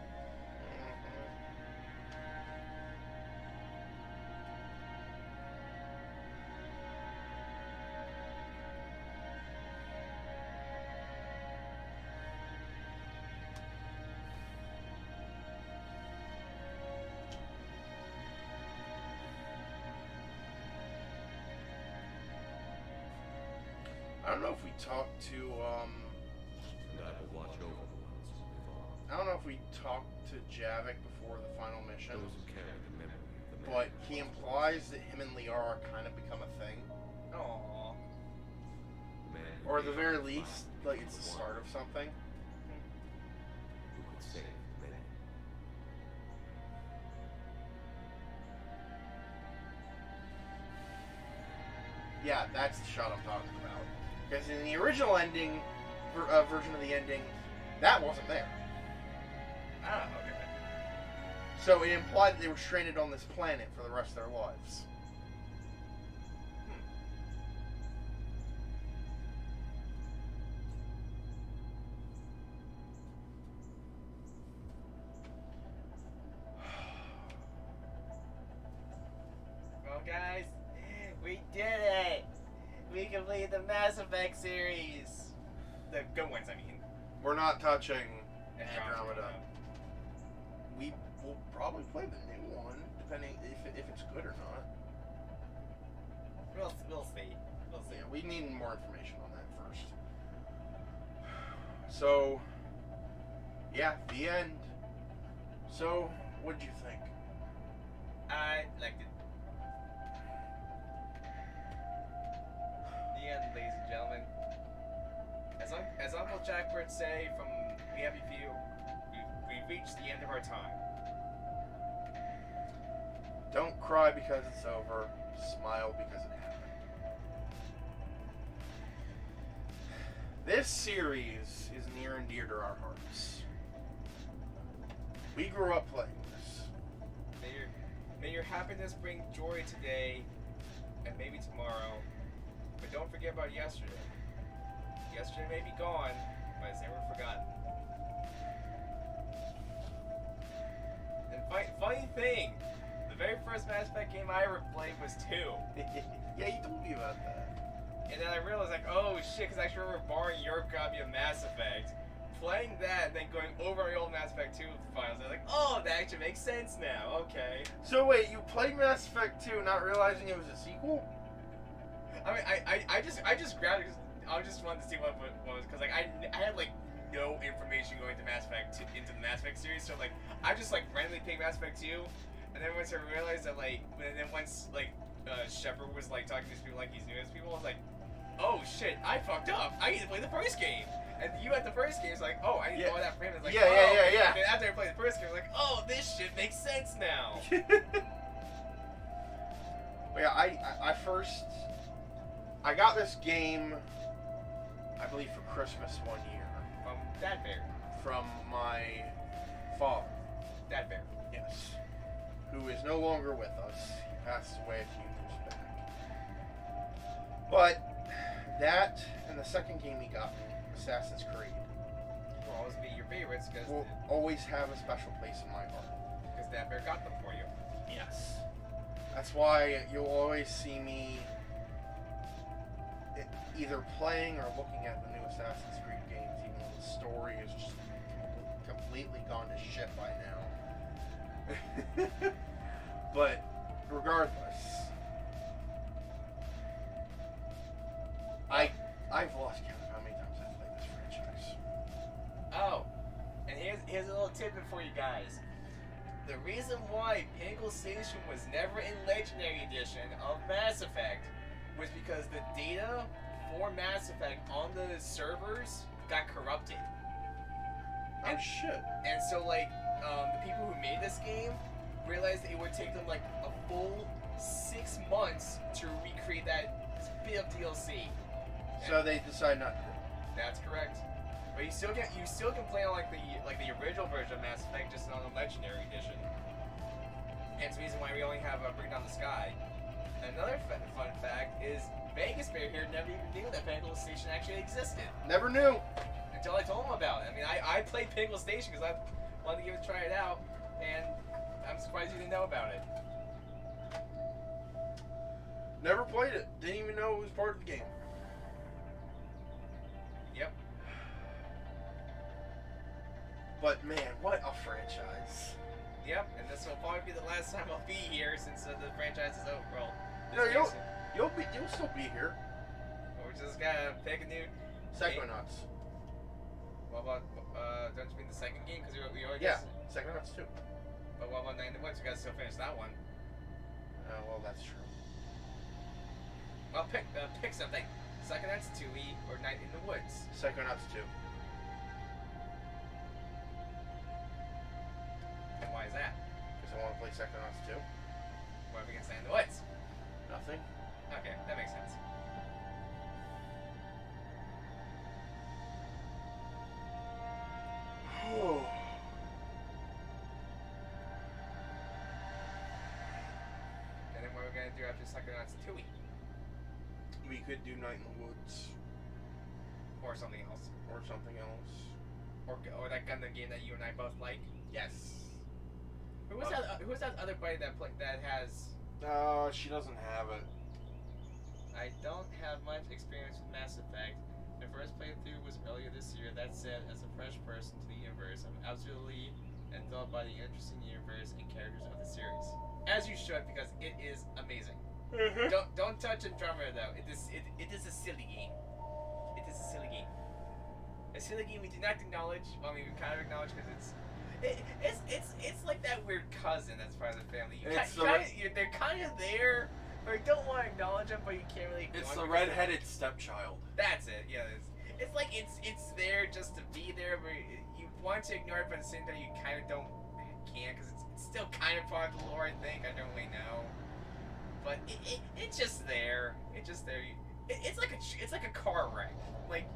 I don't know if we talked to, And I will watch over the ones who live on. I don't know if we talked to Javik before the final mission, Those who carry the memory of the many. but he implies that him and Liara kind of become a thing. Aww. The man who Or at the gave very up his least, life like for it's the one start of something. Who could save the many. Yeah, that's the shot I'm talking about. Because in the original ending, version of the ending, that wasn't there. Ah, okay. So it implied that they were stranded on this planet for the rest of their lives. Guys, we did it! We completed the Mass Effect series! The good ones, I mean. We're not touching Andromeda. Andromeda. We will probably play the new one, depending if it's good or not. We'll see. We'll see. Yeah, we need more information on that first. So, yeah, the end. So, what'd you think? I liked it. The end, ladies and gentlemen. As Uncle Jack would say from We Happy Few, we've reached the end of our time. Don't cry because it's over. Smile because it happened. This series is near and dear to our hearts. We grew up playing this. May your happiness bring joy today and maybe tomorrow. But don't forget about yesterday. Yesterday may be gone, but it's never forgotten. And funny thing, the very first Mass Effect game I ever played was 2. Yeah, you told me about that. And then I realized, like, oh shit, because I actually remember borrowing your copy of Mass Effect, playing that, and then going over my old Mass Effect 2 files. I was like, oh, that actually makes sense now. Okay. So wait, you played Mass Effect 2 not realizing it was a sequel? I mean, I just grabbed it because I just wanted to see what it was, because like I had like no information going to Mass Effect into the Mass Effect series, so like I just like randomly picked Mass Effect 2, and then once I realized that like, and then once like Shepard was like talking to these people like he's new to these people, I was like, oh shit, I fucked up. I need to play the first game. And you had the first game, it's like, oh, I need to play that for him. It's like, Yeah. And then after I played the first game, I was like, oh, this shit makes sense now. But yeah, I got this game, I believe for Christmas one year. From Dad Bear. From my father. Dad Bear. Yes. Who is no longer with us. He passed away a few years back. But that and the second game he got me, Assassin's Creed, Will always be your favorites because will always have a special place in my heart. Dad Bear got them for you. Yes. That's why you'll always see me either playing or looking at the new Assassin's Creed games, even though the story is just completely gone to shit by now. But regardless, I've lost count of how many times I've played this franchise. Oh, and here's a little tidbit for you guys. The reason why Pinnacle Station was never in Legendary Edition of Mass Effect was because the data for Mass Effect on the servers got corrupted. Oh shit. And so, like, the people who made this game realized it would take them, like, a full 6 months to recreate that bit of DLC. So they decide not to do it. That's correct. But you still can play on like the original version of Mass Effect, just on the Legendary Edition. And it's the reason why we only have Bring Down the Sky. Another fun fact is Vegas Bear here never even knew that Pinnacle Station actually existed Never knew. until I told him about it. I mean, I played Pinnacle Station because I wanted to give it a try it out, and I'm surprised you didn't know about it. Never played it. Didn't even know it was part of the game. Yep. But man, what a franchise. Yep, and this will probably be the last time I'll be here since the franchise is over. Well, No, you'll still be here. we're just gotta pick a new. Psychonauts. What about, don't you mean the second game? Because we already Yeah, Psychonauts 2. But what about Night in the Woods? You guys still finish that one. Well, that's true. Well, pick something. Psychonauts 2E or Night in the Woods. Psychonauts 2. And why is that? Because I want to play Psychonauts 2. What if we can Night in the Woods? Nothing. Okay, that makes sense. And then what are we gonna do after Psychonauts 2E? We could do Night in the Woods. Or something else. Or something else. Or that Gundam game that you and I both like. Yes. Who's that other buddy that has She doesn't have it. I don't have much experience with Mass Effect. My first playthrough was earlier this year. That said, as a fresh person to the universe, I'm absolutely enthralled by the interesting universe and characters of the series. As you should, because it is amazing. Don't touch Andromeda though. It is a silly game. It is a silly game. A silly game we do not acknowledge. Well, I mean, we kind of acknowledge because it's like that weird cousin that's part of the family. They're kind of there, or you don't want to acknowledge them, but you can't really. It's the redheaded stepchild. That's it. Yeah, it's like it's there just to be there, but you want to ignore it, but at the same time you kind of can't because it's still kind of part of the lore. I think I don't really know, but it's just there. It's just there. It's like a car wreck. Like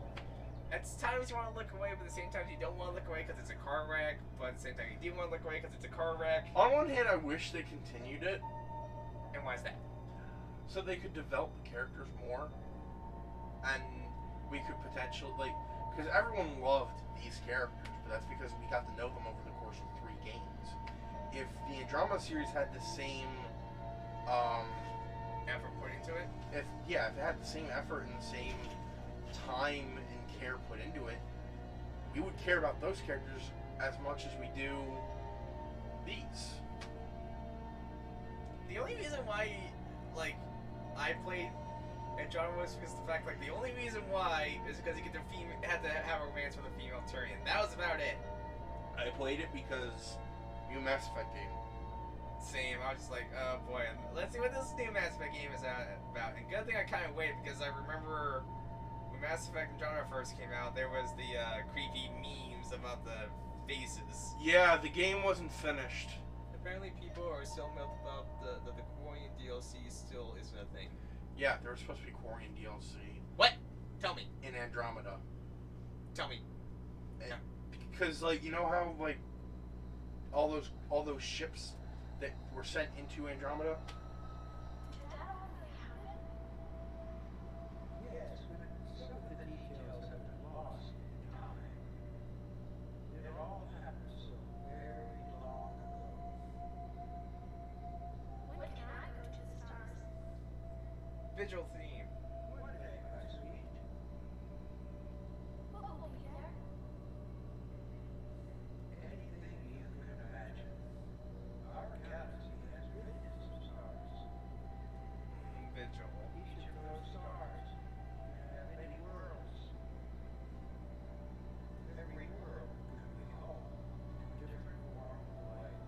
at times you want to look away, but at the same time you don't want to look away because it's a car wreck. But at the same time you do want to look away because it's a car wreck. On one hand, I wish they continued it. And why is that? So they could develop the characters more, and we could potentially because everyone loved these characters, but that's because we got to know them over the course of 3 games. If the Andromeda series had the same Effort put into it. if it had the same effort and the same time and care put into it, we would care about those characters as much as we do these. The only reason why, I played Andromeda was because the fact, the only reason why is because you had to have a romance with a female Turian. That was about it. I played it because new Mass Effect game. Same. I was just like, oh boy, let's see what this new Mass Effect game is about. And good thing I kind of waited because I remember when Mass Effect Andromeda first came out, there was the creepy memes about the faces. Yeah, the game wasn't finished. Apparently, people are still melted about the Quarian DLC still isn't a thing. Yeah, there was supposed to be Quarian DLC What? Tell me. in Andromeda. Tell me. Because you know how all those ships that were sent into Andromeda. Yes, but some of the details have been lost in time. It all happened so very long ago. When can I go to the stars? Vigil theme. One day, my sweet, What will be there? anything you can imagine. Our galaxy has billions of stars. Vigil. Each of those stars have many worlds. Every world could be home to different forms of life.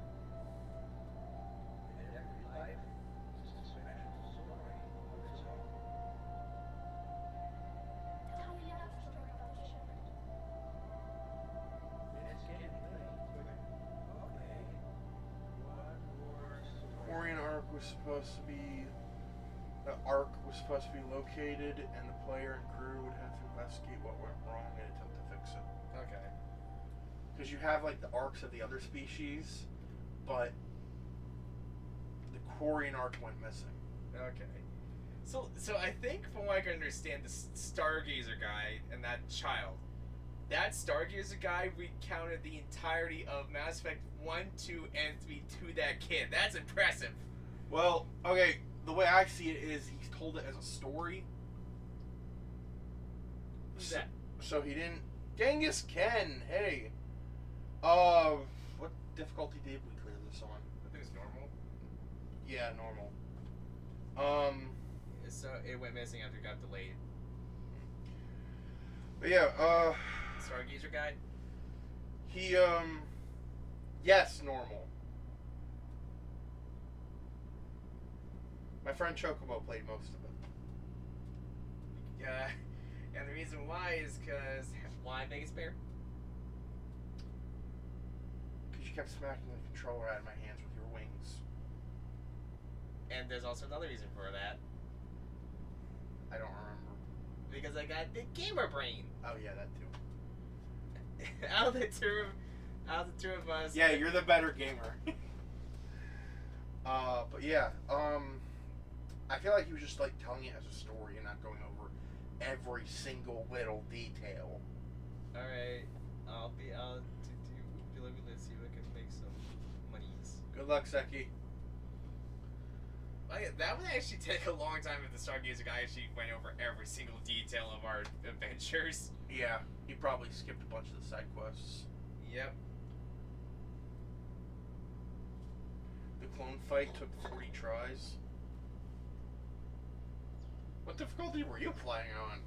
And every life is a special story of its own. Tell me another story about the ship. It's getting late, but okay. One more story. Quarian Ark was supposed to be. The Ark was supposed to be located, and the player and crew would have to investigate what went wrong and attempt to fix it. Okay. Because you have the arcs of the other species, but the Quarian Ark went missing. Okay. So I think from what I can understand, the Stargazer guy and that child, that Stargazer guy recounted the entirety of Mass Effect 1, 2, and 3 to that kid. That's impressive. Well, okay, the way I see it is he's told it as a story. Who's So, that? so he didn't. Genghis Ken, hey. What difficulty did we clear this on? I think it's normal. Yeah, normal. So it went missing after it got delayed. But yeah, Stargazer guy? he, yes, normal. My friend Chocobo played most of it. Yeah. And the reason why is because why Vegas Bear? Because you kept smacking the controller out of my hands with your wings. And there's also another reason for that. I don't remember. Because I got the gamer brain. Oh yeah, that too. out of the two of us. Yeah, you're the better gamer. But yeah, I feel like he was just telling it as a story and not going over every single little detail. All right, I'll be out to do let's see if I can make some monies. Good luck, Seki. That would actually take a long time if the Stargazer guy actually went over every single detail of our adventures. Yeah, he probably skipped a bunch of the side quests. Yep. The clone fight took 40 tries. What difficulty were you playing on?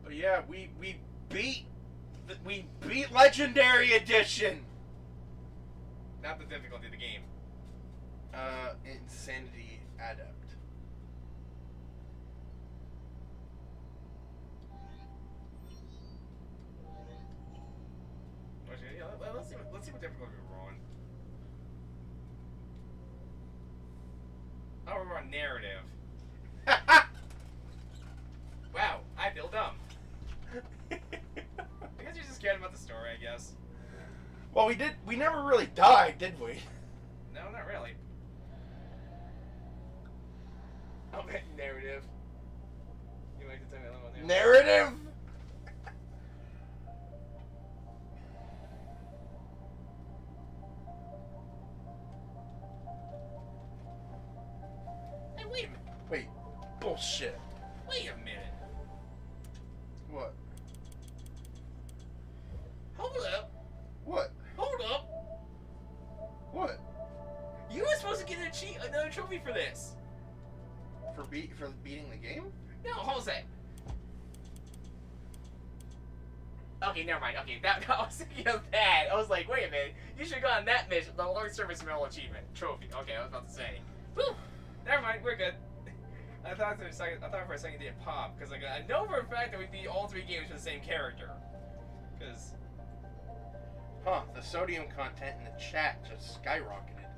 But yeah, we beat Legendary Edition. Not the difficulty of the game. Insanity Adept. Actually, yeah, let's see what difficulty we're on. Oh, we're on narrative. Wow, I feel dumb. Because you're just scared about the story, I guess. Well, we never really died, did we? No, not really. Oh, man, narrative. You like to tell me a little about narrative? Narrative? Hey, wait a minute. Wait, bullshit. Wait a minute. What? Hold up. What? Hold up. What? You were supposed to get another trophy for this. For beating the game? No, hold a sec. Okay, never mind. Okay, I was thinking of that. I was like, wait a minute. You should go on that mission, the Lord Service Medal Achievement trophy. Okay, I was about to say. Whew. Never mind. We're good. I thought for a second it didn't pop because I know for a fact that we beat all 3 games with the same character. Because. Huh, the sodium content in the chat just skyrocketed.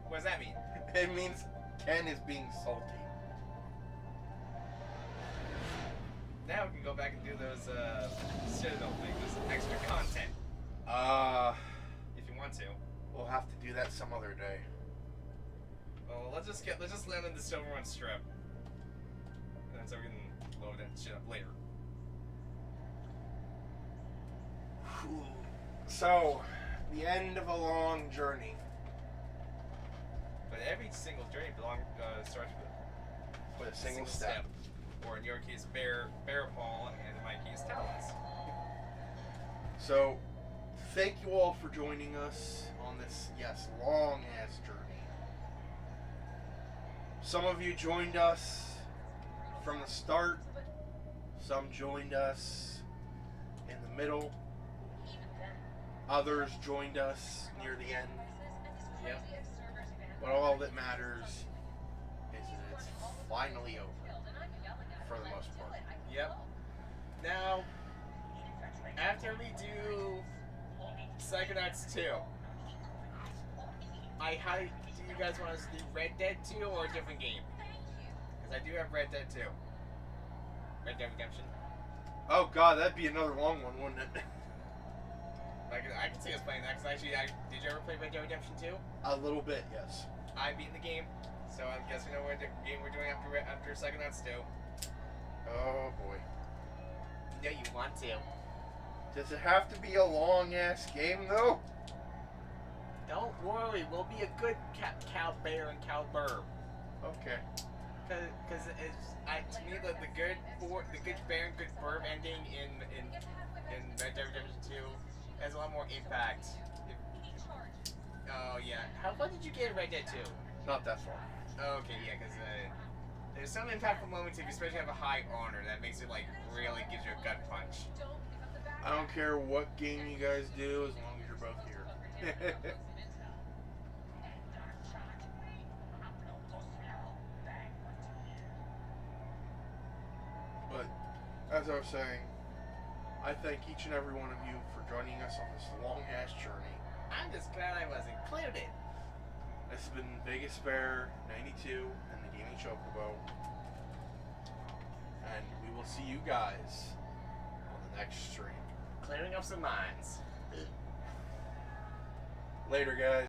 What does that mean? It means Ken is being salty. Now we can go back and do those Citadel things, those extra content. If you want to. We'll have to do that some other day. Well, let's just land in the Silver Run Strip. And then so we can load that shit up later. So, the end of a long journey. But every single journey starts With a single step. Or in your case, bear paw, and in my case, talons. So, thank you all for joining us on this, yes, long-ass journey. Some of you joined us from the start. Some joined us in the middle. Others joined us near the end. Yep. But all that matters is that it's finally over. For the most part. Yep. Now, after we do Psychonauts 2, do you guys want us to do Red Dead 2 or a different game? Because I do have Red Dead 2. Red Dead Redemption. Oh god, that'd be another long one, wouldn't it? I can see us playing that, because actually, did you ever play Red Dead Redemption 2? A little bit, yes. I beat the game, so I guess we know what game we're doing after Psychonauts 2. Oh boy. You know you want to. Does it have to be a long-ass game, though? Don't worry, we'll be a good cow bear and cow Birb. Okay. Cause To me, the good bear and good Birb ending in Red Dead Redemption 2 has a lot more impact. Oh yeah. How far did you get in Red Dead 2? Not that far. Okay, yeah, because there's some impactful moments if you especially have a high honor that makes it like really gives you a gut punch. I don't care what game you guys do as long as you're both here. But, as I was saying, I thank each and every one of you for joining us on this long-ass journey. I'm just glad I was included. This has been Vegas Bear 92 and the Gaming Chocobo. And we will see you guys on the next stream. Clearing up some minds. Later, guys.